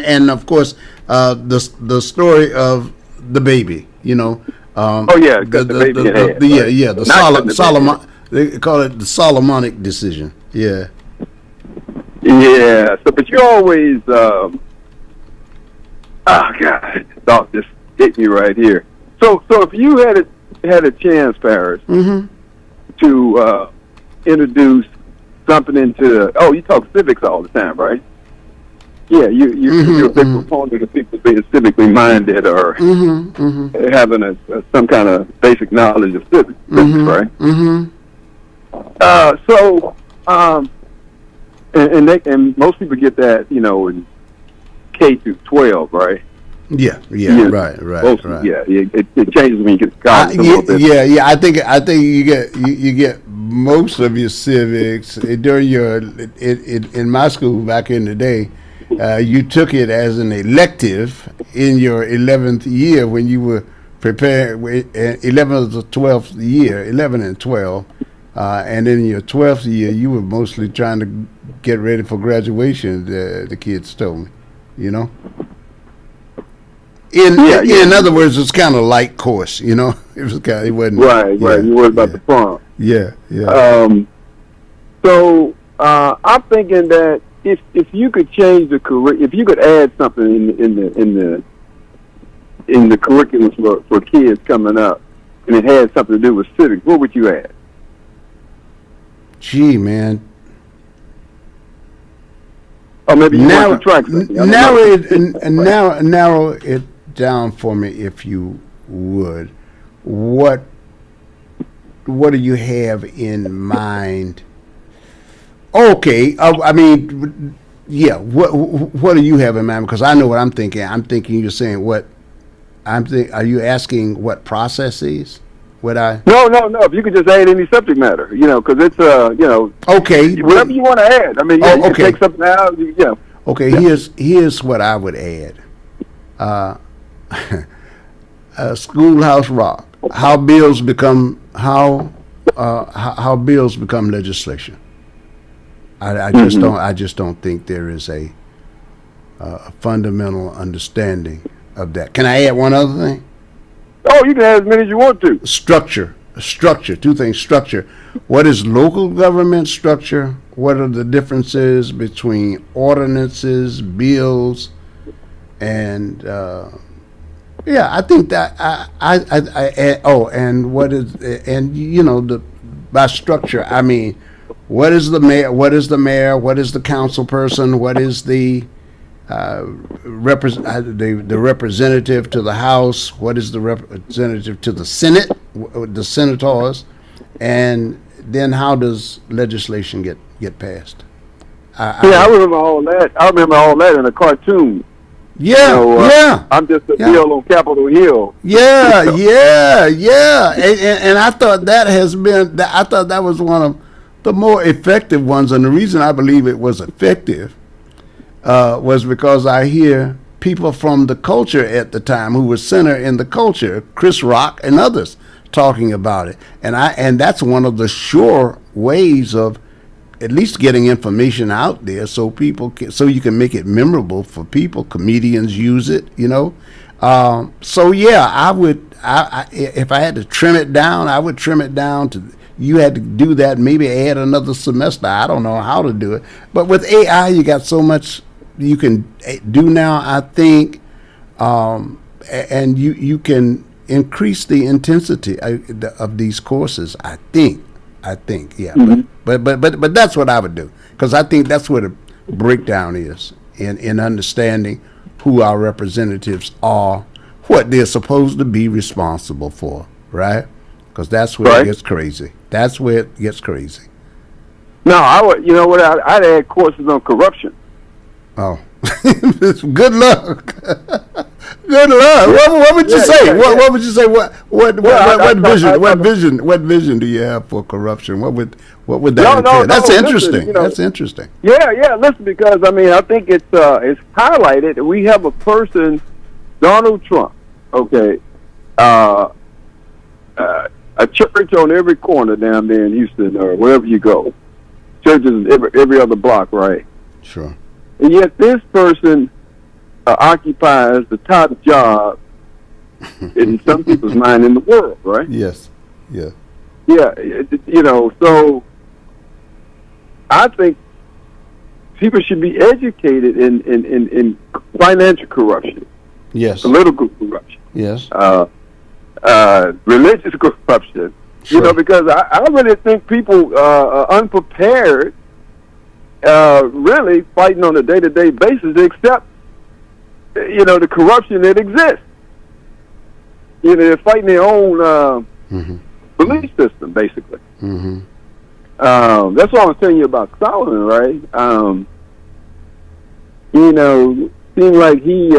And of course, the story of the baby, the baby. The Solomon. They call it the Solomonic decision. Yeah. Yeah. So, but you always, God, thought just hit me right here. So if you had a chance, Paris, mm-hmm. to introduce something into, you talk civics all the time, right? Yeah, you're a big proponent of people being civically minded, or having some kind of basic knowledge of civics, right? Mm-hmm. And most people get that, in K through 12, right? Yeah, right. Yeah, it changes when you get to college. Yeah. I think you get most of your civics during your in my school back in the day. You took it as an elective in your 11th year when you were preparing 11th or 12th year, 11 and 12, and in your 12th year you were mostly trying to get ready for graduation. The kids told me, In other words, it's kind of light course, It was kind. It wasn't right. You worried about the prom. Yeah. So I'm thinking that if you could change the if you could add something in the curriculum for kids coming up, and it had something to do with civics, what would you add? Gee, man. Or maybe you narrow want to try something. Narrow it down for me, if you would. What do you have in mind? Okay, I mean, yeah. What do you have in mind? Because I know what I'm thinking. I'm thinking you're saying what. Are you asking what processes? Would I? No. If you could just add any subject matter, because it's Okay. Whatever you want to add. I mean, you can take something out. Okay. Yeah. Here's what I would add. Schoolhouse Rock. How bills become legislation. I just don't think there is a fundamental understanding of that. Can I add one other thing? Oh, you can add as many as you want to. Structure. Two things. Structure. What is local government structure? What are the differences between ordinances, bills, and I think that and what is by structure I mean, what is the mayor? What is the council person? What is the representative to the House? What is the representative to the Senate? The senators, and then how does legislation get passed? I remember all that. I remember all that in a cartoon. Yeah. I'm just a bill on Capitol Hill. Yeah. And I thought that was one of the more effective ones. And the reason I believe it was effective was because I hear people from the culture at the time who were center in the culture, Chris Rock and others, talking about it. And that's one of the sure ways of at least getting information out there, so you can make it memorable for people. Comedians use it, I would. If I had to trim it down, I would trim it down to. You had to do that, maybe add another semester. I don't know how to do it, but with AI, you got so much you can do now. I think, and you can increase the intensity of these courses. I think, yeah. Mm-hmm. But that's what I would do, because I think that's where the breakdown is in understanding who our representatives are, what they're supposed to be responsible for, right? Because that's where it gets crazy. That's where it gets crazy. No, I would. You know what? I'd add courses on corruption. Oh, good luck. Good luck. What would you say? What would you say? What vision do you have for corruption? What would that entail? That's interesting. Listen, that's interesting. Yeah. Listen, because I mean, I think it's highlighted. We have a person, Donald Trump. Okay, a church on every corner down there in Houston or wherever you go. Churches every other block, right? Sure. And yet this person occupies the top job in some people's mind in the world, right? Yes. Yeah. Yeah. So I think people should be educated in financial corruption. Yes. Political corruption. Yes. Religious corruption. Sure. Because I really think people are unprepared, really fighting on a day-to-day basis, except, the corruption that exists. They're fighting their own belief system, basically. Mm-hmm. That's what I was telling you about Solomon, right? You know, seemed like he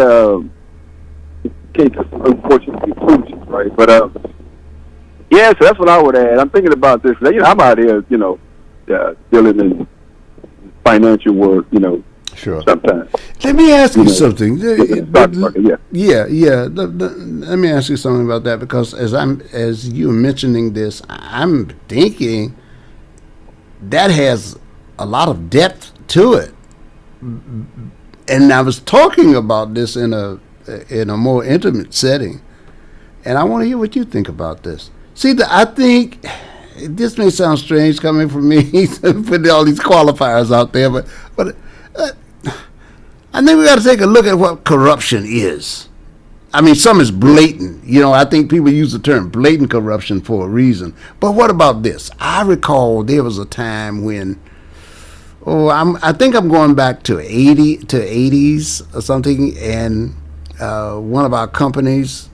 came to some unfortunate conclusions, right? But yeah, so that's what I would add. I'm thinking about this. You know, I'm out here, you know, dealing in financial work, you know. Sure. Sometimes. Let me ask you something. Yeah. Let me ask you something about that, because as you were mentioning this, I'm thinking that has a lot of depth to it. And I was talking about this in a more intimate setting, and I want to hear what you think about this. See, I think this may sound strange coming from me, putting all these qualifiers out there, but I think we got to take a look at what corruption is. I mean, some is blatant. You know, I think people use the term blatant corruption for a reason. But what about this? I recall there was a time when, I think I'm going back to 80s or something, and one of our companies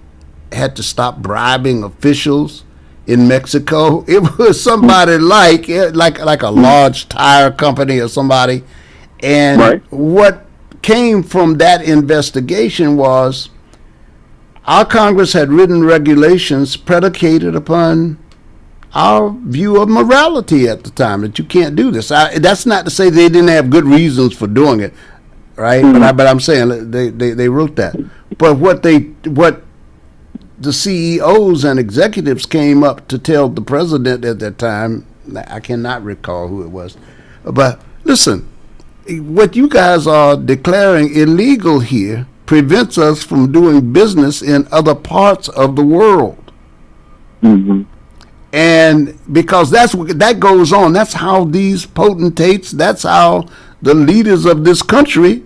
had to stop bribing officials in Mexico. It was somebody like a large tire company or somebody, and what came from that investigation was our Congress had written regulations predicated upon our view of morality at the time, that you can't do this. That's not to say they didn't have good reasons for doing it, right? But I'm saying they wrote that. But what the CEOs and executives came up to tell the president at that time, I cannot recall who it was, but listen, what you guys are declaring illegal here prevents us from doing business in other parts of the world. Mm-hmm. And because that goes on, that's how these potentates, that's how the leaders of this country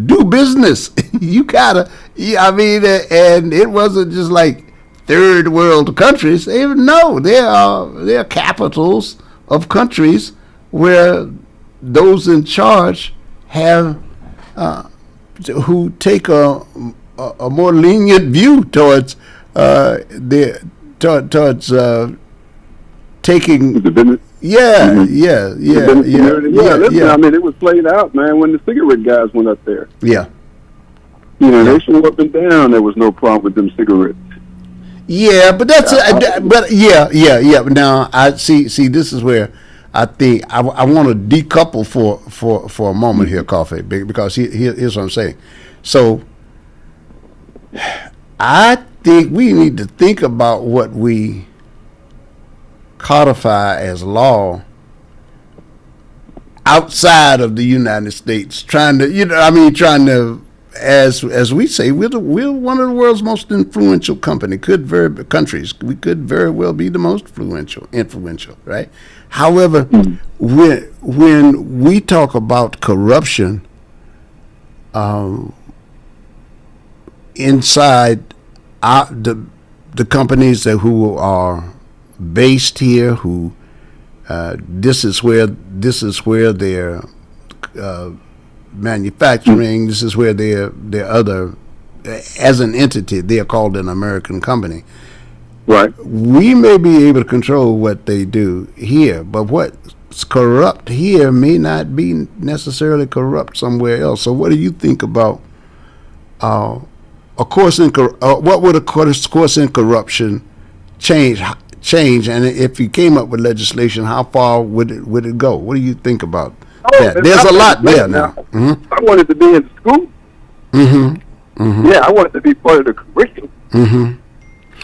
do business. You gotta, I mean, and it wasn't just like third world countries. No, they are capitals of countries where those in charge have who take a more lenient view towards taking the business. Yeah. Listen, I mean, it was played out, man, when the cigarette guys went up there. Yeah. You know, they flew up and down. There was no problem with them cigarettes. Yeah, but that's But now I see. This is where I think I want to decouple for a moment here, Coffee, because here's what I'm saying. So I think we need to think about what we codify as law outside of the United States, trying to, as we say, we're one of the world's most influential countries. We could very well be the most influential, right? However, when we talk about corruption inside the companies who are based here, who this is where they're manufacturing, this is where they're other, as an entity, they are called an American company. Right. We may be able to control what they do here, but what's corrupt here may not be necessarily corrupt somewhere else. So what do you think about what would a course in corruption change, and if you came up with legislation, how far would it go? What do you think about that? There's a lot there now. Mm-hmm. I wanted to be in school. Mm-hmm. Mm-hmm. Yeah, I wanted to be part of the curriculum. Mm-hmm.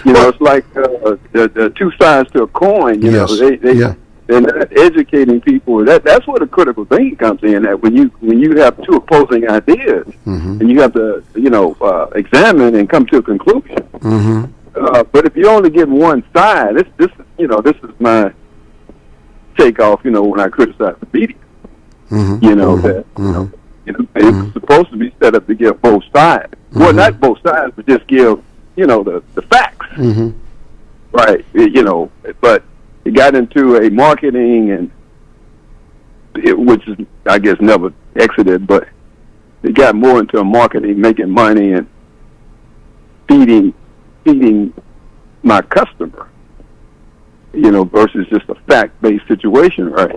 You know, it's like the two sides to a coin. You know, they're not educating people. That's where the critical thinking comes in. That when you have two opposing ideas, and you have to examine and come to a conclusion. Mm-hmm. But if you only get one side, this is my takeoff. You know, when I criticize the media, it's supposed to be set up to give both sides. Well, not both sides, but just give the facts. Mm-hmm. Right. But it got into a marketing which is, I guess, never exited, but it got more into a marketing, making money and feeding my customer. versus just a fact-based situation, right?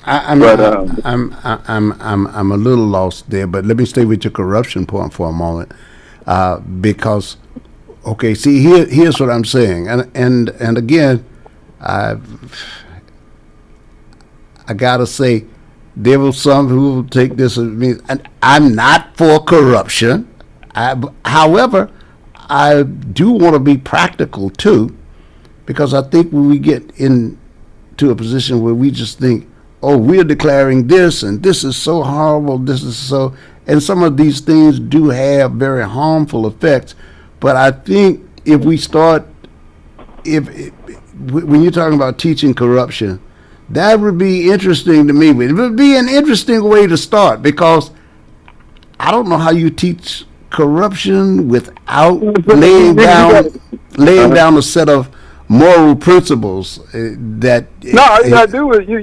I'm a little lost there, but let me stay with your corruption point for a moment, because, okay, see, here's what I'm saying, and again, I gotta say, there were some who will take this as me. And I'm not for corruption. However, I do want to be practical too, because I think when we get into a position where we just think, oh, we're declaring this, and this is so horrible, this is so, and some of these things do have very harmful effects. But I think if we start, when you're talking about teaching corruption, that would be interesting to me. It would be an interesting way to start, because I don't know how you teach corruption without laying down a set of moral principles that. No, all you gotta do is all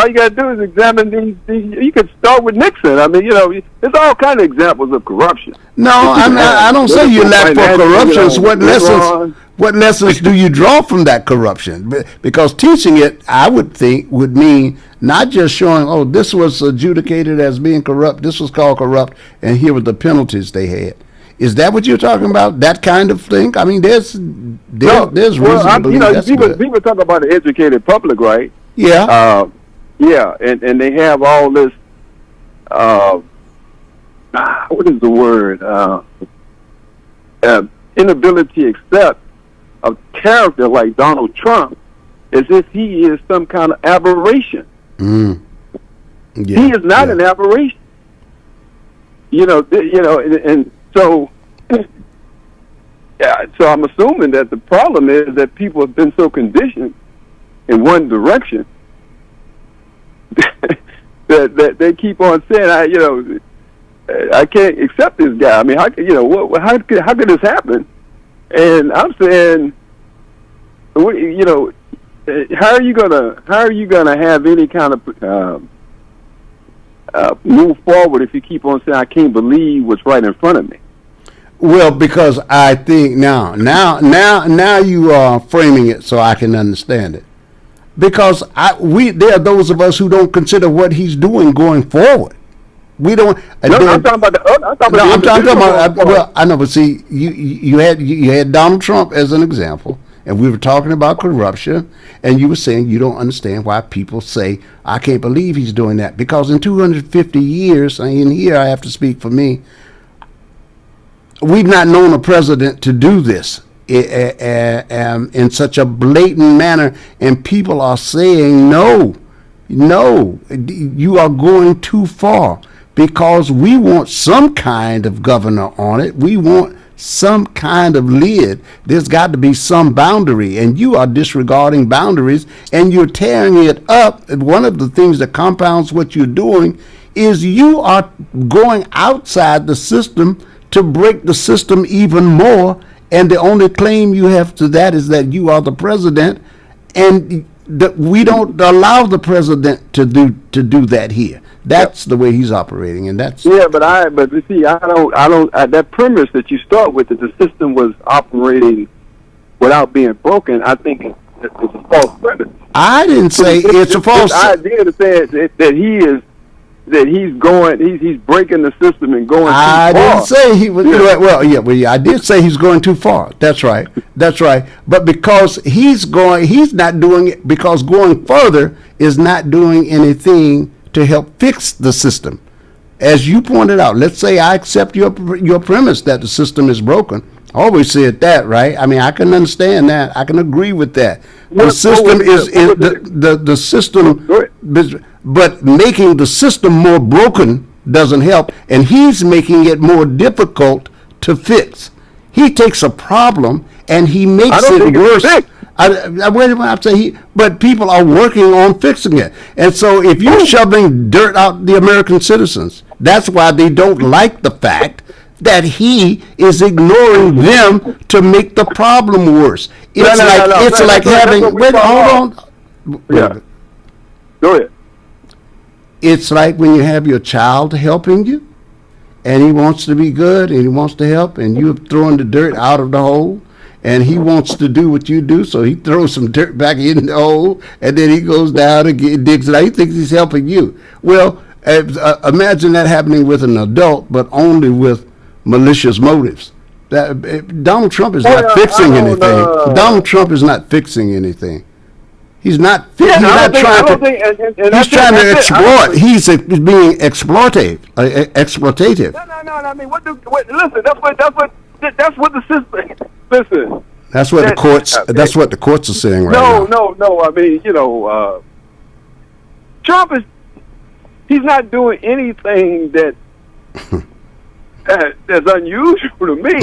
you gotta do is examine these. You could start with Nixon. I mean, there's all kind of examples of corruption. No, I don't say you lack for corruption. So what lessons do you draw from that corruption? Because teaching it, I would think, would mean not just showing, oh, this was adjudicated as being corrupt, this was called corrupt, and here were the penalties they had. Is that what you're talking about? That kind of thing? I mean, there's reason to believe that's good. People talk about the educated public, right? Yeah. And they have all this. What is the word? Inability to accept a character like Donald Trump as if he is some kind of aberration. Yeah. He is not an aberration. And so, so I'm assuming that the problem is that people have been so conditioned in one direction that they keep on saying, I can't accept this guy. I mean, how could this happen? And I'm saying, how are you gonna have any kind of move forward if you keep on saying I can't believe what's right in front of me? Well, because I think now you are framing it so I can understand it. Because there are those of us who don't consider what he's doing going forward. We don't. I'm talking about the other. I'm talking about. Well, I know, but see, you had Donald Trump as an example, and we were talking about corruption, and you were saying you don't understand why people say I can't believe he's doing that, because in 250 years, and here I have to speak for me, we've not known a president to do this in such a blatant manner, and people are saying no, you are going too far. Because we want some kind of governor on it. We want some kind of lid. There's got to be some boundary. And you are disregarding boundaries and you're tearing it up. And one of the things that compounds what you're doing is you are going outside the system to break the system even more. And the only claim you have to that is that you are the president. And we don't allow the president to do that here. That's the way he's operating, and that's but you see, I don't. That premise that you start with, that the system was operating without being broken, I think it's a false premise. I didn't say it's a false idea to say he's breaking the system and going too far. I didn't say he was. I did say he's going too far. That's right. But because he's not doing it, because going further is not doing anything to help fix the system. As you pointed out, let's say I accept your premise that the system is broken. I always said that, right? I mean, I can understand that. I can agree with that. The system, but making the system more broken doesn't help, and he's making it more difficult to fix. He takes a problem and he makes it worse. But people are working on fixing it. And so if you're shoving dirt out the American citizens, that's why they don't like the fact that he is ignoring them to make the problem worse. It's like having. Wait, hold on. Yeah. Go ahead. It's like when you have your child helping you, and he wants to be good and he wants to help, and you're throwing the dirt out of the hole, and he wants to do what you do, so he throws some dirt back in the hole, and then he goes down and digs it out. He thinks he's helping you. Well, imagine that happening with an adult, but only with malicious motives. Donald Trump is not fixing anything. Donald Trump is not fixing anything. He's not. He's trying to exploit. He's being exploitative. No. I mean, listen, that's what the system. Listen. That's what the courts. That's what the courts are saying right now. No. I mean, Trump is. He's not doing anything that's unusual to me.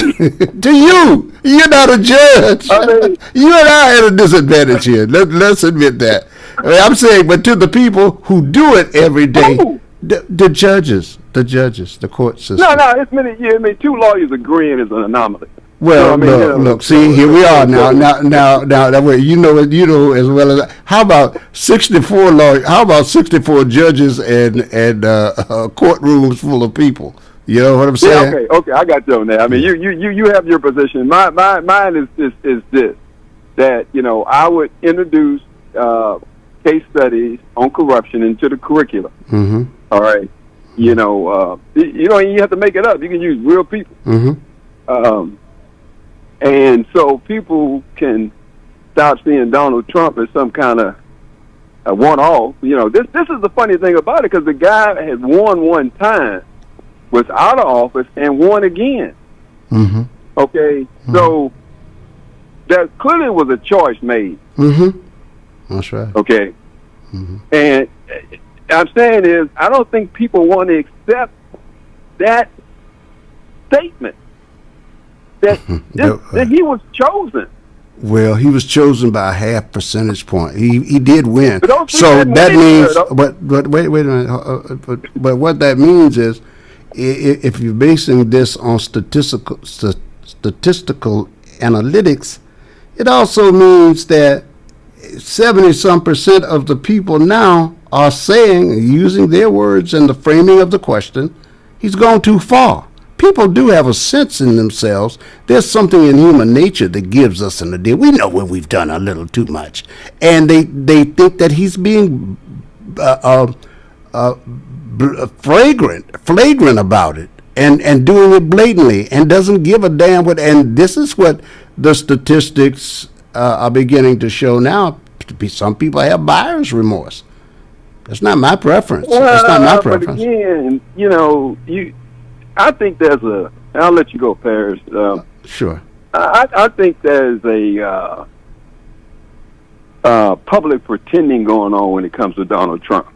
To you, you're not a judge. I mean, you and I are at a disadvantage here. Let's admit that. I'm saying, but to the people who do it every day, the judges, the court system. No, it's many. I mean, two lawyers agreeing is an anomaly. Well, look. See, here we are now. You know as well as how about 64 lawyers? How about 64 judges and courtrooms full of people? You know what I'm saying? Yeah, okay, I got you on that. I mean, you have your position. Mine is this, that I would introduce case studies on corruption into the curriculum. Mm-hmm. All right, you have to make it up. You can use real people. Mm-hmm. And so people can stop seeing Donald Trump as some kind of a one-off. This is the funny thing about it, because the guy has won one time, was out of office, and won again. Mm-hmm. Okay, mm-hmm. So there clearly was a choice made. Mm-hmm. That's right. Okay, mm-hmm. And I'm saying is, I don't think people want to accept that statement that he was chosen. Well, he was chosen by a half percentage point. He did win. So that means, but wait a minute. But what that means is, if you're basing this on statistical analytics, it also means that 70% of the people now are saying, using their words and the framing of the question, he's gone too far. People do have a sense in themselves. There's something in human nature that gives us an idea. We know when we've done a little too much, and they think that he's being flagrant about it, and doing it blatantly, and doesn't give a damn what. And this is what the statistics are beginning to show now. Some people have buyer's remorse. That's not my preference. That's not my preference. But again, I think there's and I'll let you go, Paris. Sure. I think there's a public pretending going on when it comes to Donald Trump.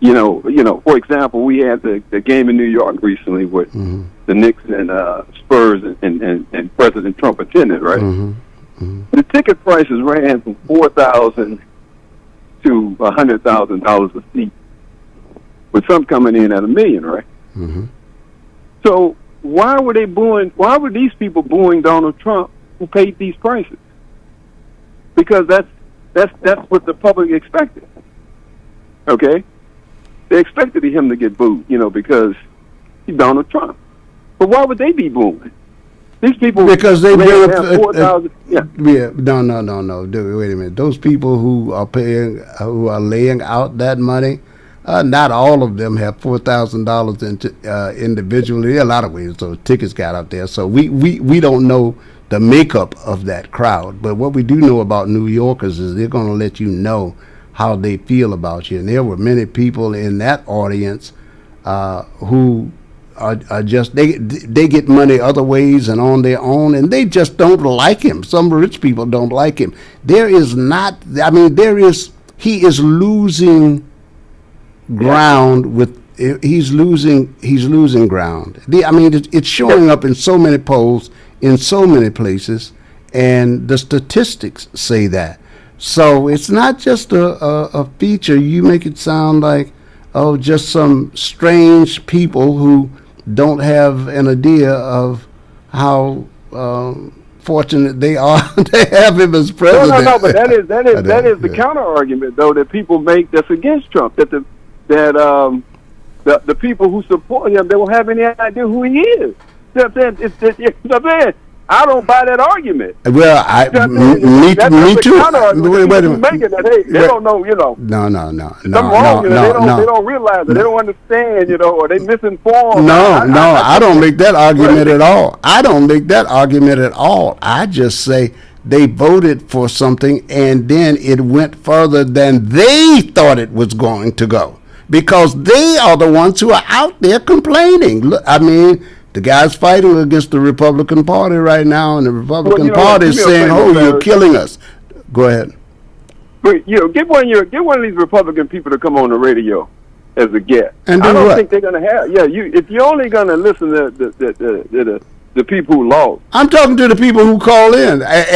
For example, we had the game in New York recently with mm-hmm. the Knicks and Spurs and President Trump attended, right? Mm-hmm. Mm-hmm. The ticket prices ran from $4,000 to $100,000 a seat, with some coming in at $1 million, right? Mm-hmm. So why were these people booing Donald Trump who paid these prices? Because that's what the public expected. Okay? They expected him to get booed, because he's Donald Trump. But why would they be booing? These people, because they bring up 4,000. No. Dude, wait a minute. Those people who are laying out that money, not all of them have $4,000 individually. There are a lot of ways those tickets got out there. So we don't know the makeup of that crowd. But what we do know about New Yorkers is they're going to let you know how they feel about you. And there were many people in that audience who are just, they get money other ways and on their own, and they just don't like him. Some rich people don't like him. He is losing ground he's losing ground. It's showing up in so many polls in so many places, and the statistics say that. So it's not just a feature. You make it sound like, just some strange people who don't have an idea of how fortunate they are to have him as president. No, but that is the counter argument though that people make that's against Trump. That the people who support him, they don't have any idea who he is. You know what I'm saying? I don't buy that argument. Well, me too. Wait a minute. Making that, hey, they don't know, you know. No. Something wrong, you know, they don't realize it. They don't understand, you know, or they misinformed. I don't make that argument at all. I don't make that argument at all. I just say they voted for something and then it went further than they thought it was going to go, because they are the ones who are out there complaining. Look, I mean, the guy's fighting against the Republican Party right now, and the Republican Party is saying, "Oh, you're killing us." Go ahead. But get one of these Republican people to come on the radio as a guest. And I don't what? think they're going to have. Yeah, if you're only going to listen to the people who lost. I'm talking to the people who call in, That's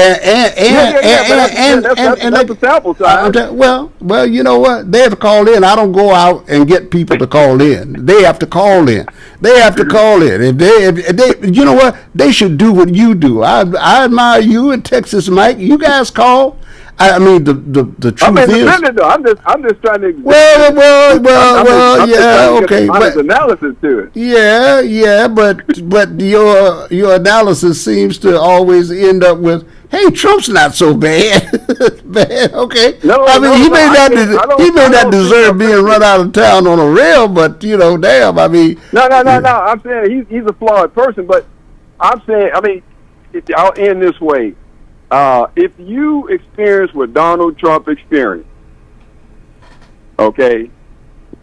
the sample size. Well, you know what? They have to call in. I don't go out and get people to call in. They have to call in. If they, you know what? They should do what you do. I admire you and Texas Mike. You guys call. I mean, the truth I'm independent, is. though. I'm just trying to. Well, yeah, okay. But analysis to it. Yeah, but your analysis seems to always end up with, "Hey, Trump's not so bad." Bad, okay. He may not deserve being run out of town on a rail, but damn, I mean. No. I'm saying he's a flawed person, but I'm saying, I'll end this way. If you experience what Donald Trump experienced, okay,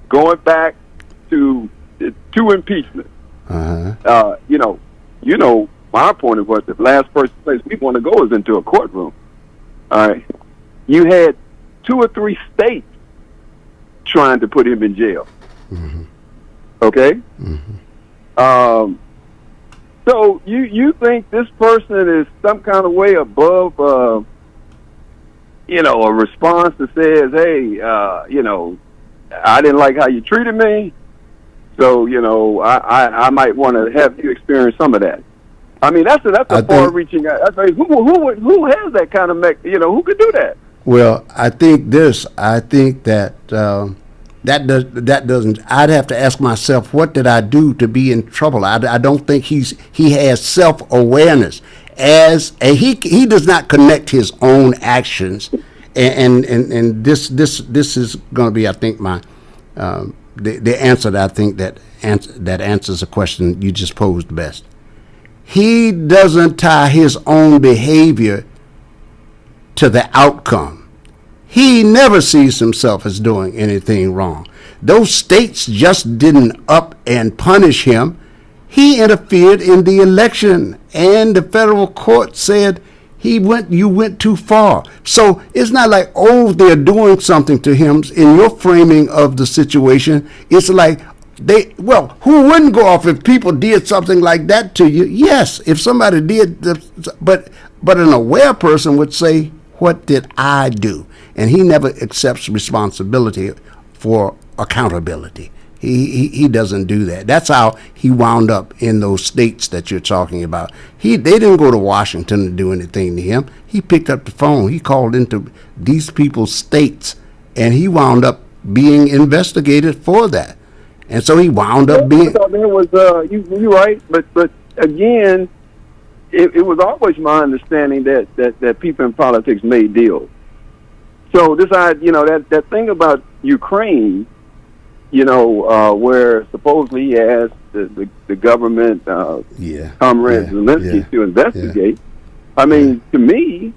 going back to two impeachments, my point of what the last place we want to go is into a courtroom. All right, you had 2 or 3 states trying to put him in jail. Mm-hmm. Okay. Mm-hmm. So you think this person is some kind of way above, a response that says, "Hey, I didn't like how you treated me, so I might want to have you experience some of that." I mean, that's a far-reaching. Who has that kind of who could do that? Well, I think that. That doesn't. I'd have to ask myself, what did I do to be in trouble? I don't think he has self-awareness, he does not connect his own actions, and this is going to be, I think, my the answer that I think that answers the question you just posed best. He doesn't tie his own behavior to the outcome. He never sees himself as doing anything wrong. Those states just didn't up and punish him. He interfered in the election, and the federal court said you went too far. So it's not like, they're doing something to him. In your framing of the situation, it's like who wouldn't go off if people did something like that to you? Yes, if somebody did, but an aware person would say, "What did I do?" And he never accepts responsibility for accountability. He doesn't do that. That's how he wound up in those states that you're talking about. They didn't go to Washington to do anything to him. He picked up the phone. He called into these people's states, and he wound up being investigated for that. And so he wound up being. You're right, but again, it was always my understanding that people in politics made deals. So that thing about Ukraine, where supposedly he asked the government, Comrade Zelensky, to investigate. Yeah. I mean, to me,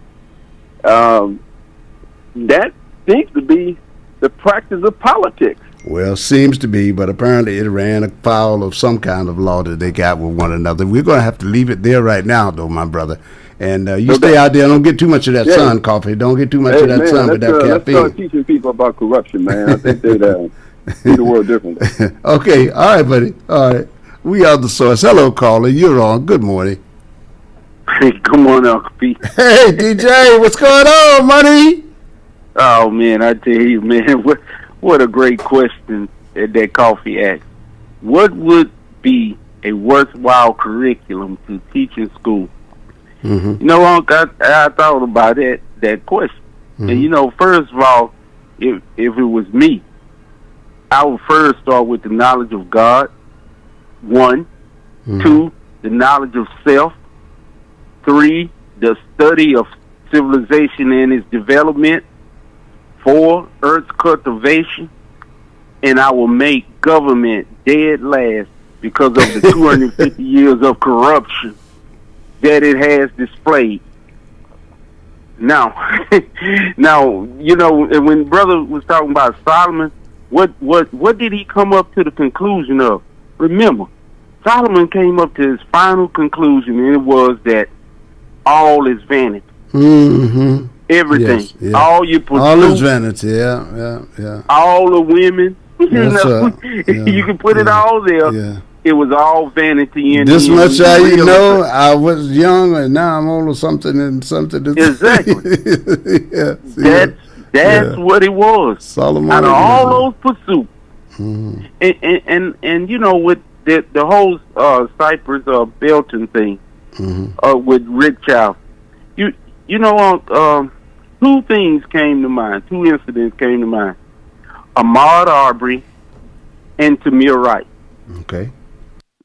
that seems to be the practice of politics. Well, seems to be, but apparently it ran afoul of some kind of law that they got with one another. We're going to have to leave it there right now, though, my brother. And you stay out there. Don't get too much of that sun coffee. Don't get too much of that sun with that caffeine. Let's start teaching people about corruption, man. I think they'd see the world differently. Okay. All right, buddy. All right. We are the source. Hello, caller. You're on. Good morning. Hey, good morning, Uncle Pete. Hey, DJ. What's going on, money? Oh, man. I tell you, man, what a great question that coffee asked. What would be a worthwhile curriculum to teach in school? Mm-hmm. Uncle, I thought about that question. Mm-hmm. And, first of all, if it was me, I would first start with the knowledge of God, 1. Mm-hmm. 2, the knowledge of self, 3, the study of civilization and its development. 4, Earth's cultivation. And I will make government dead last because of the 250 years of corruption that it has displayed. Now, you know, and when brother was talking about Solomon, what did he come up to the conclusion of? Remember, Solomon came up to his final conclusion, and it was that all is vanity. Mm-hmm. Everything, yes, yeah. all your pursuits, all is vanity. Yeah. all the women. That's You can put it all there. Yeah. It was all vanity. In this the end. much I know. I was young, and now I'm older. Something. Exactly. That's what it was. Solomon. Out of all those pursuits, mm-hmm. and you know, with the whole Cypress Belton thing, with Rick Chow, you know, 2 things came to mind. 2 incidents came to mind. Ahmaud Arbery and Tamir Rice. Okay.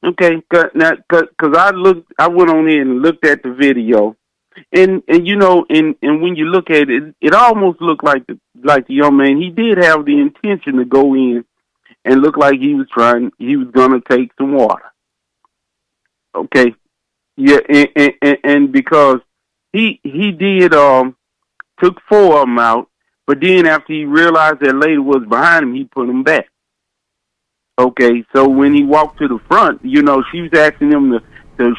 Okay, cause I went on in and looked at the video, and you know, and when you look at it, it almost looked like the young man. He did have the intention to go in and look like he was gonna take some water. Okay, yeah, and because he did took 4 of them out, but then after he realized that lady was behind him, he put them back. Okay, so when he walked to the front, you know, she was asking him to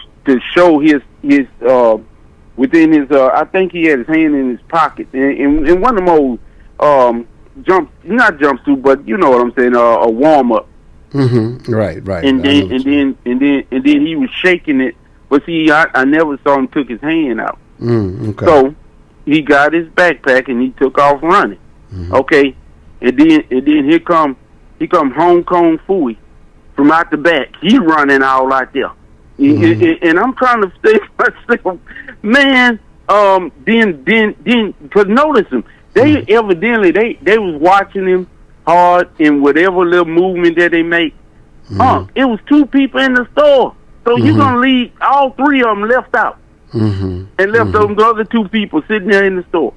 show his within his I think he had his hand in his pocket, and one of them old not jumpsuit, but you know what I'm saying, a warm up. Mm-hmm. Right. And then he was shaking it, but see, I never saw him took his hand out. Okay. So he got his backpack and he took off running. Mm-hmm. Okay, and then here come Hong Kong Fooey from out the back. He running all out there, and I'm trying to say myself, man. Then because notice them, they evidently they was watching him hard in whatever little movement that they make. It was 2 people in the store, so you gonna leave all 3 of them left out, and left those other 2 people sitting there in the store.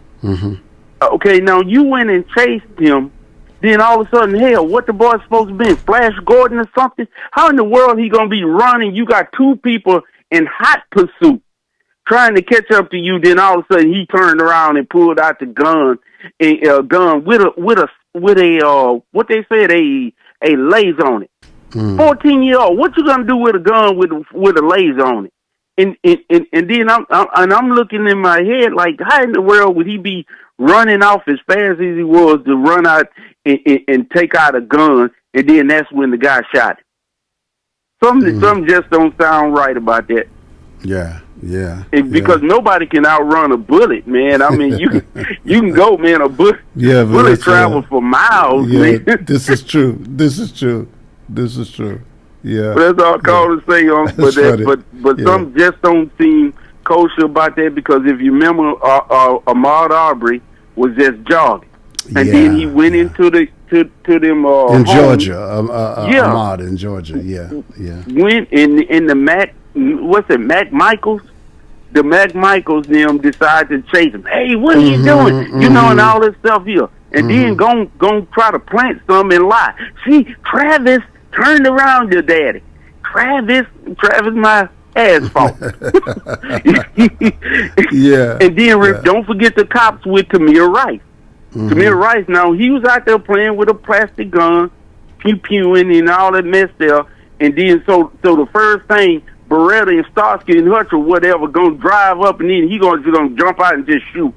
Okay, now you went and chased him. Then all of a sudden, hell, what the boy's supposed to be, Flash Gordon or something? How in the world he gonna be running? You got 2 people in hot pursuit trying to catch up to you. Then all of a sudden he turned around and pulled out the gun, with a what they said, a laser on it. 14-year-old, what you gonna do with a gun with a laser on it? And then I'm looking in my head like, how in the world would he be running off as fast as he was to run out and take out a gun, and then that's when the guy shot him? Something just don't sound right about that. Yeah. Because nobody can outrun a bullet, man. I mean, you can go, man. A bullet travels for miles. Yeah, man. This is true. Yeah. But that's all I call to say on. But some just don't seem kosher about that, because if you remember, Ahmaud Arbery was just jogging, and then he went into them in homes. Georgia. Ahmaud in Georgia. Yeah. Went in the Mac Michaels. The Mac Michaels them decided to chase him. Hey, what are you doing? You know, and all this stuff here, and then gon' try to plant some and lie. See, Travis turned around your daddy. Travis, my ass fault. Yeah. And then don't forget the cops with Tamir Rice. Tamir Rice, now he was out there playing with a plastic gun, pew-pewing and all that mess there. And then so the first thing, Beretta and Starsky and Hutch or whatever gonna drive up, and then he gonna jump out and just shoot.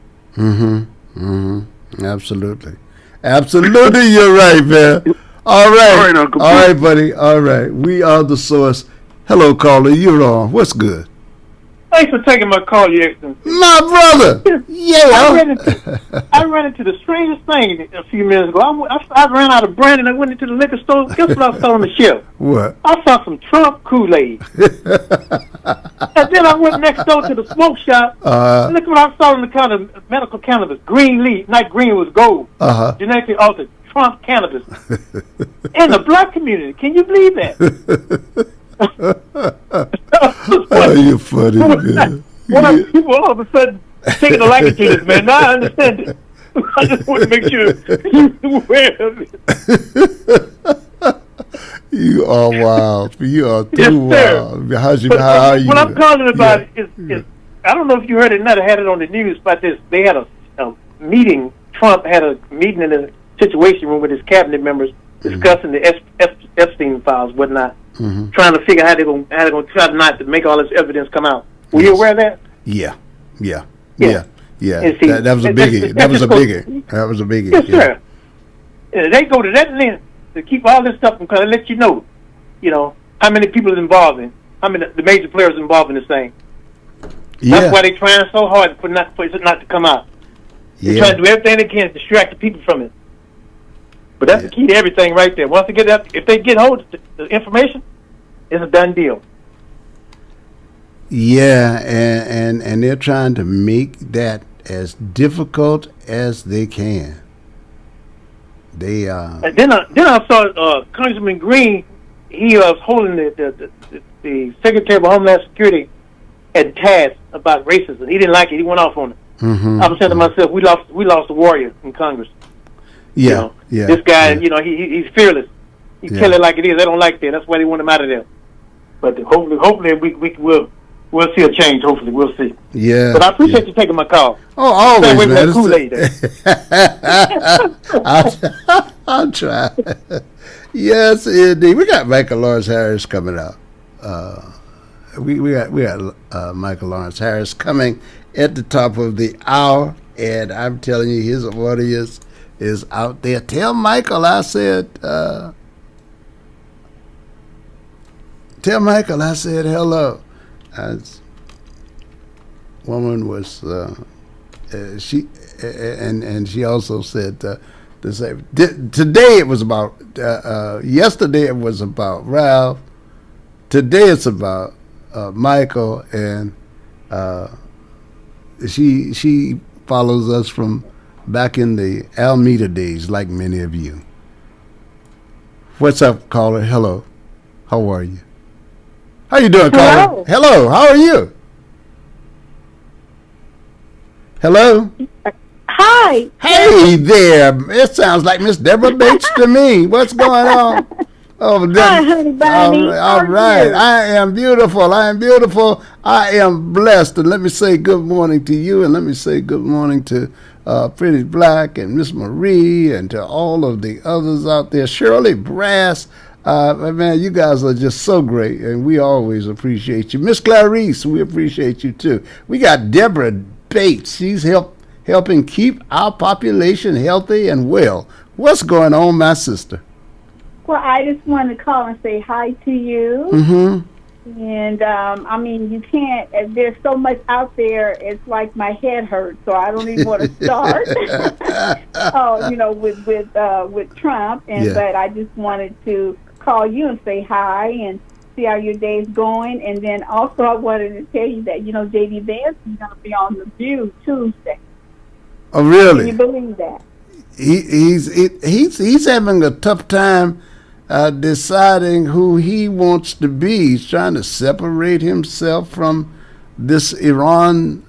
Absolutely, you're right, man. All right, buddy. All right, we are the source. Hello, caller. You're on. What's good? Thanks for taking my call, Your Excellency. My brother. Yeah. I ran into the strangest thing a few minutes ago. I ran out of brand and I went into the liquor store. Guess what I saw on the shelf? What? I saw some Trump Kool-Aid. And then I went next door to the smoke shop. Look what I saw in the counter, medical cannabis. Green leaf, not green, was gold. Genetically altered Trump cannabis. In the black community. Can you believe that? Oh, you're funny, man. Why people all of a sudden taking a liking to this, man? Now I understand it. I just want to make sure you're aware of it. You are wild. You are too wild. How are you? What I'm calling about is I don't know if you heard it or not. I had it on the news about this. They had a meeting. Trump had a meeting in the Situation Room with his cabinet members discussing the Epstein files, whatnot, trying to figure how they're going to try not to make all this evidence come out. Were you aware of that? Yeah. See, That was a biggie. That was a biggie. Yes, sir. They go to that length to keep all this stuff from coming, let you know, how many people are involved in, how many the major players involved in this thing. Yeah. That's why they're trying so hard for it not to come out. They're trying to do everything they can to distract the people from it. But that's the key to everything right there. Once they get up, if they get hold of the information, it's a done deal. Yeah, and they're trying to make that as difficult as they can. They And then I saw Congressman Green. He was holding the Secretary of Homeland Security at task about racism. He didn't like it. He went off on it. I was saying to myself, we lost a warrior in Congress. Yeah, This guy, he's fearless. He tell it like it is. They don't like that. That's why they want him out of there. But hopefully we'll see a change. Hopefully we'll see. Yeah. But I appreciate you taking my call. Oh, always, Stay away man. from that Kool-Aid. I'll try. Yes, indeed. We got Michael Lawrence Harris coming up. We got Michael Lawrence Harris coming at the top of the hour, and I'm telling you, his audience is out there. Tell Michael I said hello. Woman was she also said the same. Today it was about yesterday it was about Ralph. Today it's about Michael, and she follows us from back in the Alameda days, like many of you. What's up, caller? Hello. How are you? How you doing, caller? Hello. How are you? Hello. Hi. Hey there. It sounds like Miss Deborah Bates to me. What's going on? Oh, hi, honey bunny. All right. I am beautiful. I am blessed. And let me say good morning to you, and let me say good morning to Pretty Black and Miss Marie and to all of the others out there. Shirley Brass. Man, you guys are just so great, and we always appreciate you. Miss Clarice, we appreciate you too. We got Deborah Bates. She's helping keep our population healthy and well. What's going on, my sister? Well, I just wanted to call and say hi to you. Mm-hmm. And, I mean, you can't, there's so much out there, it's like my head hurts, so I don't even want to start, with Trump. But I just wanted to call you and say hi and see how your day's going. And then also I wanted to tell you that, J.D. Vance is going to be on The View Tuesday. Oh, really? Can you believe that? He's having a tough time deciding who he wants to be. He's trying to separate himself from this Iran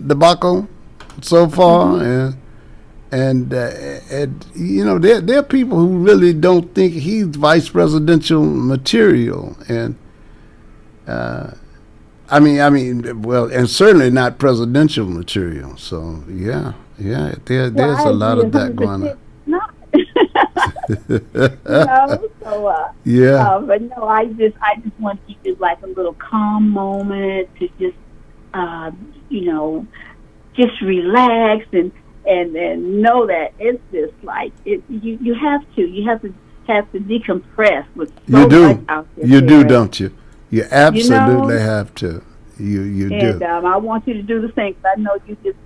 debacle so far, and there are people who really don't think he's vice presidential material, and and certainly not presidential material. So there's a lot of that going on. But no, I just want you to like a little calm moment to just just relax and know that it's just like you have to decompress with so much out there. You do, don't you? You absolutely have to. You do. And I want you to do the same, because I know you just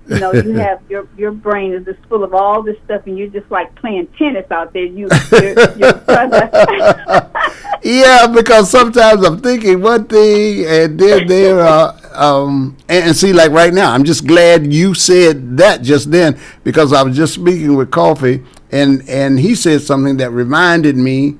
you have your brain is just full of all this stuff, and you're just like playing tennis out there. You're yeah, because sometimes I'm thinking one thing, and then there are and see, like right now, I'm just glad you said that just then, because I was just speaking with Coffee, and he said something that reminded me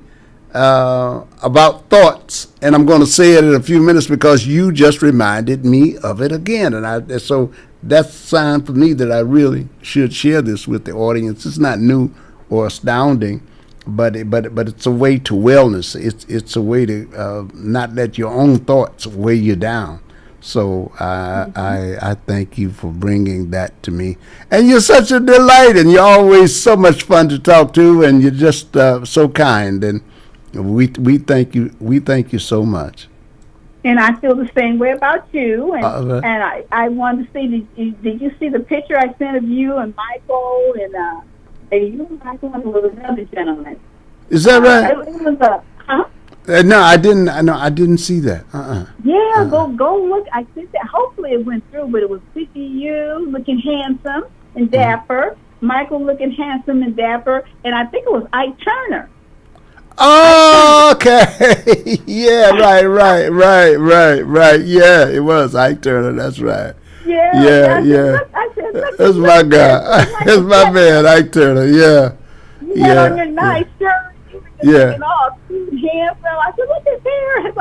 about thoughts, and I'm going to say it in a few minutes because you just reminded me of it again, and so that's a sign for me that I really should share this with the audience. It's not new or astounding, but it's a way to wellness. It's a way to not let your own thoughts weigh you down. So I thank you for bringing that to me. And you're such a delight, and you're always so much fun to talk to, and you're just so kind. And we thank you. We thank you so much. And I feel the same way about you. And I wanted to see, did you see the picture I sent of you and Michael and you, Michael, and was another gentleman? Is that right? It was huh? No, I didn't. No, I didn't see that. Yeah, go look. I think that hopefully it went through, but it was you looking handsome and dapper, Michael looking handsome and dapper, and I think it was Ike Turner. Oh, okay. Yeah, right. Yeah, it was Ike Turner. That's right. Yeah. That's my guy. That's my man, Ike Turner. Yeah. Yeah. On your nice shirt. Yeah. All cute, handsome. I said, look at there.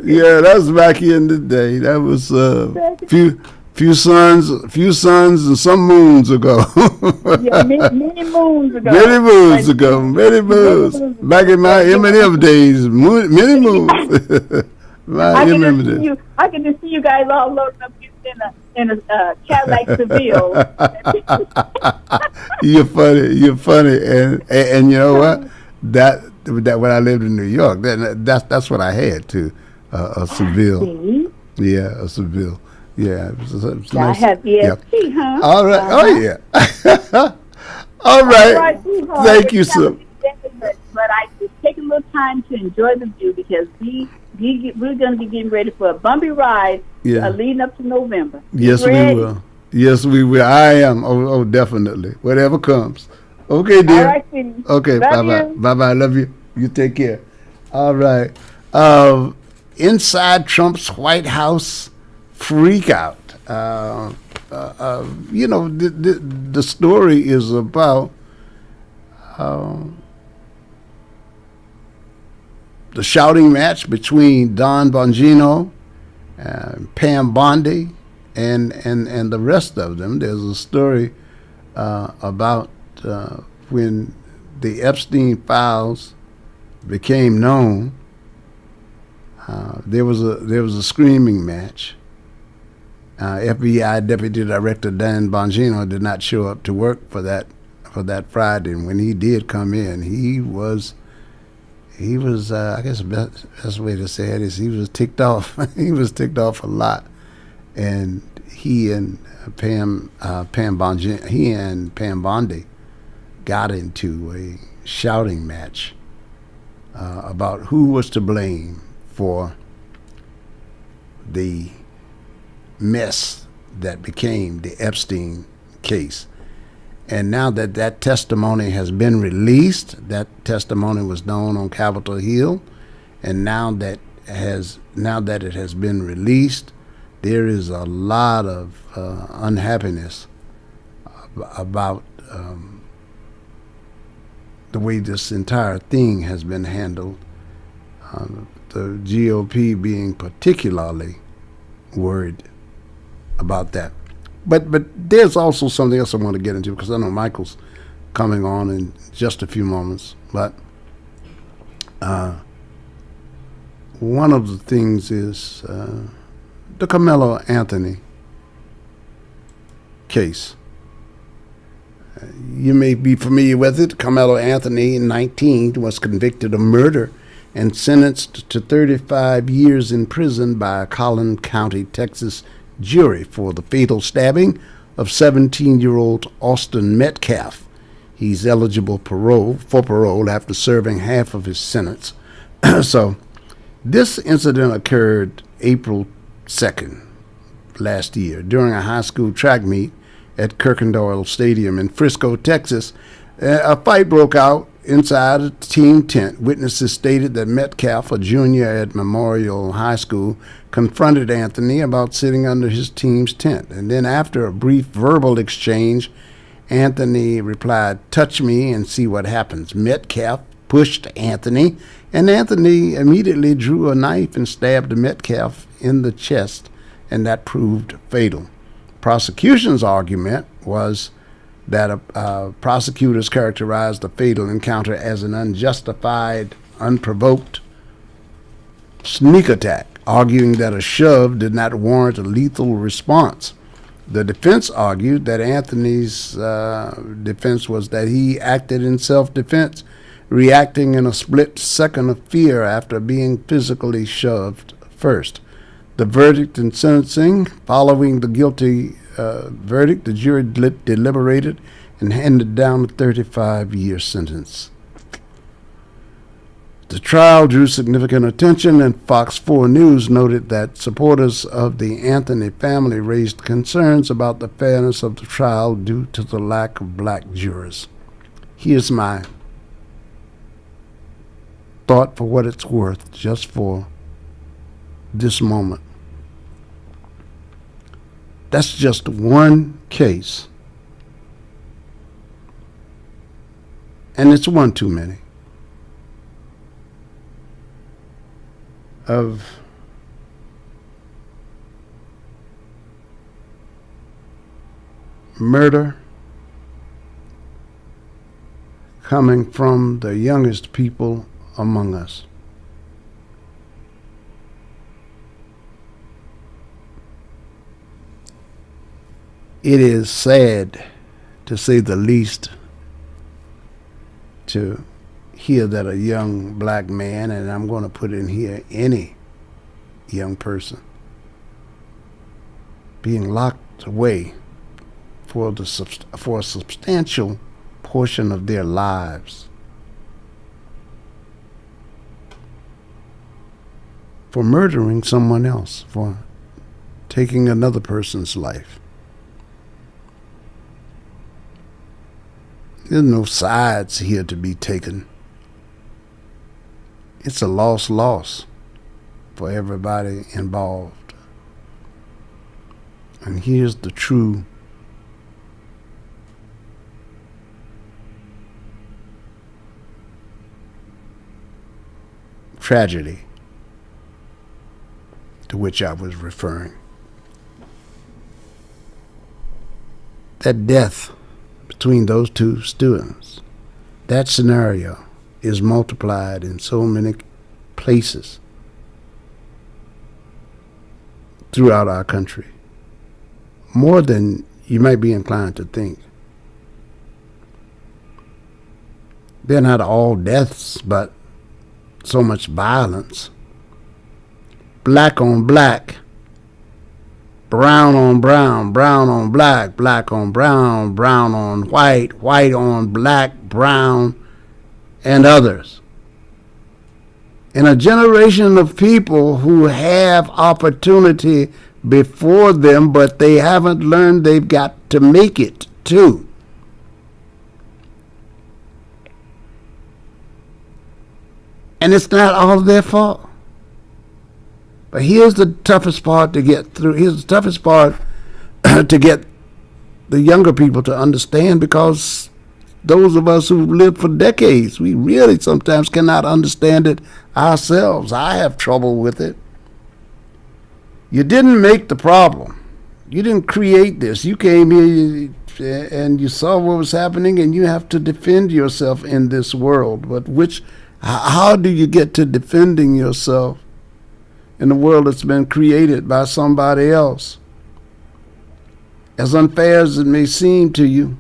Yeah, that was back in the day. That was few suns and some moons ago. Yeah, many moons ago. Many moons. Back in my M&M days, many moons. I can just see you guys all loading up in a Cadillac Seville. You're funny, and you know what? That when I lived in New York, that's what I had too, a Seville. Yeah, a Seville. Yeah, it was I nice. have ESP, huh? All right. Oh yeah. All right. Thank you, sir. But I just take a little time to enjoy the view because we're going to be getting ready for a bumpy ride leading up to November. Yes, we will. Yes, we will. I am. Oh, definitely. Whatever comes. Okay, dear. All right, sweetie. Okay, bye-bye. Bye-bye. Love you. You take care. All right. Inside Trump's White House freak out. You know, the story is about the shouting match between Don Bongino, Pam Bondi, and the rest of them. There's a story about when the Epstein files became known. There was a screaming match. FBI Deputy Director Dan Bongino did not show up to work for that Friday, and when he did come in, he was I guess the best way to say it is he was ticked off. He was ticked off a lot, and he and Pam Bondi got into a shouting match about who was to blame for the mess that became the Epstein case. And now that testimony has been released, that testimony was known on Capitol Hill, and now that it has been released, there is a lot of unhappiness about the way this entire thing has been handled. The GOP being particularly worried about that. But there's also something else I want to get into because I know Michael's coming on in just a few moments. But one of the things is the Carmelo Anthony case. You may be familiar with it. Carmelo Anthony, 19, was convicted of murder and sentenced to 35 years in prison by a Collin County, Texas jury for the fatal stabbing of 17-year-old Austin Metcalf. He's eligible for parole after serving half of his sentence. So this incident occurred April 2nd last year during a high school track meet at Kirkendall Stadium in Frisco, Texas. A fight broke out inside a team tent. Witnesses stated that Metcalf, a junior at Memorial High School, confronted Anthony about sitting under his team's tent. And then after a brief verbal exchange, Anthony replied, "Touch me and see what happens." Metcalf pushed Anthony, and Anthony immediately drew a knife and stabbed Metcalf in the chest, and that proved fatal. Prosecution's argument was that prosecutors characterized the fatal encounter as an unjustified, unprovoked sneak attack, arguing that a shove did not warrant a lethal response. The defense argued that Anthony's defense was that he acted in self-defense, reacting in a split second of fear after being physically shoved first. The verdict in sentencing, following the guilty verdict, the jury deliberated and handed down a 35-year sentence. The trial drew significant attention, and Fox 4 News noted that supporters of the Anthony family raised concerns about the fairness of the trial due to the lack of black jurors. Here's my thought for what it's worth, just for this moment. That's just one case, and it's one too many, of murder coming from the youngest people among us. It is sad, to say the least, to hear that a young black man, and I'm going to put in here any young person, being locked away for a substantial portion of their lives for murdering someone else, for taking another person's life. There's no sides here to be taken. It's a loss for everybody involved. And here's the true tragedy to which I was referring. That death between those two students, that scenario is multiplied in so many places throughout our country, more than you might be inclined to think. They're not all deaths, but so much violence. Black on black, brown on brown, brown on black, black on brown, brown on white, white on black, brown, and others. In a generation of people who have opportunity before them, but they haven't learned they've got to make it too. And it's not all their fault. But here's the toughest part to get through. Here's the toughest part to get the younger people to understand, because those of us who've lived for decades, we really sometimes cannot understand it ourselves. I have trouble with it. You didn't make the problem. You didn't create this. You came here and you saw what was happening, and you have to defend yourself in this world. But how do you get to defending yourself in a world that's been created by somebody else? As unfair as it may seem to you,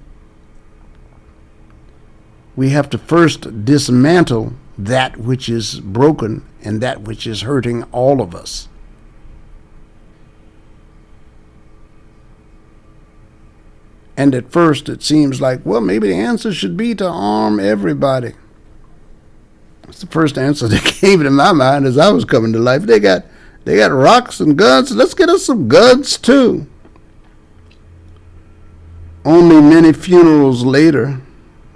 we have to first dismantle that which is broken and that which is hurting all of us. And at first it seems like, well, maybe the answer should be to arm everybody. That's the first answer that came to my mind as I was coming to life. They got rocks and guns. Let's get us some guns too. Only many funerals later,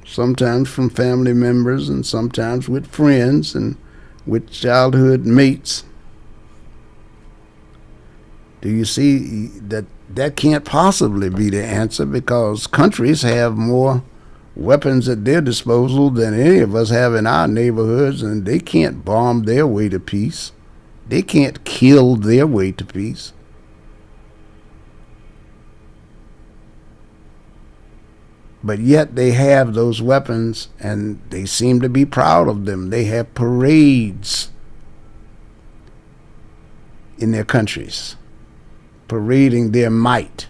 sometimes from family members and sometimes with friends and with childhood mates, do you see that can't possibly be the answer, because countries have more weapons at their disposal than any of us have in our neighborhoods, and they can't bomb their way to peace. They can't kill their way to peace. But yet they have those weapons, and they seem to be proud of them. They have parades in their countries, parading their might.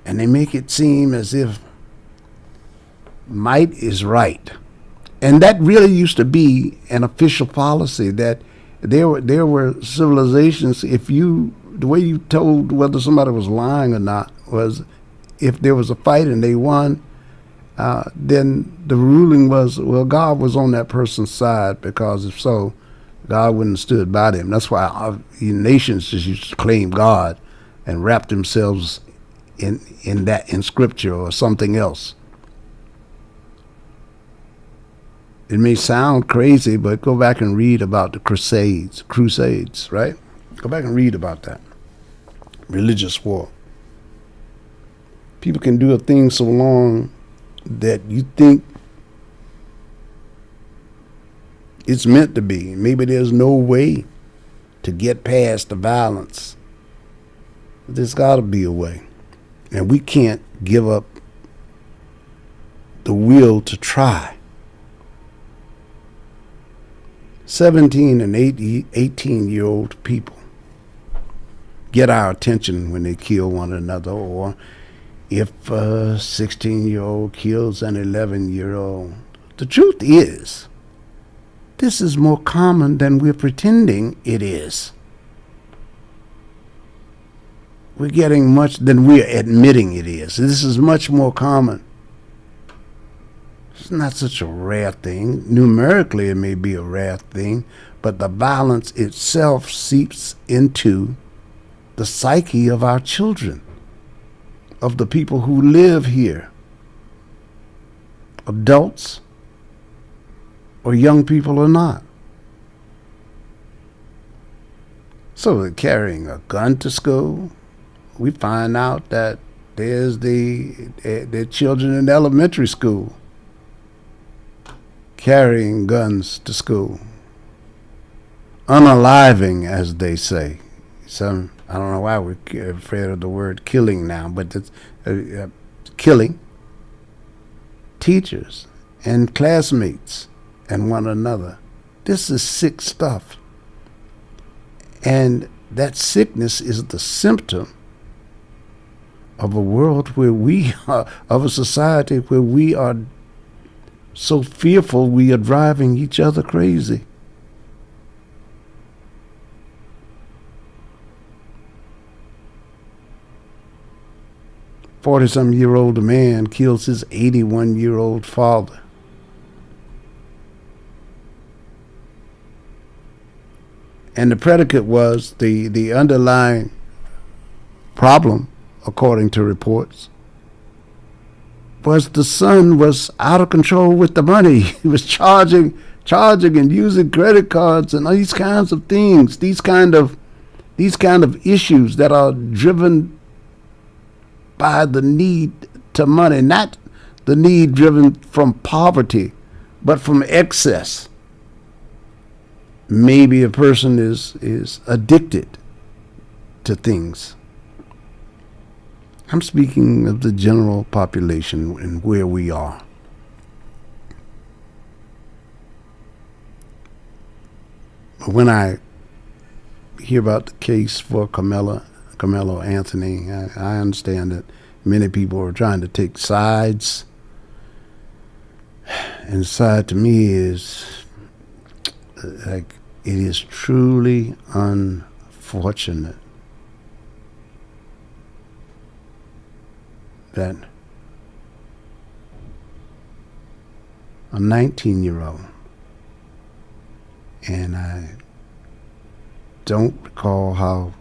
And they make it seem as if might is right. And that really used to be an official policy, that there were civilizations, the way you told whether somebody was lying or not was, if there was a fight and they won, then the ruling was, well, God was on that person's side, because if so, God wouldn't have stood by them. That's why our nations just used to claim God and wrap themselves in scripture or something else. It may sound crazy, but go back and read about the crusades, right? Go back and read about that. Religious war. People can do a thing so long that you think it's meant to be. Maybe there's no way to get past the violence. But there's got to be a way. And we can't give up the will to try. 17 and 18-year-old people get our attention when they kill one another, or if a 16-year-old kills an 11-year-old. The truth is, this is more common than we're pretending it is. We're getting much than we're admitting it is. This is much more common. It's not such a rare thing. Numerically, it may be a rare thing, but the violence itself seeps into the psyche of our children, of the people who live here, adults or young people or not. So they're carrying a gun to school. We find out that there's the children in elementary school carrying guns to school, unaliving, as they say. Some, I don't know why we're afraid of the word killing now, but it's killing teachers and classmates and one another. This is sick stuff. And that sickness is the symptom of a world where we are, of a society where we are so fearful we are driving each other crazy. A 40-some-year-old man kills his 81-year-old father. And the predicate was the underlying problem, according to reports, was the son was out of control with the money. He was charging and using credit cards and all these kinds of things, these kind of issues that are driven by the need to money, not the need driven from poverty, but from excess. Maybe a person is addicted to things. I'm speaking of the general population and where we are. When I hear about the case for Carmelo Anthony, I understand that many people are trying to take sides. And side to me is like, it is truly unfortunate that a 19-year-old, and I don't recall how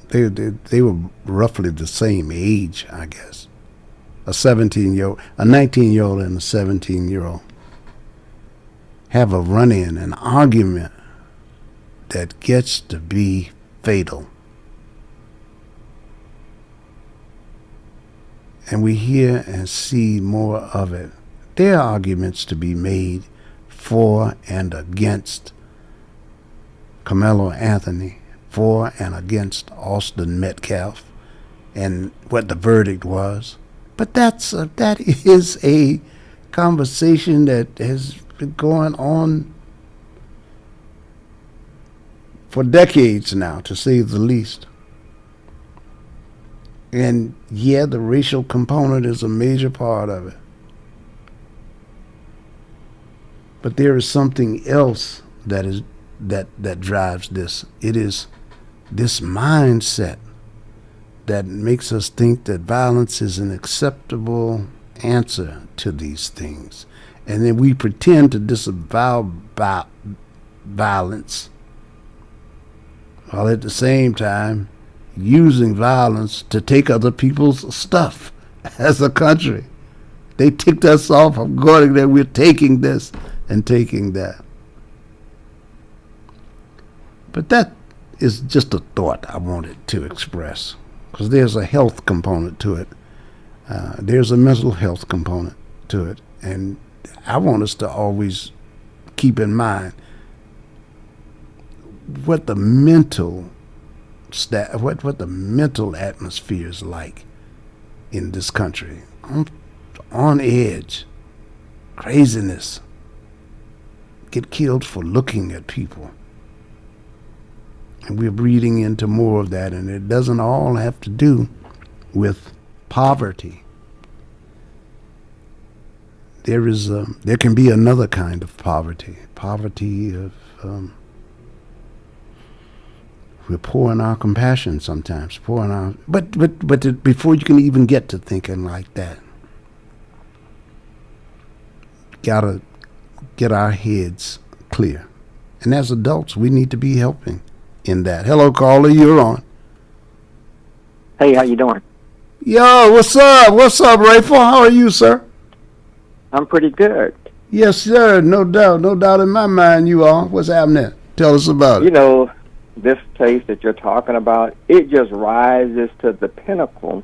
they were roughly the same age, I guess. A 19-year-old and a 17-year-old have a run-in, an argument that gets to be fatal. and we hear and see more of it. There are arguments to be made for and against Carmelo Anthony, for and against Austin Metcalf, and what the verdict was. But that is a conversation that has been going on for decades now, to say the least. And yeah, the racial component is a major part of it. But there is something else that drives this. It is this mindset that makes us think that violence is an acceptable answer to these things. And then we pretend to disavow violence, while at the same time using violence to take other people's stuff as a country. They ticked us off according that we're taking this and taking that. But that is just a thought I wanted to express, because there's a health component to it. There's a mental health component to it. And I want us to always keep in mind what the mental what the mental atmosphere is like in this country. On edge, craziness, get killed for looking at people. And we're breeding into more of that, and it doesn't all have to do with poverty. There can be another kind of poverty of we're poor in our compassion sometimes, poor in our but before you can even get to thinking like that, gotta get our heads clear. And as adults, we need to be helping in that. Hello, caller, you're on. Hey, how you doing? Yo, what's up? What's up, Rayful? How are you, sir? I'm pretty good. Yes, sir. No doubt in my mind you are. What's happening? Tell us about it. You know, this place that you're talking about, it just rises to the pinnacle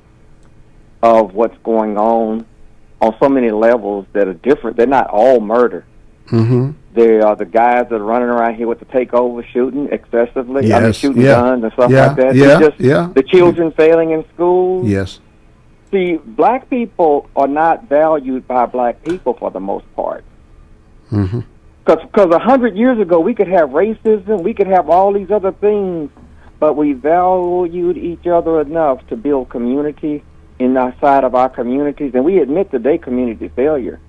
of what's going on so many levels that are different. They're not all murder. Mm-hmm. They are the guys that are running around here with the takeover, shooting excessively. Yes. I mean, shooting guns and stuff like that. The children failing in school. Yes. See, black people are not valued by black people for the most part. Mm-hmm. Because 100 years ago, we could have racism, we could have all these other things, but we valued each other enough to build community inside of our communities, and we admit today community failure.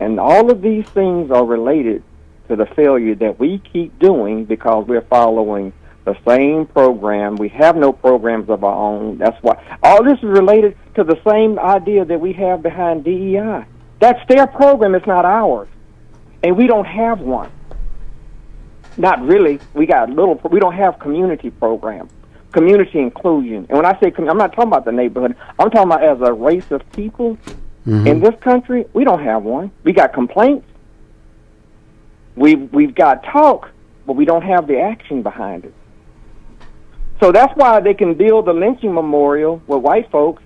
And all of these things are related to the failure that we keep doing because we're following the same program. We have no programs of our own. That's why all this is related to the same idea that we have behind DEI. That's their program, it's not ours. And we don't have one. Not really. We don't have community programs, community inclusion. And when I say I'm not talking about the neighborhood. I'm talking about as a race of people in this country. We don't have one. We got complaints. We've got talk, but we don't have the action behind it. So that's why they can build the lynching memorial with white folks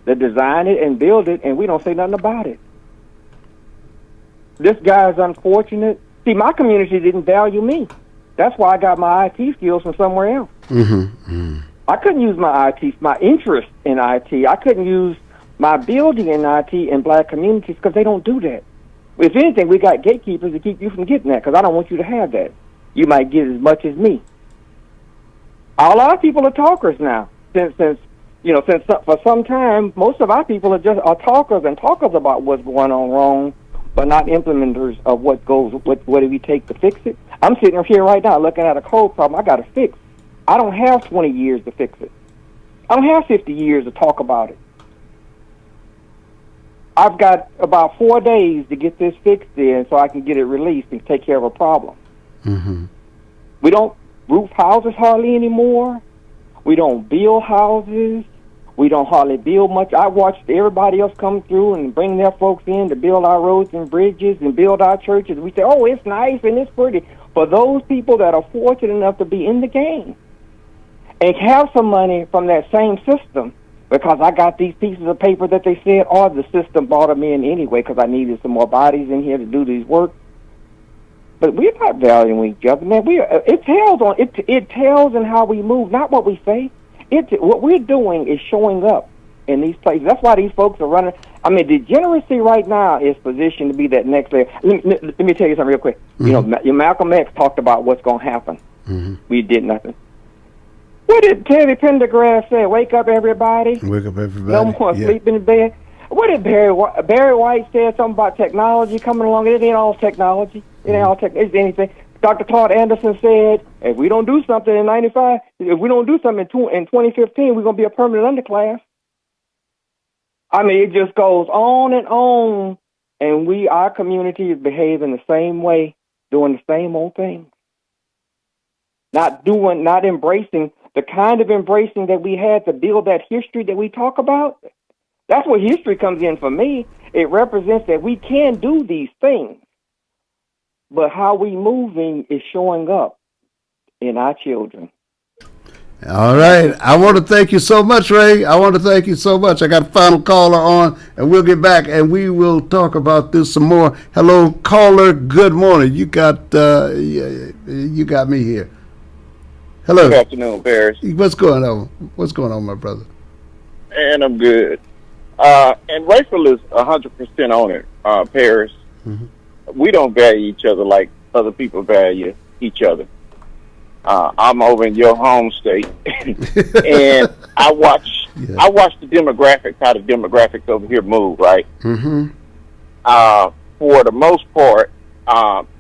that design it and build it, and we don't say nothing about it. This guy is unfortunate. See, my community didn't value me. That's why I got my IT skills from somewhere else. I couldn't use my interest in IT. I couldn't use my building in IT in black communities because they don't do that. If anything, we got gatekeepers to keep you from getting that because I don't want you to have that. You might get as much as me. A lot of people are talkers now. Since for some time, most of our people are talkers and talkers about what's going on wrong, but not implementers of what do we take to fix it. I'm sitting here right now looking at a code problem I got to fix. I don't have 20 years to fix it. I don't have 50 years to talk about it. I've got about 4 days to get this fixed in so I can get it released and take care of a problem. We don't roof houses hardly anymore. We don't build houses. We don't hardly build much. I watched everybody else come through and bring their folks in to build our roads and bridges and build our churches. We say, oh, it's nice and it's pretty. For those people that are fortunate enough to be in the game and have some money from that same system, because I got these pieces of paper that they said, or the system brought them in anyway because I needed some more bodies in here to do these work. But we're not valuing each other, man. It tells in how we move, not what we say. What we're doing is showing up in these places. That's why these folks are running. I mean, degeneracy right now is positioned to be that next layer. Let me tell you something real quick. Mm-hmm. You know, Malcolm X talked about what's going to happen. Mm-hmm. We did nothing. What did Teddy Pendergrass say? Wake up, everybody. Wake up, everybody. No more sleeping in bed. What did Barry White say? Something about technology coming along. It ain't all technology. It ain't all tech. It's anything. Dr. Claude Anderson said, if we don't do something in 95, if we don't do something in 2015, we're going to be a permanent underclass. I mean, it just goes on, and our community is behaving the same way, doing the same old thing. Not embracing the kind of embracing that we had to build that history that we talk about. That's where history comes in for me. It represents that we can do these things, but how we moving is showing up in our children. All right. I want to thank you so much, Ray. I want to thank you so much. I got a final caller on, and we'll get back, and we will talk about this some more. Hello, caller. Good morning. You got me here. Hello. Good afternoon, Paris. What's going on? What's going on, my brother? And I'm good. And Rachel is 100% on it, Paris. Mm-hmm. We don't value each other like other people value each other. I'm over in your home state, and I watch the demographics, how the demographics over here move, right? Mm-hmm. For the most part,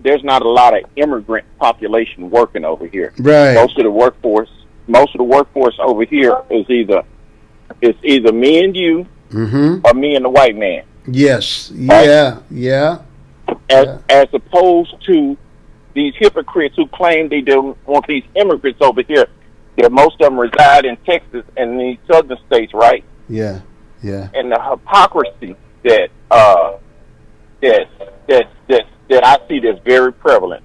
there's not a lot of immigrant population working over here. Right. Most of the workforce over here is either me and you, mm-hmm. or me and the white man. Yes. Right? Yeah. As opposed to these hypocrites who claim they don't want these immigrants over here. That most of them reside in Texas and these southern states, right? Yeah. And the hypocrisy that I see that's very prevalent.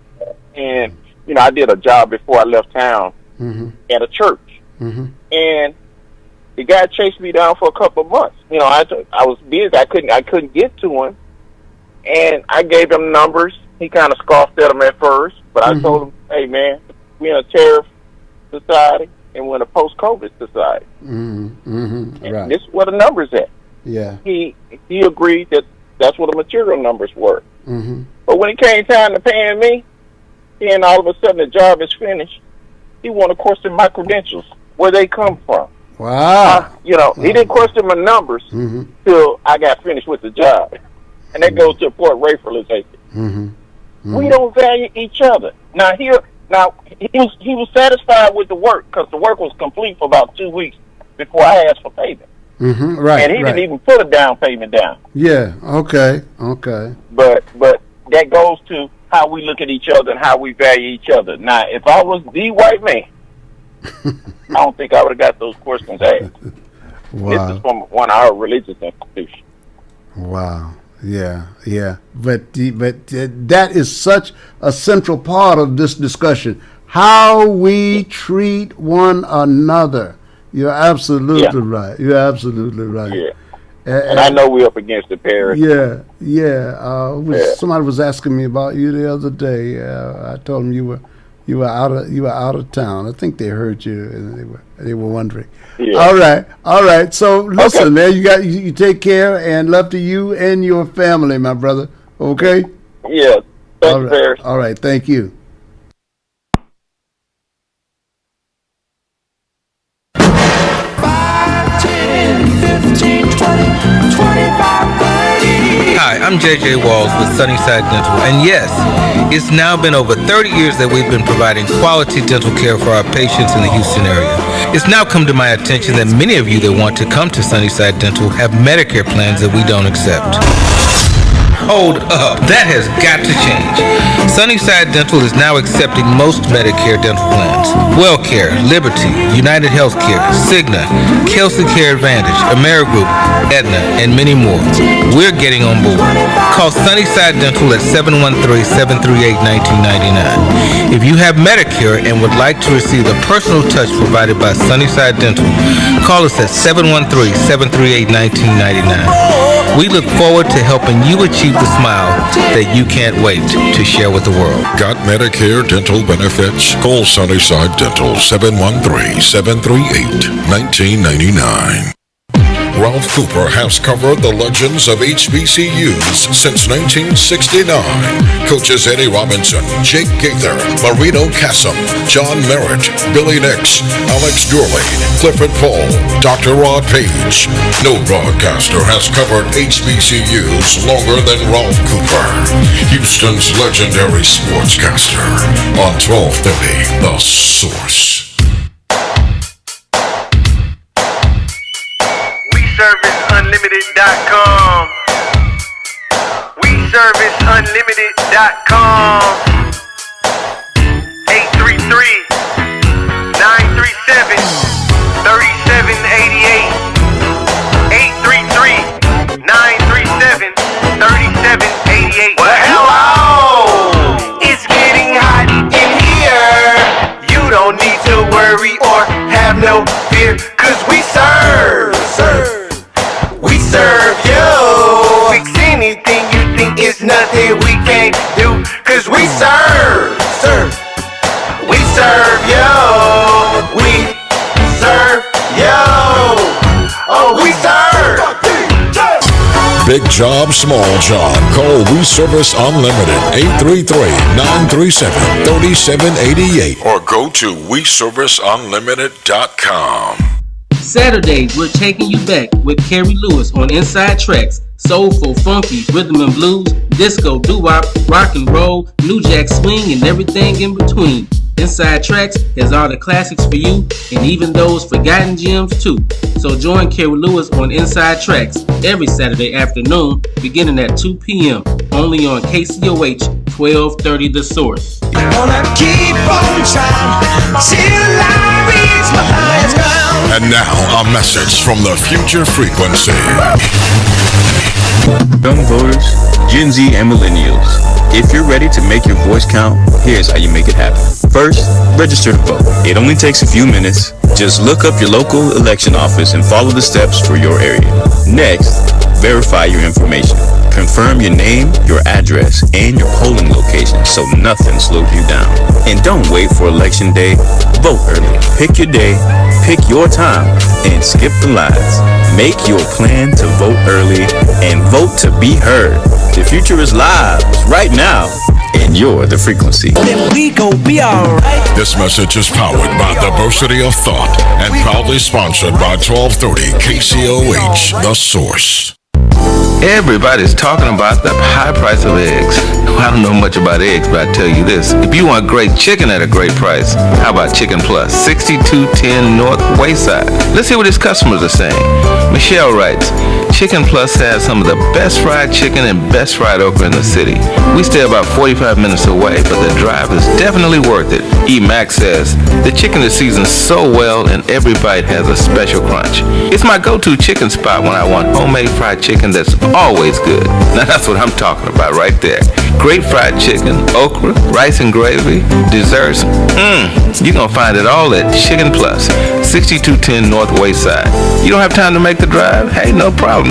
And I did a job before I left town, mm-hmm. at a church, mm-hmm. and the guy chased me down for a couple of months. I was busy. I couldn't get to him, and I gave him numbers. He kind of scoffed at them at first, but I mm-hmm. told him, hey, man, we're in a tariff society and we're in a post-COVID society. Mm-hmm. Mm-hmm. And right. This is where the numbers at. Yeah. He agreed that that's what the material numbers were. Mm-hmm. But when it came time to paying me, then all of a sudden the job is finished. He wanted to question my credentials, where they come from. Wow. He didn't question my numbers mm-hmm. till I got finished with the job. And that goes to a point Rayful is making. Mm-hmm. Mm-hmm. We don't value each other. Now he was satisfied with the work because the work was complete for about 2 weeks before I asked for payment. Mm-hmm. Right. And he didn't even put a down payment down. Yeah. Okay. But that goes to how we look at each other and how we value each other. Now, if I was the white man, I don't think I would have got those questions asked. Wow. This is from one of our religious institutions. Wow. Yeah. But that is such a central part of this discussion. How we treat one another. You're absolutely right. You're absolutely right. Yeah. And I know we're up against the Paris. Yeah. Somebody was asking me about you the other day. I told them you were out of town. I think they heard you, and they were wondering. Yeah. All right. So listen, man, you take care, and love to you and your family, my brother. Okay. Yeah. Thanks, Paris. All right. Thank you. Hi, I'm JJ Walls with Sunnyside Dental, and yes, it's now been over 30 years that we've been providing quality dental care for our patients in the Houston area. It's now come to my attention that many of you that want to come to Sunnyside Dental have Medicare plans that we don't accept. Hold up, that has got to change. Sunnyside Dental is now accepting most Medicare dental plans. WellCare, Liberty, United Healthcare, Cigna, Kelsey Care Advantage, Amerigroup, Aetna, and many more. We're getting on board. Call Sunnyside Dental at 713-738-1999. If you have Medicare and would like to receive the personal touch provided by Sunnyside Dental, call us at 713-738-1999. We look forward to helping you achieve the smile that you can't wait to share with the world. Got Medicare dental benefits? Call Sunnyside Dental 713-738-1999. Ralph Cooper has covered the legends of HBCUs since 1969. Coaches Eddie Robinson, Jake Gaither, Marino Cassim, John Merritt, Billy Nix, Alex Gurley, Clifford Paul, Dr. Rod Page. No broadcaster has covered HBCUs longer than Ralph Cooper, Houston's legendary sportscaster, on 1230 The Source. WeServiceUnlimited.com. WeServiceUnlimited.com. 833-937-3788. 833-937-3788. Well, hello! It's getting hot in here. You don't need to worry or have no fear, 'cause we serve. We serve you. Fix anything you think is nothing we can't do, 'cause we serve. We serve you. We serve you. Oh, we serve. Big job, small job. Call We Service Unlimited 833-937-3788 or go to WeServiceUnlimited.com. Saturdays, we're taking you back with Carrie Lewis on Inside Tracks. Soulful, funky, rhythm and blues, disco, doo-wop, rock and roll, new jack swing, and everything in between. Inside Tracks has all the classics for you, and even those forgotten gems too. So join Carrie Lewis on Inside Tracks every Saturday afternoon, beginning at 2 p.m. only on KCOH 1230 The Source. Gonna keep on trying till I reach my highest ground. And now, a message from the Future Frequency. Young voters, Gen Z, and millennials, if you're ready to make your voice count, here's how you make it happen. First, register to vote. It only takes a few minutes. Just look up your local election office and follow the steps for your area. Next, verify your information. Confirm your name, your address, and your polling location so nothing slows you down. And don't wait for election day. Vote early. Pick your day, pick your time, and skip the lines. Make your plan to vote early and vote to be heard. The future is live right now, and you're the frequency. Then we gon' be alright. This message is powered by Diversity of Thought and proudly sponsored by 1230 KCOH, The Source. Everybody's talking about the high price of eggs. Well, I don't know much about eggs, but I tell you this. If you want great chicken at a great price, how about Chicken Plus, 6210 North Wayside? Let's see what his customers are saying. Michelle writes, Chicken Plus has some of the best fried chicken and best fried okra in the city. We stay about 45 minutes away, but the drive is definitely worth it. E. Max says, the chicken is seasoned so well and every bite has a special crunch. It's my go-to chicken spot when I want homemade fried chicken that's always good. Now that's what I'm talking about right there. Great fried chicken, okra, rice and gravy, desserts. You're going to find it all at Chicken Plus, 6210 North Wayside. You don't have time to make the drive? Hey, no problem.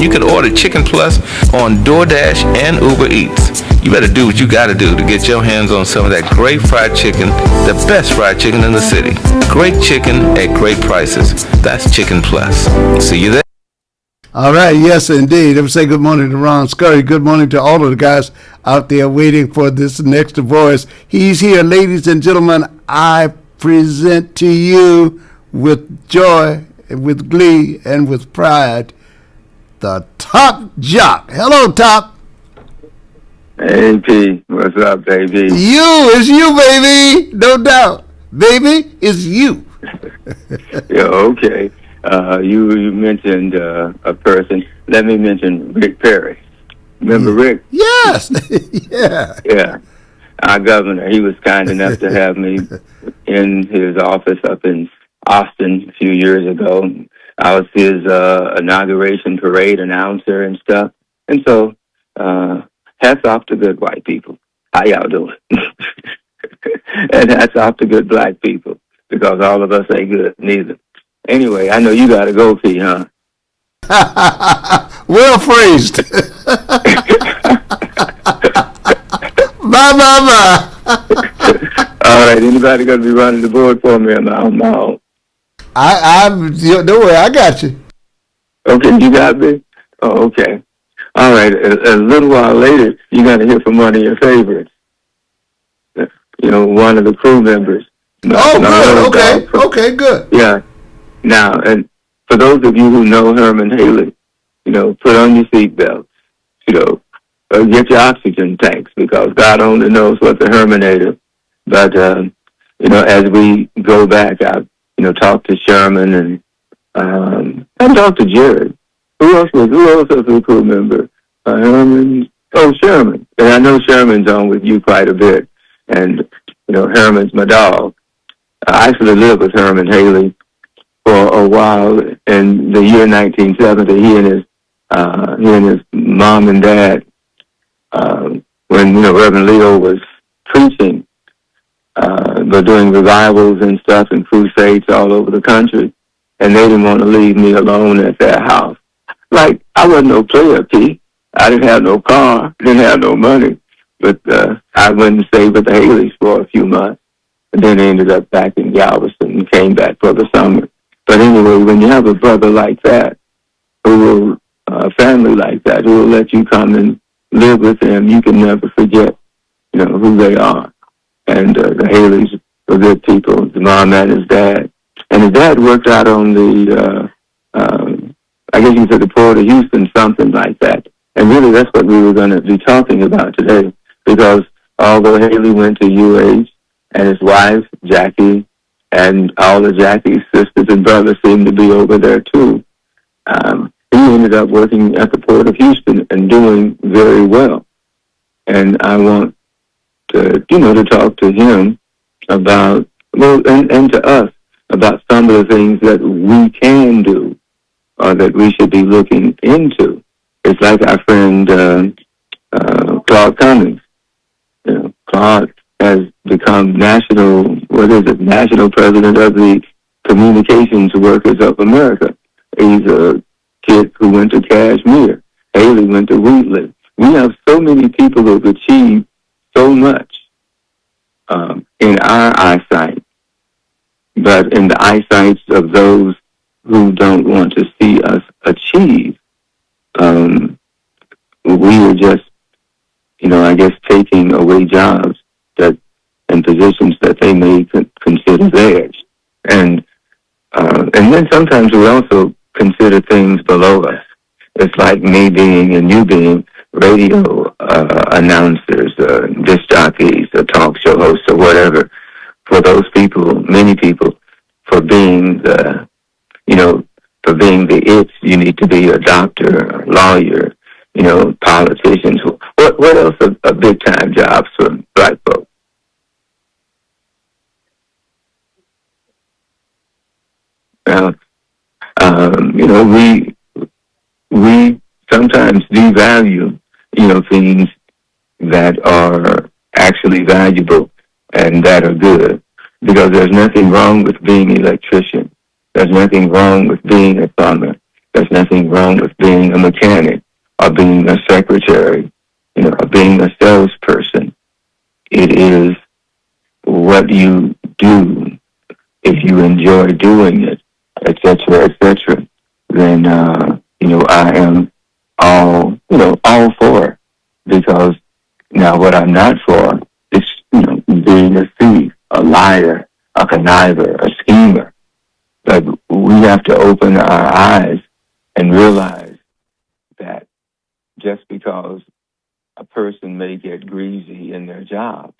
You can order Chicken Plus on DoorDash and Uber Eats. You better do what you got to do to get your hands on some of that great fried chicken, the best fried chicken in the city. Great chicken at great prices. That's Chicken Plus. See you there. All right, yes, indeed. Let me say good morning to Ron Scurry. Good morning to all of the guys out there waiting for this next voice. He's here, ladies and gentlemen. I present to you with joy, with glee, and with pride, the Top Jock. Hello, Top. Hey, P. What's up, baby? It's you, baby. No doubt. Baby, it's you. Yeah, okay. You mentioned a person. Let me mention Rick Perry. Remember Rick? Yes. Yeah. Yeah. Our governor, he was kind enough to have me in his office up in Austin a few years ago. I was his inauguration parade announcer and stuff. And so, hats off to good white people. How y'all doing? And hats off to good black people, because all of us ain't good neither. Anyway, I know you got to go, P, huh? Well phrased. Bye. All right, anybody going to be running the board for me on my own? Don't worry, I got you. Okay, you got me? Oh, okay. All right, a little while later, you're going to hear from one of your favorites. You know, one of the crew members. Oh, good. Okay, good. Yeah. Now, and for those of you who know Herman Haley, you know, put on your seatbelts. You know, get your oxygen tanks, because God only knows what's a Herminator. But, you know, as we go back, I've, you know, talked to Sherman and talked to Jared. Who else was a crew member? Herman. Oh, Sherman. And I know Sherman's on with you quite a bit. And, you know, Herman's my dog. I actually lived with Herman Haley for a while. In the year 1970, he and his mom and dad, when, you know, Reverend Leo was preaching, but doing revivals and stuff and crusades all over the country, and they didn't want to leave me alone at their house. Like, I wasn't no player, P. I didn't have no car, didn't have no money, but I went and stayed with the Haleys for a few months, and then I ended up back in Galveston and came back for the summer. But anyway, when you have a brother like that, who will, a family like that, who will let you come and live with them, you can never forget, you know, who they are. And the Haleys were good people, the mom and his dad. And his dad worked out on the, I guess you said the Port of Houston, something like that. And really that's what we were going to be talking about today, because although Haley went to UH, and his wife, Jackie, and all of Jackie's sisters and brothers seemed to be over there too, he ended up working at the Port of Houston and doing very well. And I want to, you know, to talk to him about, well, and to us about some of the things that we can do or that we should be looking into. It's like our friend Claude Cummings. You know, Claude has become national president of the Communications Workers of America. He's a kid who went to Kashmir. Haley went to Wheatley. We have so many people who have achieved so much in our eyesight, but in the eyesight of those who don't want to see us achieve, we are just, you know, I guess taking away jobs that and positions that they may consider theirs, and then sometimes we also consider things below us. It's like me being and you being radio announcers, disc jockeys, talk show hosts, or whatever. For those people, many people, for being the, you know, for being the it, you need to be a doctor, a lawyer, you know, politicians. What else are big time jobs for black folks? You know, we sometimes devalue, you know, things that are actually valuable and that are good, because there's nothing wrong with being an electrician. There's nothing wrong with being a plumber. There's nothing wrong with being a mechanic or being a secretary, you know, or being a salesperson. It is what you do. If you enjoy doing it, etc., then, you know, I am all for it. Because now what I'm not for is, you know, being a thief, a liar, a conniver, a schemer. But we have to open our eyes and realize that just because a person may get greasy in their job,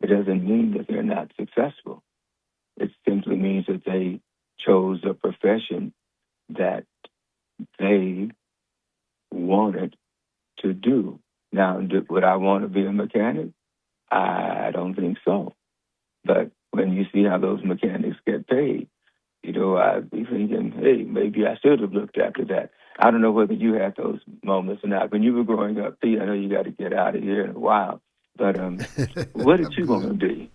it doesn't mean that they're not successful. It simply means that they chose a profession that they wanted to do. Now, would I want to be a mechanic? I don't think so. But when you see how those mechanics get paid, I'd be thinking, hey, maybe I should have looked after that. I don't know whether you had those moments or not. When you were growing up, Pete, I know you got to get out of here in a while, but what did you want to be?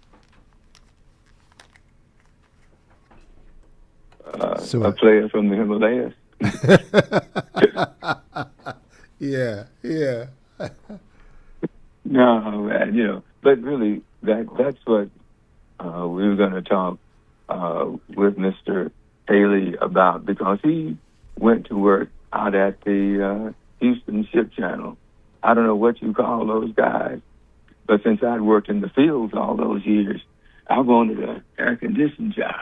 A player from the Himalayas? Yeah. No, man, but really, that's what we were going to talk with Mr. Eley about, because he went to work out at the Houston Ship Channel. I don't know what you call those guys, but since I'd worked in the fields all those years, I wanted an air-conditioned job.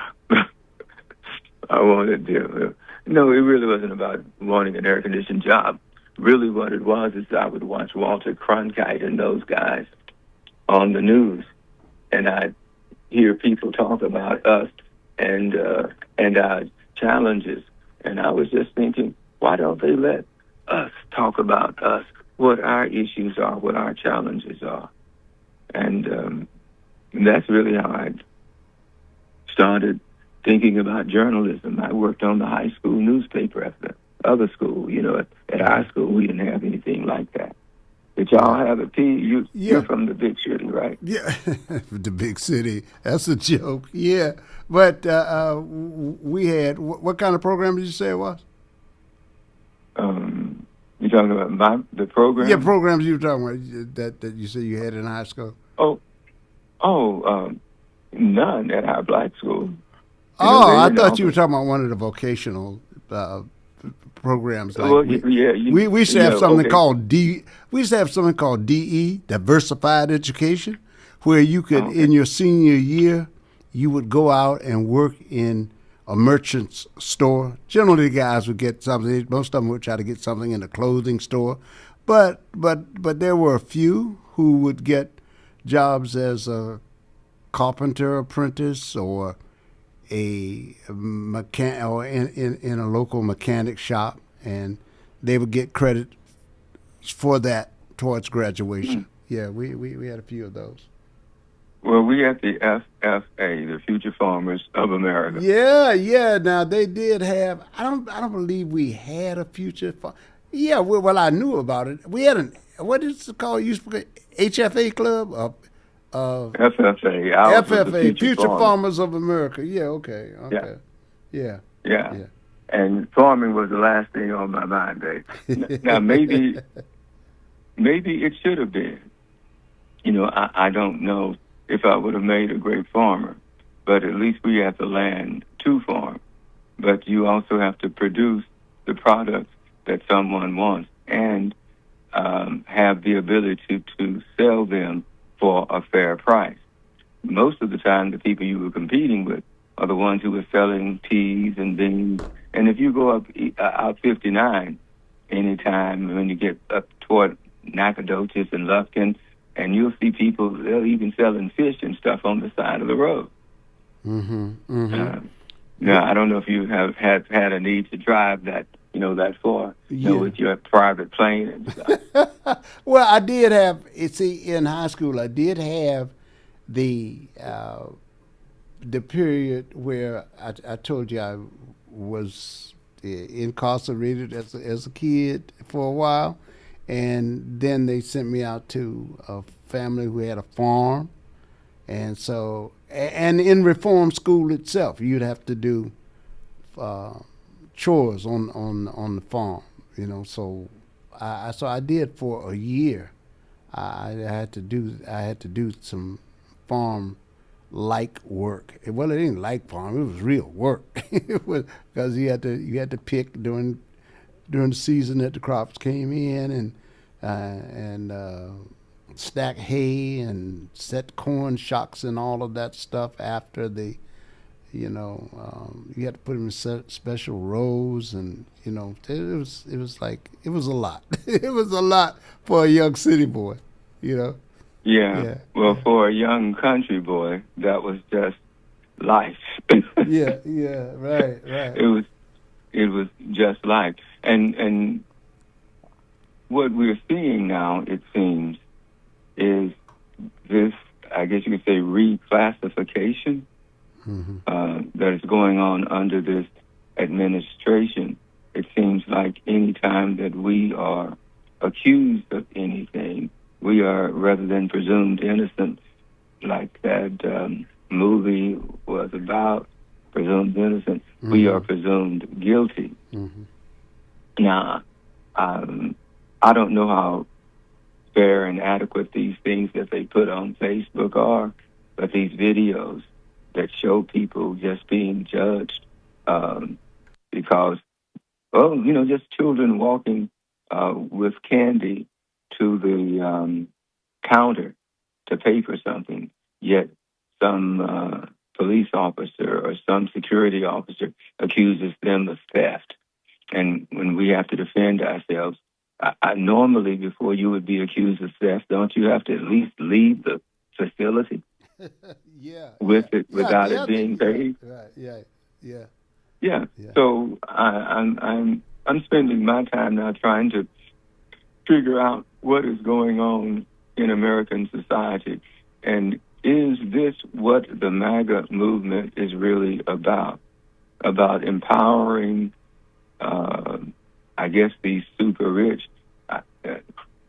I wanted to. No, it really wasn't about wanting an air-conditioned job. Really what it was is I would watch Walter Cronkite and those guys on the news, and I'd hear people talk about us and our challenges. And I was just thinking, why don't they let us talk about us, what our issues are, what our challenges are? And that's really how I started thinking about journalism. I worked on the high school newspaper at the other school. At our school, we didn't have anything like that. Did y'all have a P? You're from the big city, right? Yeah, the big city. That's a joke. Yeah, but we had, what kind of program did you say it was? You talking about the program? Yeah, programs you were talking about that you said you had in high school. None at our black school. I thought you were talking about one of the vocational programs. Like we used to have something called we used to have something called DE, Diversified Education, where you could in your senior year you would go out and work in a merchant's store. Generally, the guys would get something. Most of them would try to get something in a clothing store, but there were a few who would get jobs as a carpenter apprentice or a mechanic, or in a local mechanic shop, and they would get credit for that towards graduation. Yeah, we had a few of those. Well, we had the FFA, the Future Farmers of America. Yeah. Now they did have. I don't believe we had a future. Yeah, well, I knew about it. We had what is it called? HFA club. FFA, Future Farmers of America. Yeah, okay. Yeah. And farming was the last thing on my mind, Dave. Now, maybe it should have been. I don't know if I would have made a great farmer, but at least we had the land to farm. But you also have to produce the products that someone wants and have the ability to sell them for a fair price. Most of the time, the people you were competing with are the ones who were selling teas and beans. And if you go up 59 anytime when you get up toward Nacogdoches and Lufkin, and you'll see people, they're even selling fish and stuff on the side of the road. Now, I don't know if you have had a need to drive that, that far, with your private plane and stuff. Well, I did have, in high school, I did have the period where I told you I was incarcerated as a kid for a while, and then they sent me out to a family who had a farm, and so, and in reform school itself, you'd have to do chores on the farm, So I did for a year. I had to do some farm like work. Well, it ain't like farm; it was real work. It was because you had to pick during the season that the crops came in, and stack hay and set corn shocks and all of that stuff after the. You had to put them in special rows, and it was a lot. It was a lot for a young city boy, Yeah. Well, for a young country boy, that was just life. Yeah, right. It was just life, and what we're seeing now, it seems, is this, I guess you could say, reclassification that is going on under this administration. It seems like any time that we are accused of anything, we are, rather than presumed innocent, like that movie was about, presumed innocent, we are presumed guilty. Now, I don't know how fair and adequate these things that they put on Facebook are, but these videos that show people just being judged because, just children walking with candy to the counter to pay for something, yet some police officer or some security officer accuses them of theft. And when we have to defend ourselves, I normally, before you would be accused of theft, don't you have to at least leave the facility without it being paid? Yeah. So I'm spending my time now trying to figure out what is going on in American society, and is this what the MAGA movement is really about empowering, I guess, these super rich.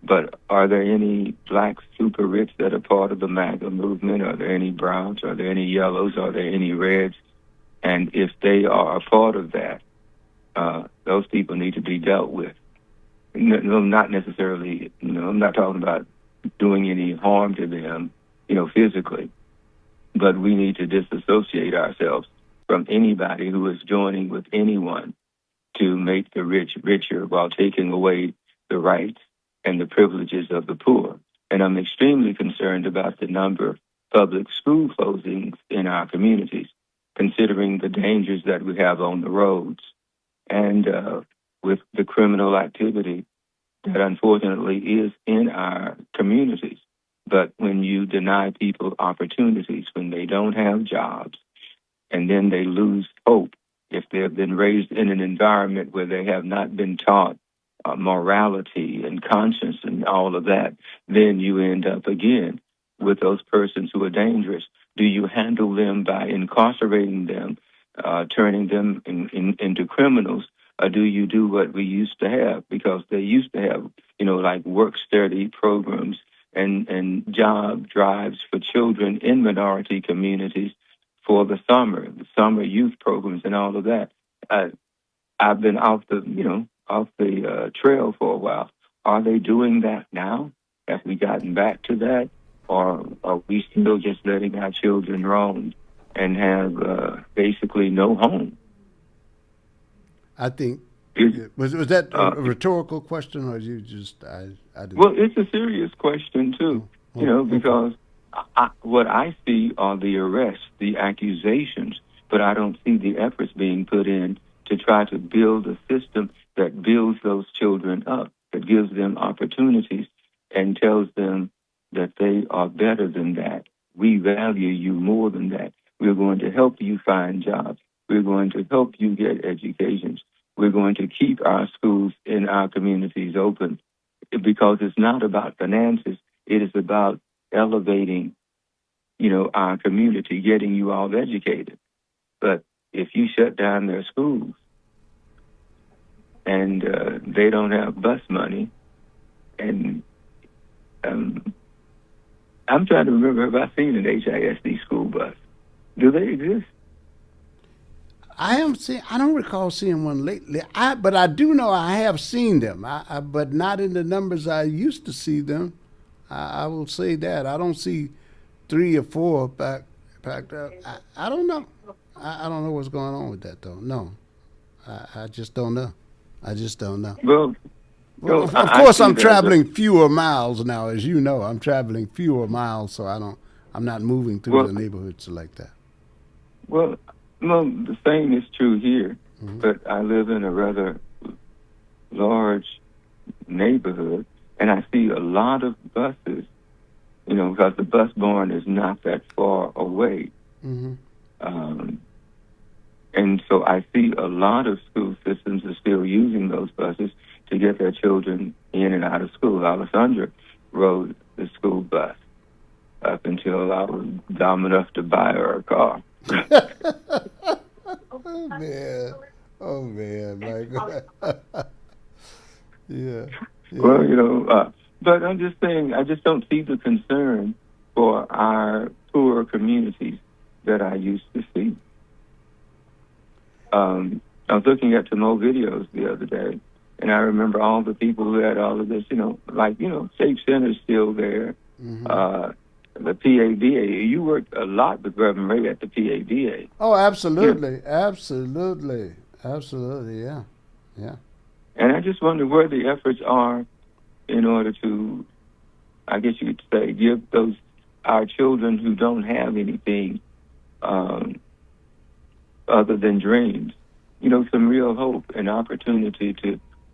But are there any black super rich that are part of the MAGA movement? Are there any browns? Are there any yellows? Are there any reds? And if they are a part of that, those people need to be dealt with. No, not necessarily, I'm not talking about doing any harm to them, physically. But we need to disassociate ourselves from anybody who is joining with anyone to make the rich richer while taking away the rights and the privileges of the poor. And I'm extremely concerned about the number of public school closings in our communities, considering the dangers that we have on the roads and with the criminal activity that unfortunately is in our communities. But when you deny people opportunities, when they don't have jobs, and then they lose hope, if they have been raised in an environment where they have not been taught morality and conscience and all of that, then you end up again with those persons who are dangerous. Do you handle them by incarcerating them, turning them into criminals, or do you do what we used to have? Because they used to have, like work-study programs and job drives for children in minority communities for the summer youth programs and all of that. I've been off the trail for a while. Are they doing that now? Have we gotten back to that? Or are we still just letting our children roam and have basically no home? I think, was that a rhetorical question, or you just, I didn't... Well, it's a serious question, too, because what I see are the arrests, the accusations, but I don't see the efforts being put in to try to build a system that builds those children up, that gives them opportunities and tells them that they are better than that. We value you more than that. We're going to help you find jobs. We're going to help you get educations. We're going to keep our schools in our communities open, because it's not about finances. It is about elevating, our community, getting you all educated. But if you shut down their schools and they don't have bus money, and I'm trying to remember, have I seen an HISD school bus? Do they exist? I don't recall seeing one lately. But I do know I have seen them. But not in the numbers I used to see them. I will say that I don't see 3 or 4 packed up. I don't know. I don't know what's going on with that though. No, I just don't know. I just don't know. Well, of course, I'm traveling fewer miles now, as you know. I'm traveling fewer miles, so I'm not moving through the neighborhoods like that. Well, no, the same is true here, but I live in a rather large neighborhood, and I see a lot of buses, because the bus barn is not that far away. And so I see a lot of school systems are still using those those buses to get their children in and out of school. Alessandra rode the school bus up until I was dumb enough to buy her a car. Oh man, like yeah. Well, but I'm just saying, I just don't see the concern for our poor communities that I used to see. I was looking at some old videos the other day, and I remember all the people who had all of this, Safe Center's still there. Mm-hmm. The PADA. You worked a lot with Reverend Ray at the PADA. Oh, absolutely, absolutely, yeah. And I just wonder where the efforts are in order to, I guess you could say, give our children who don't have anything other than dreams, some real hope and opportunity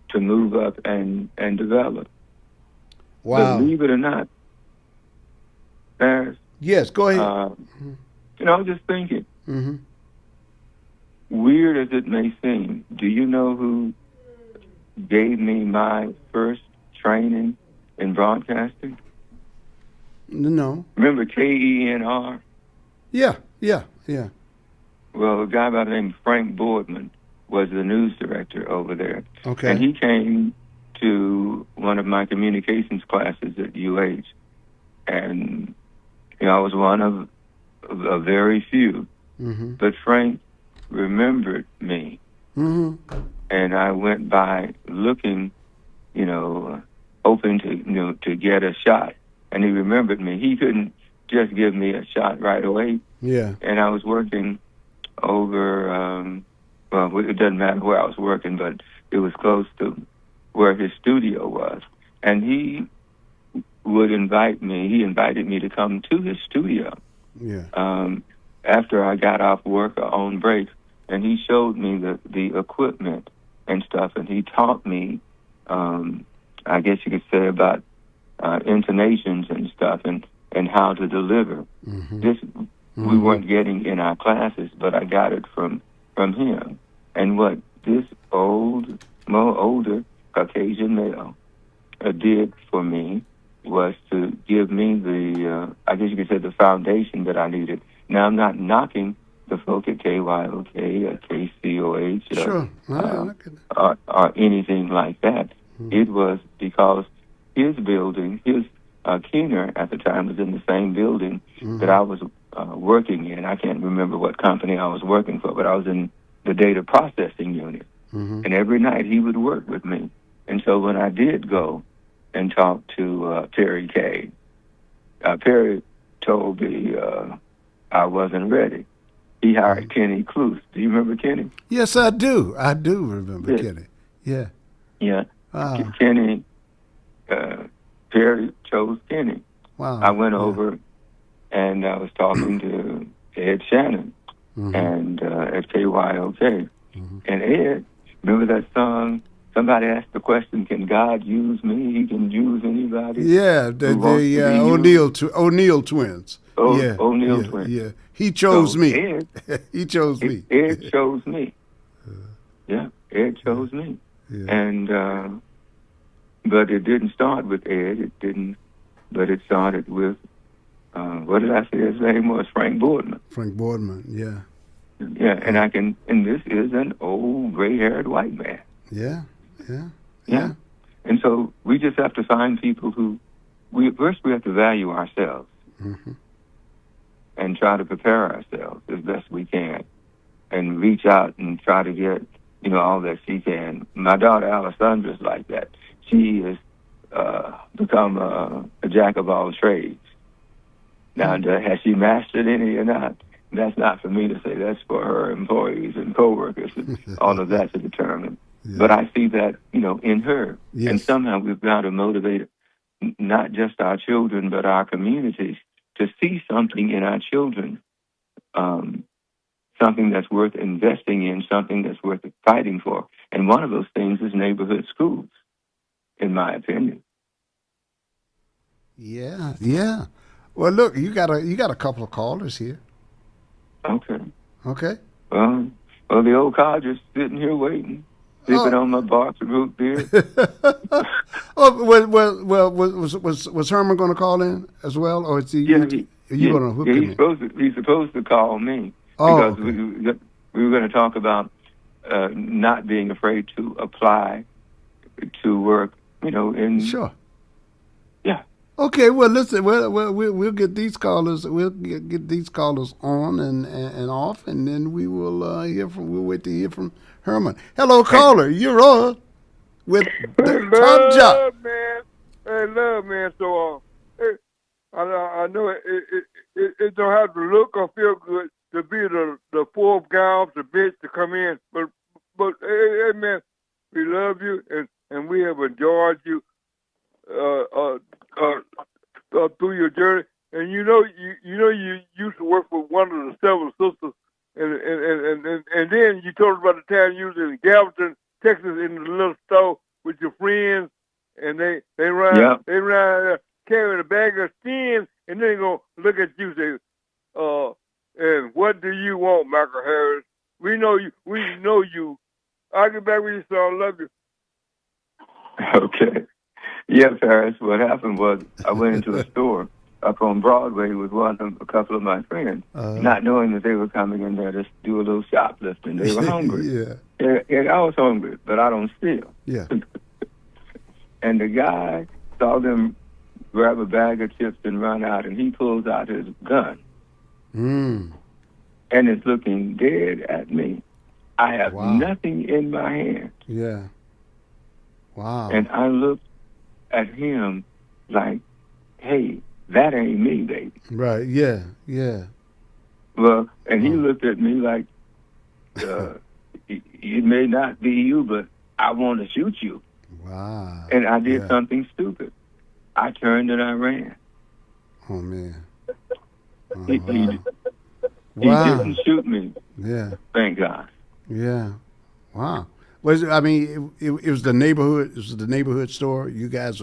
to move up and develop. Wow. Believe it or not, Paris. Yes, go ahead. I was just thinking, mm-hmm. Weird as it may seem, do you know who gave me my first training in broadcasting? No. Remember KENR? Yeah. Well, a guy by the name of Frank Boardman was the news director over there. Okay. And he came to one of my communications classes at UH. And, I was one of a very few. Mm-hmm. But Frank remembered me. Mm-hmm. And I went by looking, hoping to get a shot. And he remembered me. He couldn't just give me a shot right away. Yeah. And I was working over, it doesn't matter where I was working, but it was close to where his studio was. And he would invite me. He invited me to come to his studio. Yeah. After I got off work or on break, and he showed me the equipment and stuff, and he taught me, I guess you could say, about intonations and stuff, and how to deliver. Mm-hmm. This we weren't getting in our classes, but I got it from him. And what this more older Caucasian male did for me was to give me the, I guess you could say, the foundation that I needed. Now, I'm not knocking the folk at KYOK or KCOH sure. or anything like that. Mm-hmm. It was because his building, Keener at the time was in the same building mm-hmm. that I was working in. I can't remember what company I was working for, but I was in the data processing unit. Mm-hmm. And every night he would work with me. And so when I did go and talk to Perry Kay, Perry told me I wasn't ready. He hired Kenny Cluse. Do you remember Kenny? Yes, I do. I do remember Kenny. Yeah. Yeah. Kenny, Perry chose Kenny. Wow. I went over and I was talking to Ed Shannon mm-hmm. and at KYOK. Mm-hmm. And Ed, remember that song? Somebody asked the question, can God use me? He can use anybody. Yeah, the O'Neill twins. O'Neill twins. Yeah, he chose me. He chose me. Ed chose me. Yeah, Ed chose me. Yeah. And but it didn't start with Ed. But it started with what did I say his name was? Frank Boardman. Frank Boardman. Yeah. Yeah, and this is an old gray-haired white man. Yeah. And so we just have to find people who first we have to value ourselves mm-hmm. and try to prepare ourselves as best we can and reach out and try to get, all that she can. My daughter Alessandra's like that. She has become a jack of all trades. Now, has she mastered any or not? That's not for me to say. That's for her employees and coworkers and all of that to determine. Yeah. But I see that, in her. Yes. And somehow we've got to motivate not just our children, but our communities to see something in our children, something that's worth investing in, something that's worth fighting for. And one of those things is neighborhood schools, in my opinion. Yeah. Well, look, you got a couple of callers here. Okay. Okay. Well, the old codger's sitting here waiting. Sipping on my Barks root beer. Was Herman going to call in as well, or is he? Yeah, going to hook him in? He's supposed to call me because we were going to talk about not being afraid to apply to work. Sure. Yeah. Okay. Well, listen. We'll get these callers. We'll get these callers on and off, and then we will hear from. We'll wait to hear from Herman. Hello, caller. You're on with the Top Jock. Man. Hey, love, man. So, I know it don't have to look or feel good to be the fourth guy off the bench to come in, but hey, man, we love you and we have enjoyed you through your journey. And you used to work with one of the seven sisters, and then you told us about the time you was in Galveston, Texas, in the little store with your friends, and they run carrying a bag of skins, and then they gonna look at you and say, and what do you want, Michael Harris? We know you. I'll get back with you, son. Love you. Okay. Yes, Harris. What happened was I went into a store up on Broadway with a couple of my friends, not knowing that they were coming in there to do a little shoplifting. They were hungry. And I was hungry, but I don't steal. Yeah. And the guy saw them grab a bag of chips and run out, and he pulls out his gun. And is looking dead at me. I have nothing in my hand. Yeah. Wow. And I looked at him like, hey, that ain't me, baby. Right, yeah. Well, and he looked at me like, it may not be you, but I want to shoot you. Wow. And I did something stupid. I turned and I ran. Oh, man. He didn't shoot me. Yeah. Thank God. Yeah. Wow. It was the neighborhood. It was the neighborhood store. You guys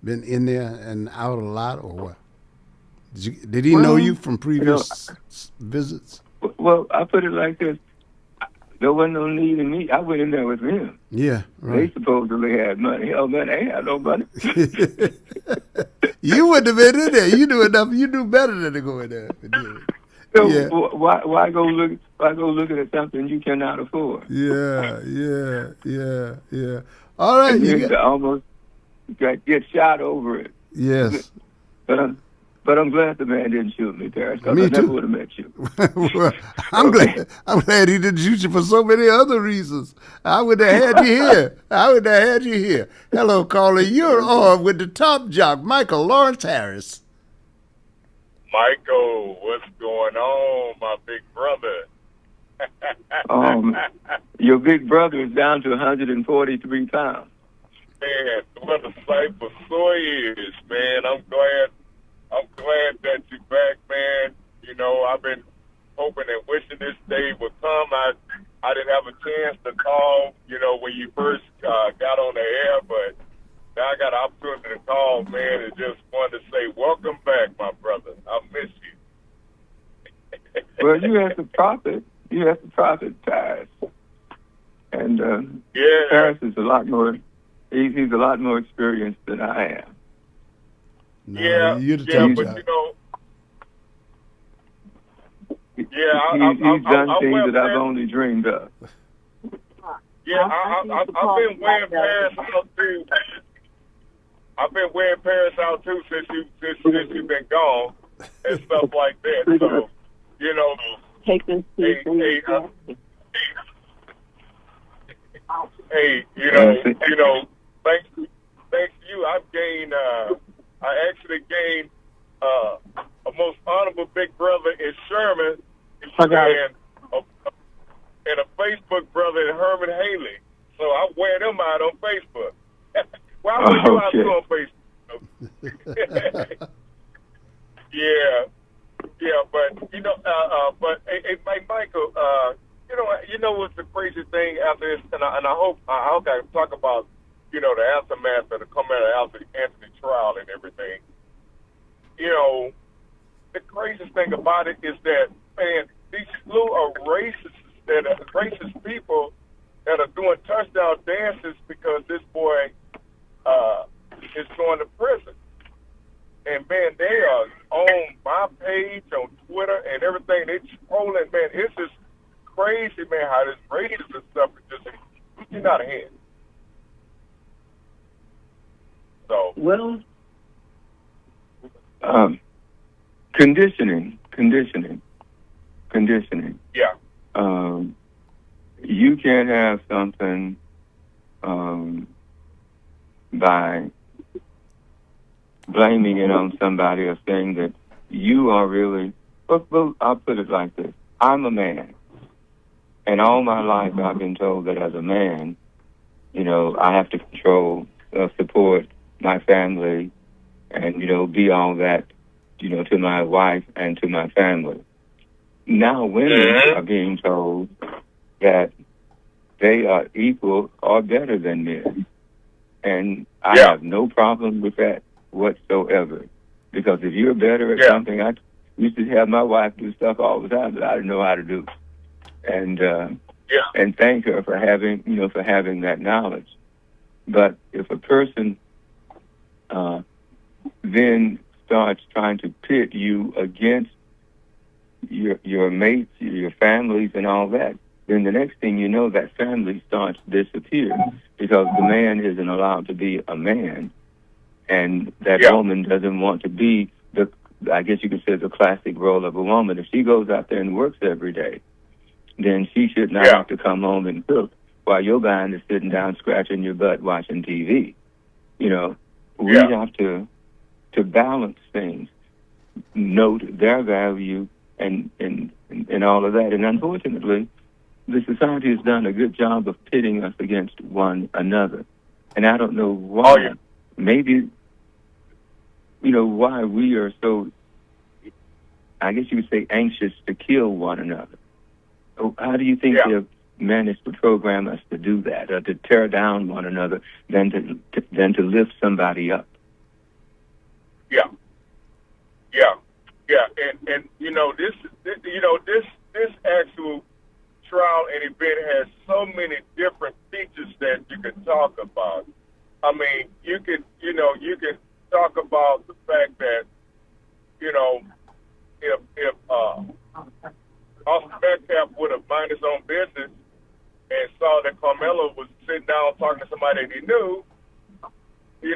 been in there and out a lot, or what? Did he know you from previous visits? Well, I put it like this: there wasn't no need in me. I went in there with him. Yeah, right. They supposedly had money. Hell, man, they had no money. You wouldn't have been in there. You knew enough. You knew better than to go in there. So why go looking at something you cannot afford? Yeah. All right, you almost get shot over it. Yes. But I'm glad the man didn't shoot me, Terrence, because I never would have met you. Well, I'm glad he didn't shoot you for so many other reasons. I would have had you here. Hello, caller. You're on with the Top Jock, Michael Lawrence Harris. Michael, what's going on, my big brother? Your big brother is down to 143 pounds. Man, what a sight for soy is, man. I'm glad that you're back, man. You know, I've been hoping and wishing this day would come. I didn't have a chance to call, when you first got on the air, but now I got an opportunity to call, man, and just wanted to say, welcome back, my brother. I miss you. Well, you have the prophet. You have the prophet, Tyrus. And Tyrus is a lot more. He's a lot more experienced than I am. No, but he's done things that I've only dreamed of. Yeah, I've been wearing Paris out too. I've been wearing Paris out too since you've been gone and stuff like that. So, thanks to you, I actually gained a most honorable big brother in Sherman and a Facebook brother in Herman Haley. So I wear them out on Facebook. Why would you out too on Facebook? Yeah, but hey, Michael, you know what's the crazy thing after this, and I hope I can talk about the aftermath of the Anthony trial and everything. The craziest thing about it is that, man, these slew of racist people that are doing touchdown dances because this boy is going to prison. And, man, they are on my page, on Twitter, and everything. They trolling, man. It's just crazy, man, how this racism stuff is just getting out of hand. So. Well. Conditioning. Yeah. You can't have something by blaming it on somebody or saying that you are really. Well, I'll put it like this: I'm a man, and all my life I've been told that as a man, I have to control, support my family, and be all that, to my wife and to my family. Now women are being told that they are equal or better than men. And I have no problem with that whatsoever. Because if you're better at something, I used to have my wife do stuff all the time that I didn't know how to do. And and thank her for having, for having that knowledge. But if a person then starts trying to pit you against your mates, your families, and all that, then the next thing you know, that family starts to disappear because the man isn't allowed to be a man, and that woman doesn't want to be I guess you could say, the classic role of a woman. If she goes out there and works every day, then she should not have to come home and cook while your guy is sitting down scratching your butt watching TV. We have to balance things, note their value, and all of that. And unfortunately, the society has done a good job of pitting us against one another. And I don't know why. Maybe, why we are so, I guess you would say, anxious to kill one another. How do you think they've managed to program us to do that, or to tear down one another than to lift somebody up? And this actual trial and event has so many different features that you can talk about. I mean, you can talk about the fact that, if Austin Metcalf would have minded his own business and saw that Carmelo was sitting down talking to somebody that he knew, he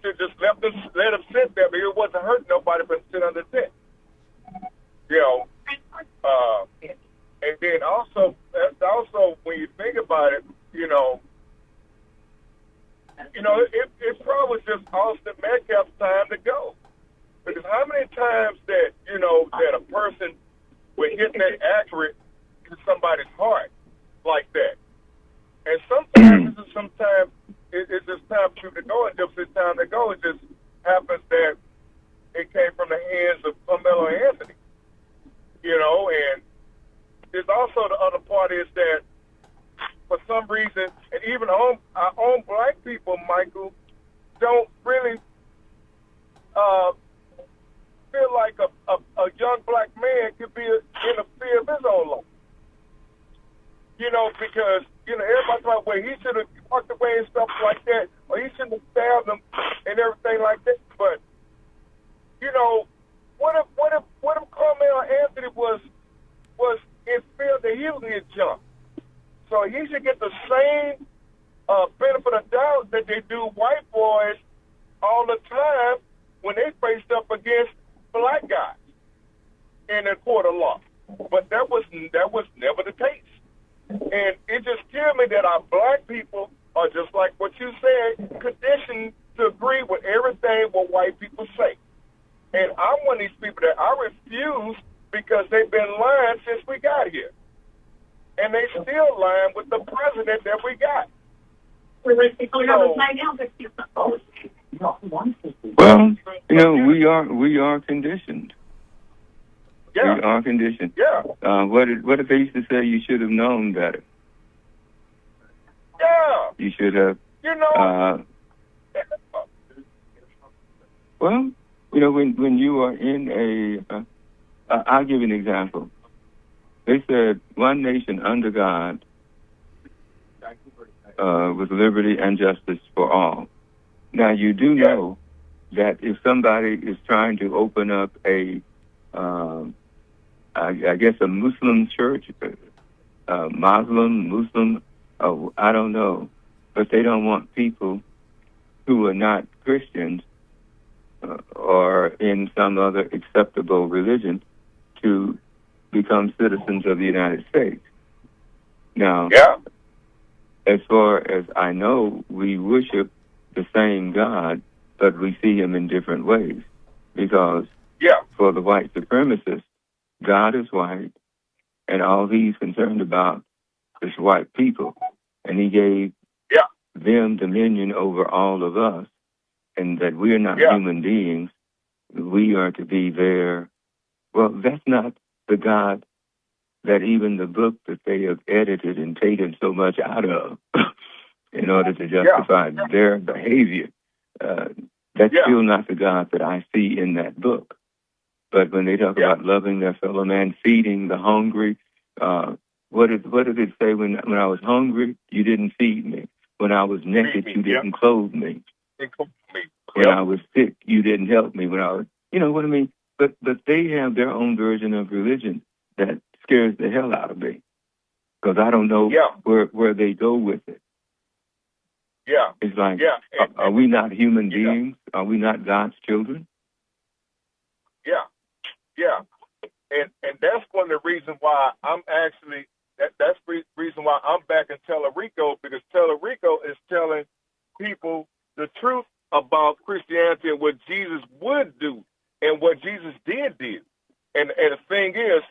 should just let him sit there, but it wasn't hurting nobody but sit under the tent. And then also when you think about it, it probably was just Austin Metcalf's time to go. Because how many times that a person would hit that accurate to somebody's heart like that? And sometimes it's just time for you to go, and if it's time to go, it just happens that it came from the hands of Carmelo Anthony. And there's also the other part is that for some reason, and even our own black people, Michael, don't really feel like a young black man could be in a fear of his own life. Because, everybody's like, well, he should have walked away and stuff like that, or he shouldn't have stabbed them and everything like that. But, what if Carmelo Anthony was in fear that he was getting jumped? So he should get the same benefit of doubt that they do white boys all the time when they faced up against black guys in a court of law. But that was never the case. And it just kills me that our black people are just like what you said, conditioned to agree with everything what white people say. And I'm one of these people that I refuse because they've been lying since we got here. And they still lying with the president that we got. Well, we are conditioned. Yeah. We are conditioned. Yeah. What if they used to say you should have known better? Yeah. You should have. Well, when you are in I'll give you an example. They said one nation under God with liberty and justice for all. Now, you do know that if somebody is trying to open up I guess a Muslim church, Muslim, I don't know, but they don't want people who are not Christians or in some other acceptable religion to become citizens of the United States. Now, as far as I know, we worship the same God, but we see him in different ways. Because for the white supremacists, God is white, and all he's concerned about is white people. And he gave them dominion over all of us, and that we're not human beings. We are to be there. Well, that's not the God that even the book that they have edited and taken so much out of in order to justify their behavior. That's still not the God that I see in that book. But when they talk about loving their fellow man, feeding the hungry, what did it say? When I was hungry, you didn't feed me. When I was naked, you didn't clothe me. When I was sick, you didn't help me. When I was, you know what I mean? But they have their own version of religion that scares the hell out of me, because I don't know where they go with it. It's like, are we not human beings? Are we not God's children? And that's one of the reasons why I'm actually, that's the reason why I'm back in Tellerico, because Tellerico is telling people the truth about Christianity and what Jesus would do and what Jesus did do. And the thing is,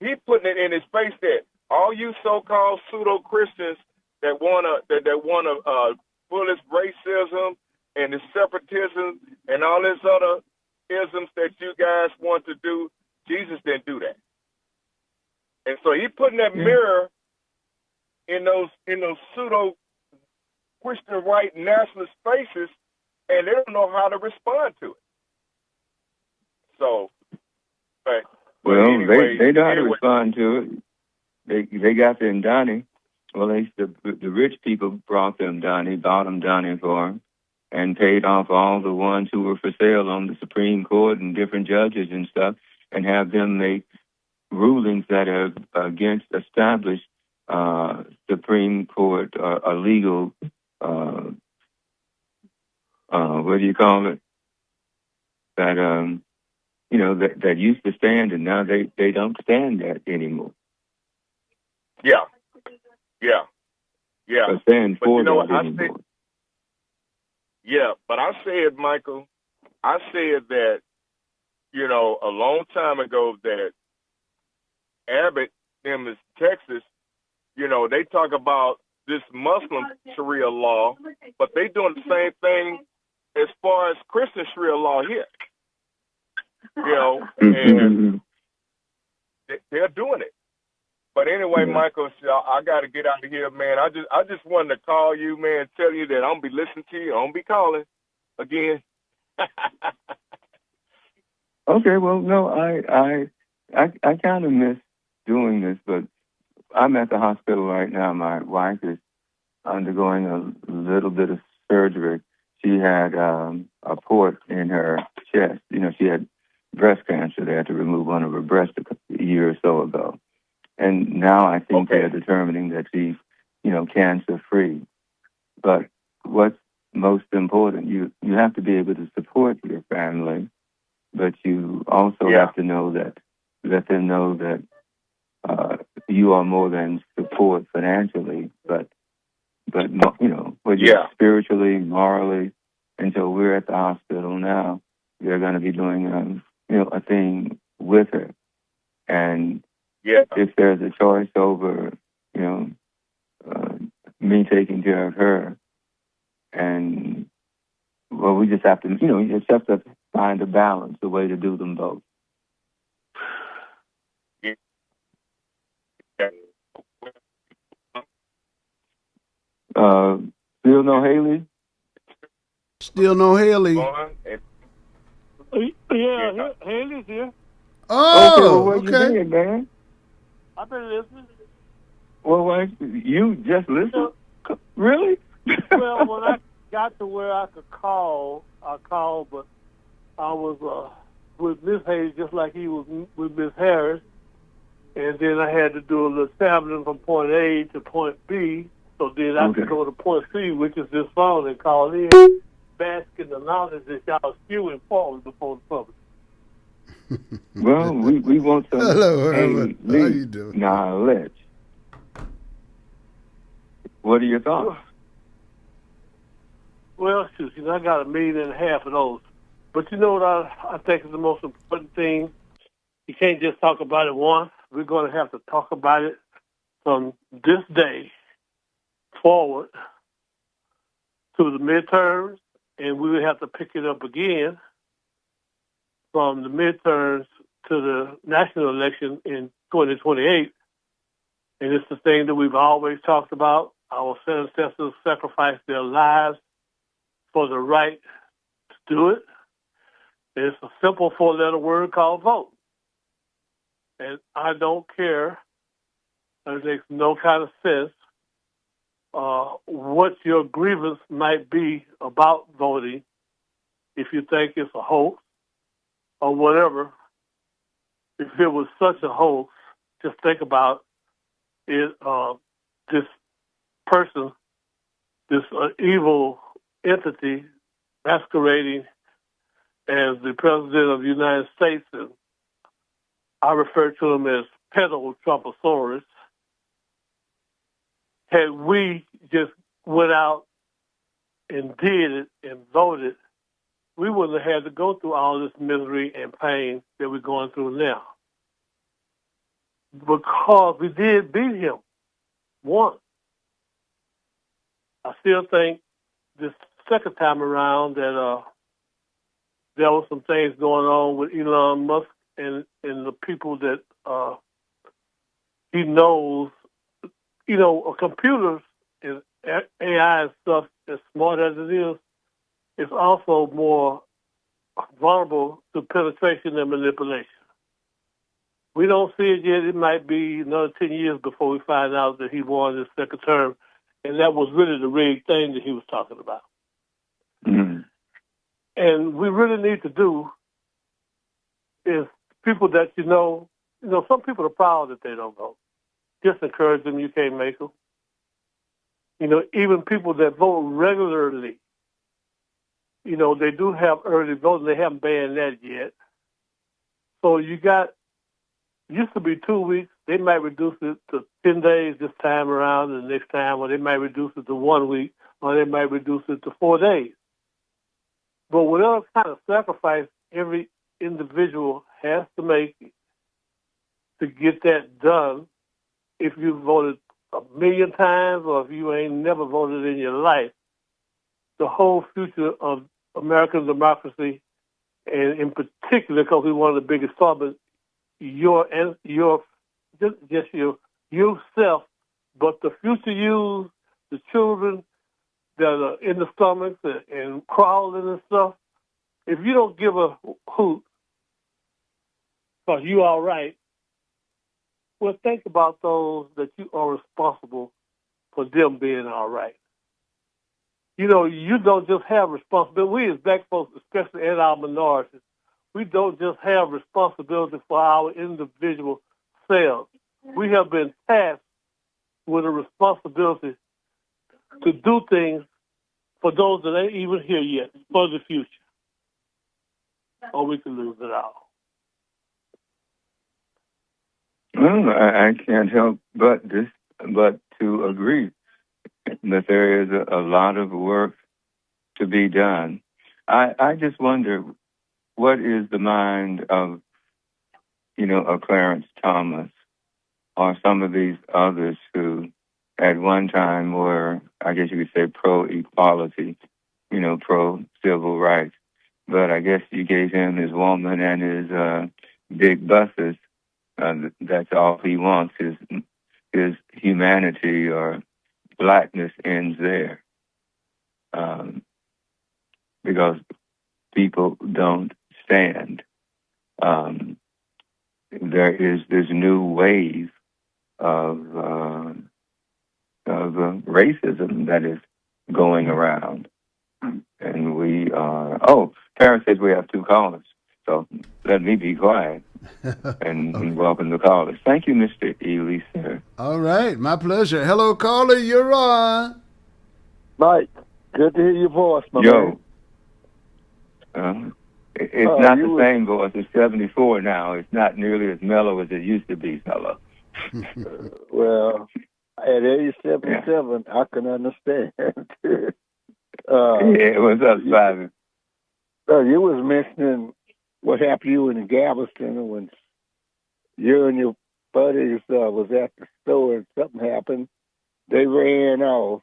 he putting it in his face that all you so-called pseudo-Christians that wanna pull this racism and this separatism and all this other isms that you guys want to do, Jesus didn't do that. And so he putting that mirror in those pseudo Christian right nationalist faces, and they don't know how to respond to it. So, anyway, they know how to respond to it. They got them Donnie. Well, the rich people brought them Donnie, bought them Donnie for them, and paid off all the ones who were for sale on the Supreme Court and different judges and stuff, and have them make rulings that are against established Supreme Court legal, what do you call it? That that used to stand, and now they don't stand that anymore. Or stand for that anymore. But I said, Michael, that, a long time ago that Abbott, them is Texas, they talk about this Muslim Sharia law, but they doing the same thing as far as Christian Sharia law here. And they're doing it. But anyway, Michael, I got to get out of here, man. I just wanted to call you, man, and tell you that I'm be listening to you. I don't be calling again. Okay, well, no, I kind of miss doing this, but I'm at the hospital right now. My wife is undergoing a little bit of surgery. She had a port in her chest. She had breast cancer. They had to remove one of her breasts a year or so ago. And now I think they're determining that she's, cancer-free. But what's most important, you have to be able to support your family, but you also have to know that, let them know that you are more than support financially, but spiritually, morally. And so we're at the hospital now. They're going to be doing, a thing with her. And if there's a choice over, me taking care of her, and we just have to, you just have to find a balance, a way to do them both. Still no Haley? Still no Haley. Yeah, Haley's here. Oh, where you been, man? I've been listening. Well, you just listen? Really? Well, when I got to where I could call, I called, but I was with Miss Hayes just like he was with Miss Harris. And then I had to do a little traveling from point A to point B. So then I could go to point C, which is this phone, and call in, bask in the knowledge that y'all spewing forward before the public. Well, we want some Hello, Herbert. How you doing? knowledge. What are your thoughts? Well, shoot, I got 1.5 million of those. But you know what I think is the most important thing? You can't just talk about it once. We're going to have to talk about it from this day forward to the midterms, and we will have to pick it up again from the midterms to the national election in 2028. And it's the thing that we've always talked about. Our ancestors sacrificed their lives for the right to do it. It's a simple 4-letter word called vote. And I don't care, it makes no kind of sense, what your grievance might be about voting. If you think it's a hoax or whatever, if it was such a hoax, just think about it. This person, this evil entity masquerading as the President of the United States, and I refer to him as pedo-Trumposaurus. Had we just went out and did it and voted, we wouldn't have had to go through all this misery and pain that we're going through now. Because we did beat him once. I still think this second time around that there were some things going on with Elon Musk and the people that he knows. You know, computers and AI and stuff, as smart as it is, it's also more vulnerable to penetration and manipulation. We don't see it yet. It might be another 10 years before we find out that he won his second term, and that was really the rigged thing that he was talking about. Mm-hmm. And we really need to do is people that you know, some people are proud that they don't vote. Just encourage them. You can't make them. You know, even people that vote regularly, you know, they do have early voting. They haven't banned that yet. So used to be 2 weeks. They might reduce it to 10 days this time around, and the next time, or they might reduce it to 1 week, or they might reduce it to 4 days. But whatever kind of sacrifice every individual has to make to get that done, if you voted 1 million times or if you ain't never voted in your life, the whole future of American democracy, and in particular, because we're one of the biggest farmers, yourself, but the future you, the children that are in the stomachs and crawling and stuff, if you don't give a hoot because you all right, well, think about those that you are responsible for them being all right. You know, you don't just have responsibility. We as black folks, especially in our minorities, we don't just have responsibility for our individual selves. We have been tasked with a responsibility to do things for those that ain't even here yet, for the future. Or we can lose it all. Well, I can't help but to agree that there is a lot of work to be done. I just wonder, what is the mind of, a Clarence Thomas or some of these others who at one time were, I guess you could say, pro-equality, pro-civil rights. But I guess you gave him his woman and his big buses. That's all he wants. His humanity or blackness ends there. Because people don't stand. There is this new wave of of racism that is going around. And we are, Karen says we have 2 callers. So let me be quiet and welcome the callers. Thank you, Mr. Eley, sir. All right, my pleasure. Hello, caller, you're on. Mike, good to hear your voice, my man. It's not the same voice. It's 74 now. It's not nearly as mellow as it used to be, fella. Well, at age 77, I can understand. What's up, Simon? You was mentioning what happened to you in Galveston when you and your buddies was at the store and something happened. They ran off,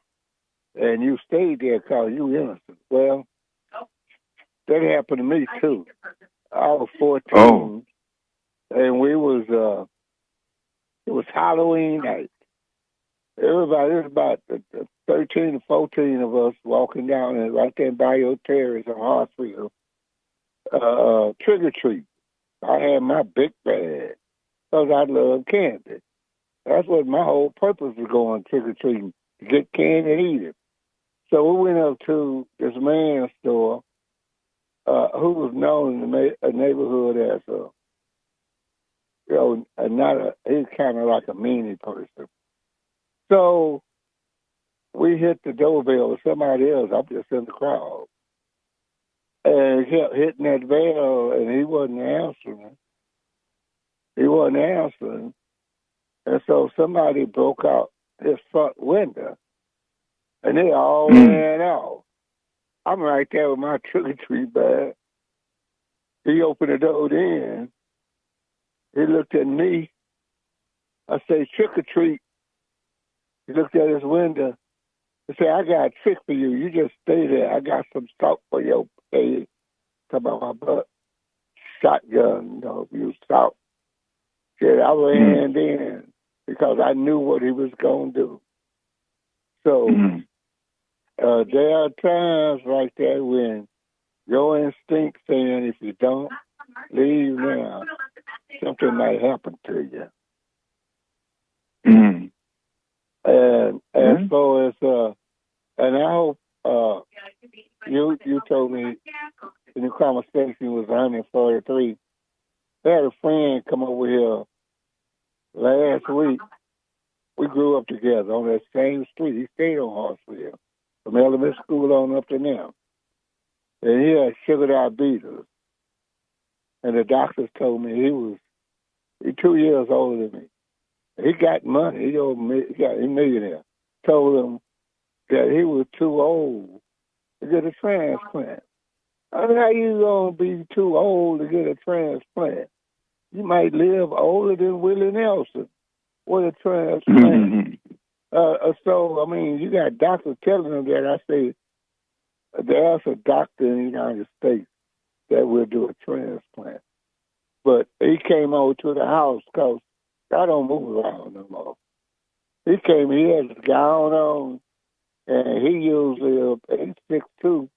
and you stayed there because you were innocent. Well, that happened to me, too. I was 14, and we was, it was Halloween night. Everybody, it was about 13 or 14 of us walking down and right there in Bayou Terrace in Hartsfield, trick-or-treat. I had my big bag because I love candy. That's what my whole purpose was going trick-or-treating, to get candy and eat it. So we went up to this man's store who was known in the neighborhood as he's kind of like a meanie person. So we hit the doorbell with somebody else. I'm just in the crowd. And he kept hitting that bell, and he wasn't answering. And so somebody broke out his front window, and they all ran out. I'm right there with my trick-or-treat bag. He opened the door then. He looked at me. I said, trick-or-treat. He looked at his window. He said, I got a trick for you. You just stay there. I got some salt for your head. Come on, my butt. Shotgun, use salt. Said, I ran in because I knew what he was going to do. So there are times like that when your instinct saying if you don't leave now, something might happen to you. And as far as, and I hope you told me in the conversation was 143. I had a friend come over here last week. We grew up together on that same street. He stayed on Hartsfield from elementary school on up to now. And he had sugar diabetes. And the doctors told me he's 2 years older than me. He got money. He got a millionaire. Told him that he was too old to get a transplant. I mean, how you gonna be too old to get a transplant? You might live older than Willie Nelson with a transplant. So, I mean, you got doctors telling them that. I say, there's a doctor in the United States that will do a transplant. But he came over to the house because I don't move around no more. He came, he had his gown on, and he usually, 8'6",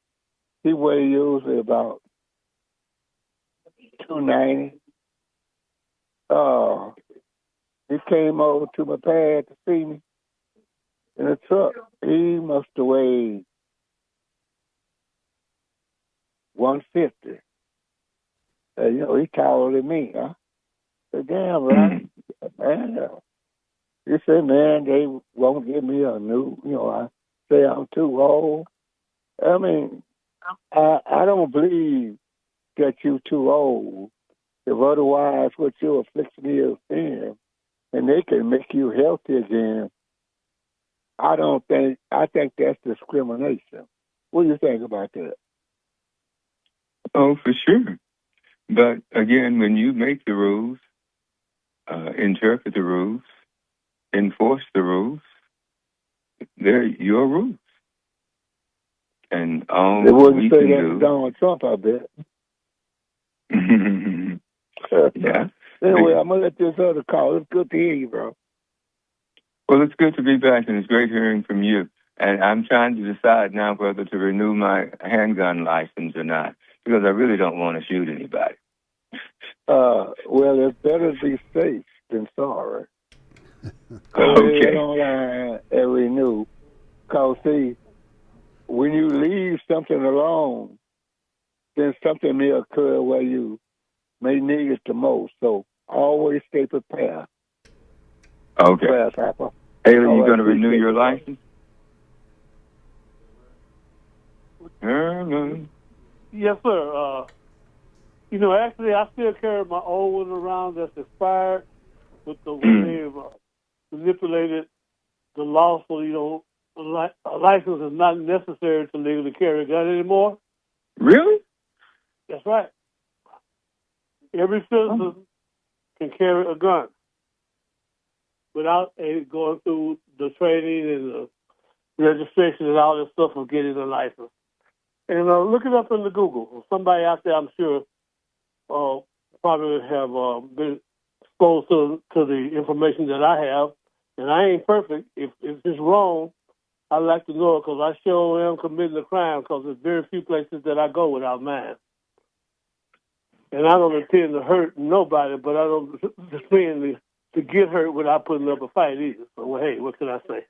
he weighed usually about 290. He came over to my pad to see me in a truck. He must have weighed 150. He taller than me, huh? I said, damn, right? Man, he said, man, they won't give me a new, I say I'm too old. I mean, I don't believe that you're too old. If otherwise what your affliction is in, and they can make you healthy again, I think that's discrimination. What do you think about that? Oh, for sure. But again, when you make the rules, interpret the rules, enforce the rules, they're your rules. And all they wouldn't we say can that do... to Donald Trump, I bet. Yeah. Anyway, I'm going to let this other call. It's good to hear you, bro. Well, it's good to be back, and it's great hearing from you. And I'm trying to decide now whether to renew my handgun license or not, because I really don't want to shoot anybody. Well, it's better to be safe than sorry. Okay. Online every new. Cause see, when you leave something alone, then something may occur where you may need it the most. So always stay prepared. Okay. Grasshopper. Eley, you going to renew your license? Yes, sir. Actually, I still carry my old one around that's expired, with the way they've manipulated the law, so a license is not necessary to legally carry a gun anymore. Really? That's right. Every citizen can carry a gun without going through the training and the registration and all this stuff of getting a license. And look it up in the Google. Somebody out there, I'm sure, probably have been exposed to the information that I have. And I ain't perfect. If it's wrong, I'd like to know it, because I sure am committing a crime, because there's very few places that I go without mine. And I don't intend to hurt nobody, but I don't intend to get hurt without putting up a fight either. So, well, hey, what can I say?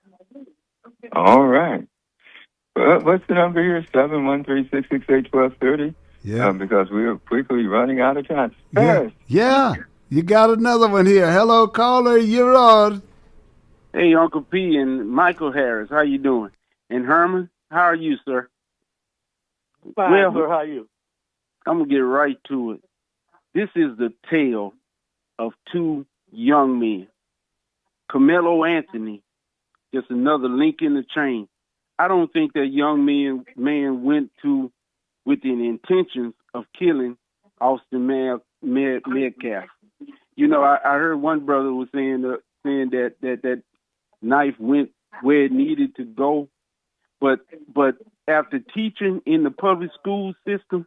All right. Well, what's the number here? 713-668-1230? Yeah. Because we're quickly running out of time. Yeah. You got another one here. Hello, caller. You're on. Hey, Uncle P and Michael Harris. How you doing? And Herman, how are you, sir? Fine, sir. How are you? I'm going to get right to it. This is the tale of two young men. Carmelo Anthony, just another link in the chain. I don't think that young man went to with the intentions of killing Austin Metcalf. I heard one brother was saying that knife went where it needed to go, but after teaching in the public school system,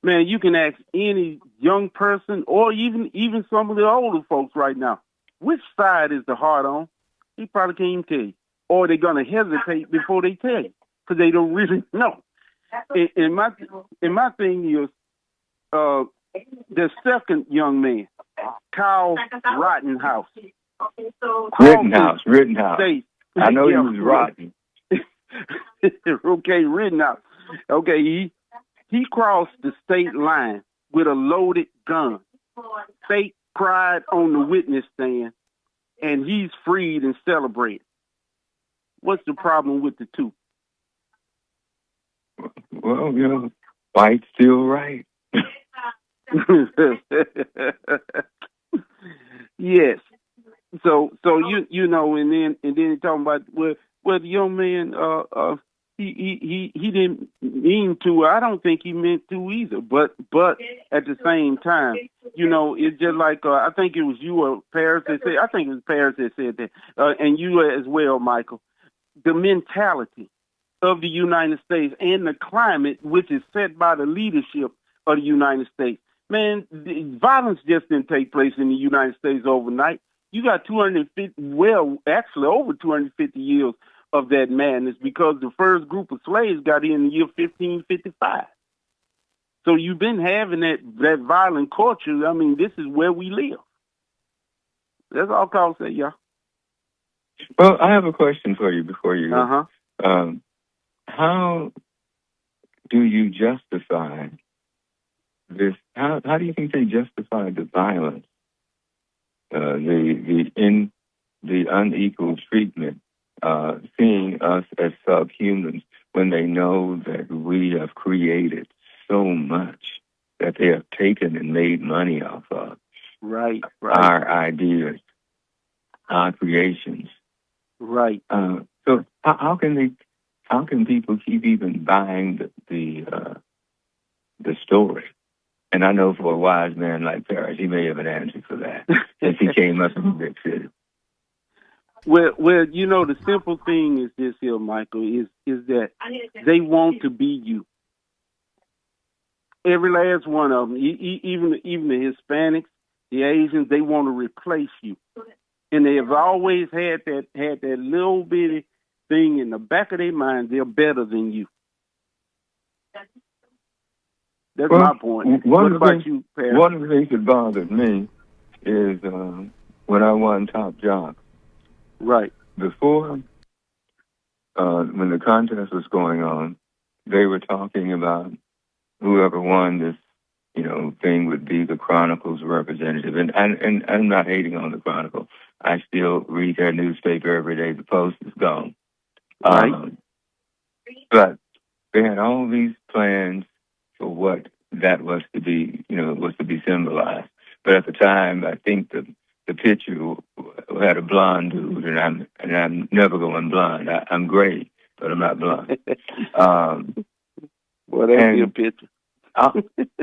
man, you can ask any young person or even some of the older folks right now, which side is the heart on? He probably can't even tell you. Or they're going to hesitate before they tell you, because they don't really know. And my thing is, the second young man, Kyle Rittenhouse. Rittenhouse. I know he was rotten. Okay, Rittenhouse. Okay, he crossed the state line with a loaded gun. State pride on the witness stand, and he's freed and celebrated. What's the problem with the two? Well, fight's still right. Yes. So and then talking about well the young man he didn't mean to. I don't think he meant to either. But at the same time, it's just like I think it was you or Paris that said. I think it was Paris that said that, and you as well, Michael. The mentality of the United States and the climate, which is set by the leadership of the United States. Man, violence just didn't take place in the United States overnight. You got over 250 years of that madness, because the first group of slaves got in the year 1555. So you've been having that violent culture. I mean, this is where we live. That's all I'll say, y'all. Well, I have a question for you before you go. How do you justify this? How do you think they justify the violence, the unequal treatment, seeing us as subhumans when they know that we have created so much that they have taken and made money off of? Right. Our ideas, our creations. Right. So how can people keep even buying the the And I know for a wise man like Paris, he may have an answer for that since he came up in the big city. Well, you know, the simple thing is this here, Michael, is that they want to be you. Every last one of them, even the Hispanics, the Asians, they want to replace you. And they have always had that little bitty thing in the back of their mind, they're better than you. That's my point. What about you, Perry? One of the things that bothered me is when I won Top Jock, Right. Before, when the contest was going on, they were talking about whoever won this, thing would be the Chronicle's representative. And I'm not hating on the Chronicle. I still read their newspaper every day. The Post is gone. Right. But they had all these plans for what that was to be, was to be symbolized. But at the time, I think the picture had a blonde dude, and I'm never going blonde. I'm gray, but I'm not blonde. Well, that'd be a picture.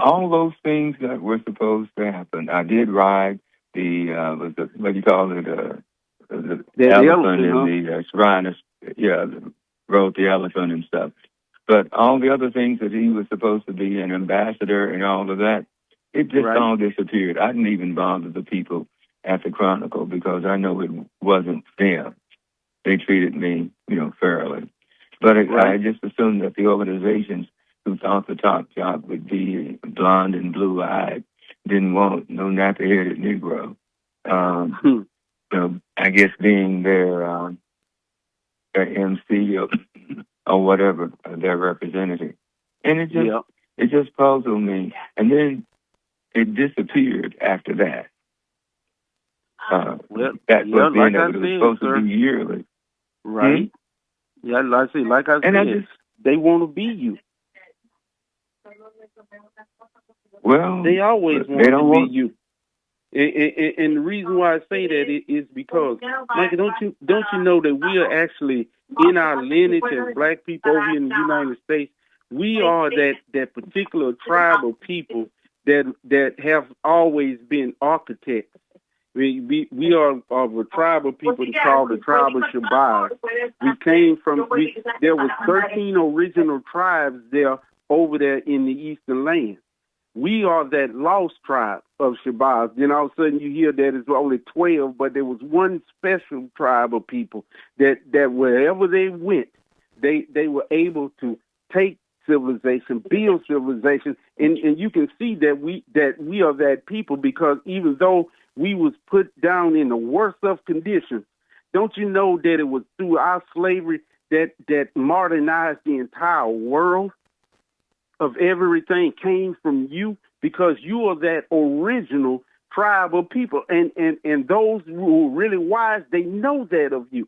All those things that were supposed to happen. I did ride the what do you call it? The elephant in the shrine. Yeah, rode the elephant and stuff. But all the other things that he was supposed to be an ambassador and all of that, it just all disappeared. I didn't even bother the people at the Chronicle because I know it wasn't them. They treated me, fairly. But I just assumed that the organizations who thought the top job would be blonde and blue-eyed didn't want no nappy-headed Negro. I guess being their MC or whatever, their representative. And it just puzzled me. And then it disappeared after that. That was being able to be supposed to be yearly. Right. Yeah, like I said, they want to be you. Well, they always want to be you. And the reason why I say that is because, Mike, don't you know that we are actually in our lineage as black people over here in the United States, we are that particular tribe of people that have always been architects. We are of a tribe of people called the tribe of Shabazz. We came from, there was 13 original tribes there over there in the Eastern land. We are that lost tribe of Shabazz. Then all of a sudden you hear that it's only 12, but there was one special tribe of people that wherever they went, they were able to take civilization, build civilization, and you can see that we are that people because even though we was put down in the worst of conditions, don't you know that it was through our slavery that modernized the entire world? Of everything came from you because you are that original tribe of people. And those who are really wise, they know that of you.